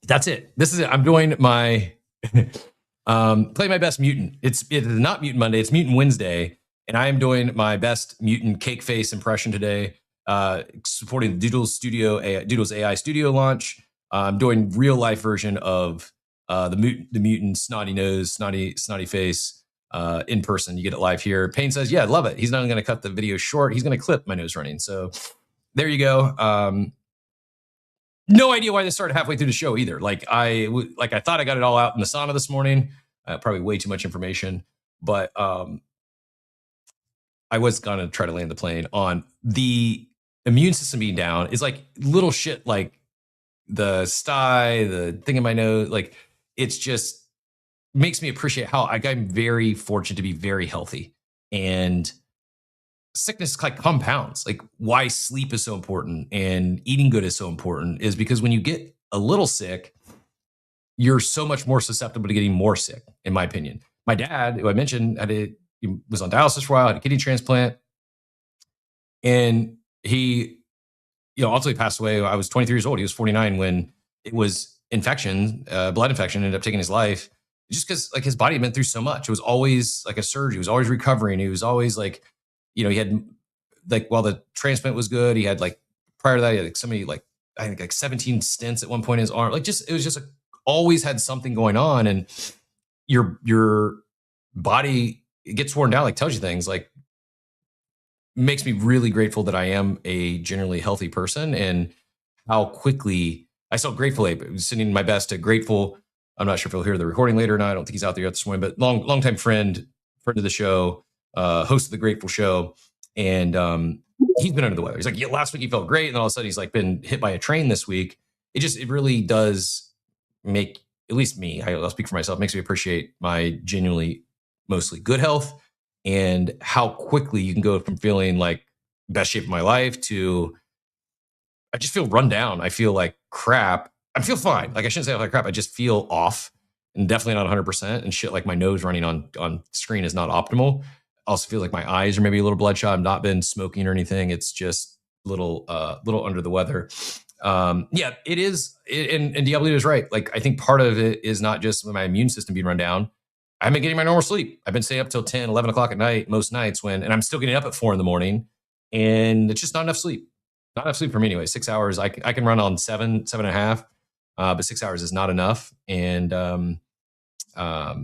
That's it. This is it. I'm doing my play my best mutant. It is not Mutant Monday. It's Mutant Wednesday, and I am doing my best mutant cake face impression today, supporting the Doodles AI Studio launch. I'm doing real life version of the mutant snotty nose, snotty face in person. You get it live here. Payne says, "Yeah, I love it." He's not going to cut the video short. He's going to clip my nose running. So there you go. No idea why this started halfway through the show either. Like I thought I got it all out in the sauna this morning. Probably way too much information, but I was gonna try to land the plane on the immune system being down. Is like little shit like the sty, the thing in my nose. Like it's just makes me appreciate how I'm very fortunate to be very healthy, and sickness like compounds. Like why sleep is so important and eating good is so important is because when you get a little sick, you're so much more susceptible to getting more sick, in my opinion. My dad, who I mentioned, he was on dialysis for a while, had a kidney transplant, and he, ultimately passed away. I was 23 years old. He was 49 when it was infection, blood infection, ended up taking his life, just because like his body had been through so much. It was always like a surge. He was always recovering. He was always like, he had like while the transplant was good, he had like prior to that, he had like somebody like I think like 17 stents at one point in his arm. Like it was just always had something going on, and your body, it gets worn down, like tells you things, like makes me really grateful that I am a generally healthy person, and how quickly I still gratefully sending my best to Grateful. I'm not sure if he'll hear the recording later or not. I don't think he's out there yet this morning, but longtime friend of the show, host of the Grateful Show, and he's been under the weather. He's like, yeah, last week he felt great, and all of a sudden he's like been hit by a train this week. It really does make, at least me, I'll speak for myself, makes me appreciate my genuinely mostly good health, and how quickly you can go from feeling like best shape of my life to I just feel run down. I feel like crap. I feel fine. Like I shouldn't say like crap. I just feel off and definitely not 100%. And shit like my nose running on screen is not optimal. I also feel like my eyes are maybe a little bloodshot. I've not been smoking or anything. It's just little under the weather. Yeah, it is. And Diablito is right. Like I think part of it is not just my immune system being run down. I've been getting my normal sleep. I've been staying up till 10, 11 o'clock at night most nights and I'm still getting up at 4 a.m. and it's just not enough sleep. Not enough sleep for me anyway. 6 hours. I can run on 7.5, but 6 hours is not enough. And yeah,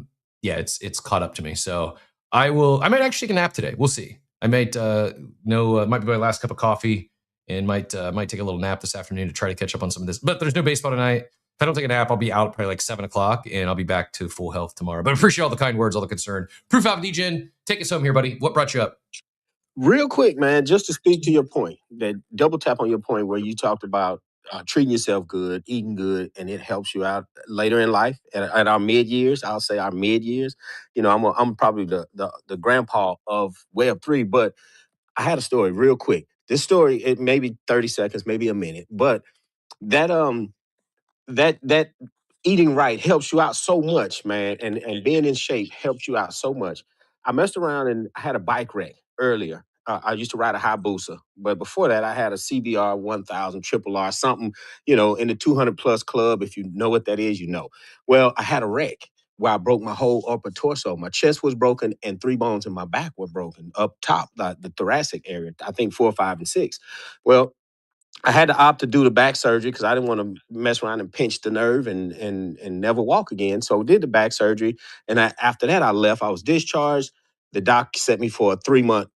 it's caught up to me. So I might actually take a nap today. We'll see. I might might be my last cup of coffee and might take a little nap this afternoon to try to catch up on some of this. But there's no baseball tonight. If I don't take a nap, I'll be out probably like 7 o'clock and I'll be back to full health tomorrow. But I appreciate all the kind words, all the concern. Proof Alpha DGen, take us home here, buddy. What brought you up? Real quick, man, just to speak to your point, that double tap on your point where you talked about treating yourself good, eating good, and it helps you out later in life. At our mid years, I'll say our mid years. I'm probably the grandpa of Web3, but I had a story real quick. This story, it may be 30 seconds, maybe a minute, but that that eating right helps you out so much, man, and being in shape helps you out so much. I messed around and I had a bike wreck earlier. I used to ride a Hayabusa, but before that, I had a CBR 1000 Triple R, something, in the 200 plus club. If you know what that is, you know. Well, I had a wreck where I broke my whole upper torso. My chest was broken and 3 bones in my back were broken up top, the thoracic area. I think 4, 5, and 6. Well, I had to opt to do the back surgery because I didn't want to mess around and pinch the nerve and never walk again. So I did the back surgery, and after that I left. I was discharged. The doc set me for a 3-month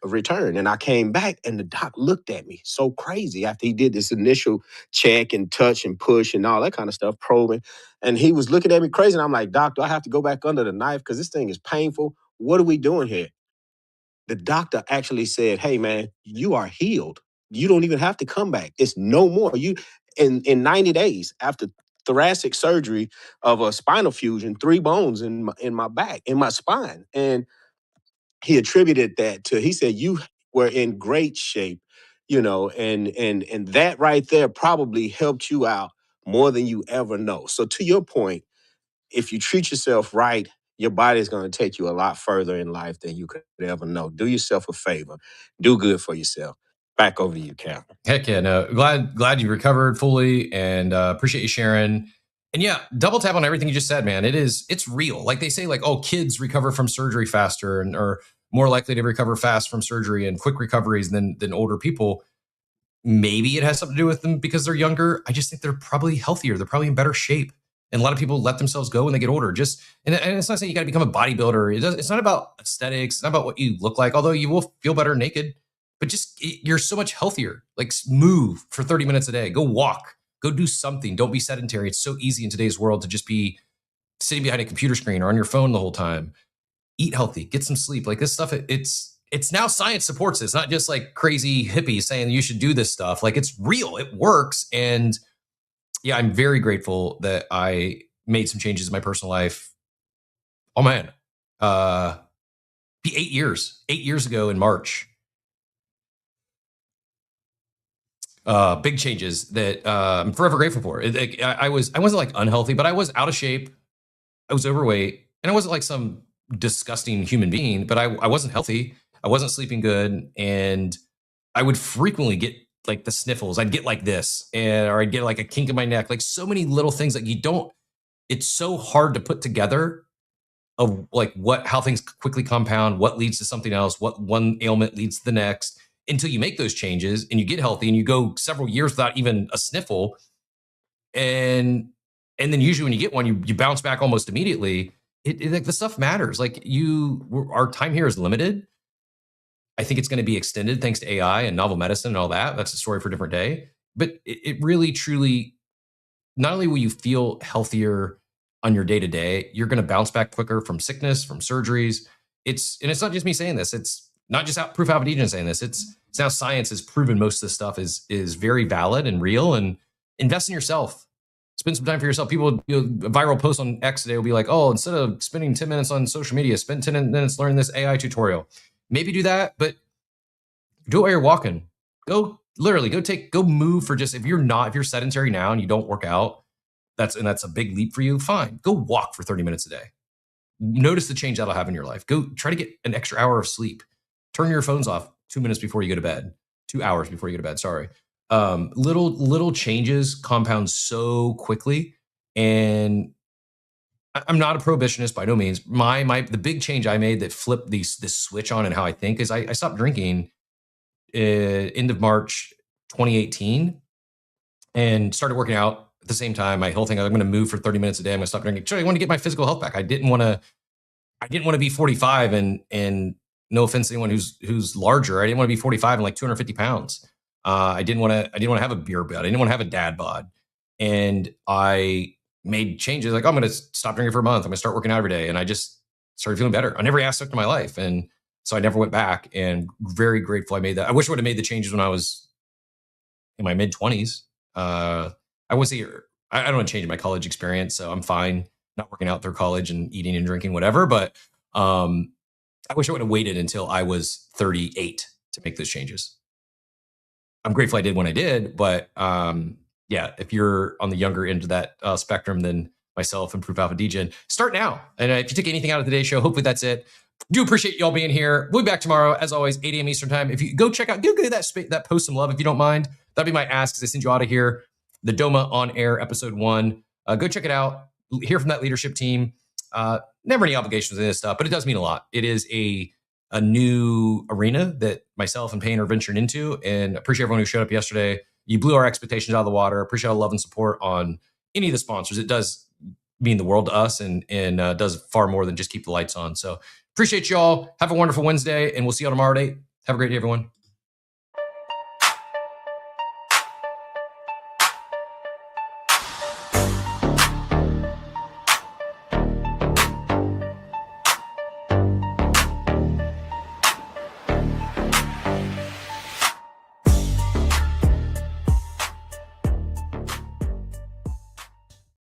return. And I came back and the doc looked at me so crazy after he did this initial check and touch and push and all that kind of stuff, probing. And he was looking at me crazy. And I'm like, Doc, do I have to go back under the knife? Because this thing is painful. What are we doing here? The doctor actually said, hey, man, you are healed. You don't even have to come back. It's no more. You in 90 days after thoracic surgery of a spinal fusion, 3 bones in my back, in my spine. And he attributed that to, he said, you were in great shape, and that right there probably helped you out more than you ever know. So to your point, if you treat yourself right, your body is going to take you a lot further in life than you could ever know. Do yourself a favor. Do good for yourself. Back over to you, Cal. Heck yeah, no. Glad you recovered fully, and appreciate you sharing. And yeah, double tap on everything you just said, man. It's real. Like they say, like, oh, kids recover from surgery faster and or more likely to recover fast from surgery and quick recoveries than older people. Maybe it has something to do with them because they're younger. I just think they're probably healthier. They're probably in better shape. And a lot of people let themselves go when they get older. And it's not saying you got to become a bodybuilder. It's not about aesthetics. It's not about what you look like, although you will feel better naked. But you're so much healthier. Like, move for 30 minutes a day. Go walk. Go do something. Don't be sedentary. It's so easy in today's world to just be sitting behind a computer screen or on your phone the whole time. Eat healthy. Get some sleep. Like, this stuff, it's now science supports it. It's not just like crazy hippies saying you should do this stuff. Like, it's real. It works. And yeah, I'm very grateful that I made some changes in my personal life. Oh man, be 8 years. 8 years ago in March. Big changes that I'm forever grateful for. I wasn't like unhealthy, but I was out of shape. I was overweight, and I wasn't like some disgusting human being. But I wasn't healthy. I wasn't sleeping good, and I would frequently get like the sniffles. I'd get like this, or I'd get like a kink in my neck. Like, so many little things that you don't. It's so hard to put together of like how things quickly compound, what leads to something else, what one ailment leads to the next, until you make those changes and you get healthy and you go several years without even a sniffle. And then usually when you get one, you bounce back almost immediately. Like, the stuff matters. Like, our time here is limited. I think it's going to be extended thanks to AI and novel medicine and all that. That's a story for a different day. But it really, truly, not only will you feel healthier on your day to day, you're going to bounce back quicker from sickness, from surgeries. It's not just me saying this. It's not just Proof Alpha DJ saying this. It's now science has proven most of this stuff is very valid and real. And invest in yourself. Spend some time for yourself. People, a viral post on X today will be like, oh, instead of spending 10 minutes on social media, spend 10 minutes learning this AI tutorial. Maybe do that, but do it while you're walking. Go move for just, if you're sedentary now and you don't work out, that's a big leap for you. Fine. Go walk for 30 minutes a day. Notice the change that'll have in your life. Go try to get an extra hour of sleep. Turn your phones off 2 minutes before you go to bed. 2 hours before you go to bed. Sorry. Little changes compound so quickly. And I'm not a prohibitionist by no means. The big change I made that flipped this switch on and how I think is I stopped drinking end of March 2018 and started working out at the same time. My whole thing, I'm going to move for 30 minutes a day. I'm going to stop drinking. I want to get my physical health back. I didn't want to be 45 and no offense to anyone who's larger. I didn't want to be 45 and like 250 pounds. I didn't want to have a beer bod. I didn't want to have a dad bod. And I made changes like, I'm going to stop drinking for a month. I'm going to start working out every day. And I just started feeling better on every aspect of my life. And so I never went back, and very grateful I made that. I wish I would have made the changes when I was in my mid 20s. I would say I don't want to change my college experience, so I'm fine not working out through college and eating and drinking, whatever. But I wish I would have waited until I was 38 to make those changes. I'm grateful I did when I did, but yeah, if you're on the younger end of that spectrum than myself and Proof Alpha DJ, start now. And if you take anything out of today's show, hopefully that's it. Do appreciate y'all being here. We'll be back tomorrow, as always, 8 a.m. Eastern time. If you go check out, go give that post some love if you don't mind. That'd be my ask as I send you out of here. The Doma on Air episode 1. Go check it out. Hear from that leadership team. Never any obligations in this stuff, but it does mean a lot. It is a new arena that myself and Payne are venturing into, and appreciate everyone who showed up yesterday. You blew our expectations out of the water. Appreciate all the love and support on any of the sponsors. It does mean the world to us and does far more than just keep the lights on. So appreciate y'all. Have a wonderful Wednesday, and we'll see y'all tomorrow at 8. Have a great day, everyone.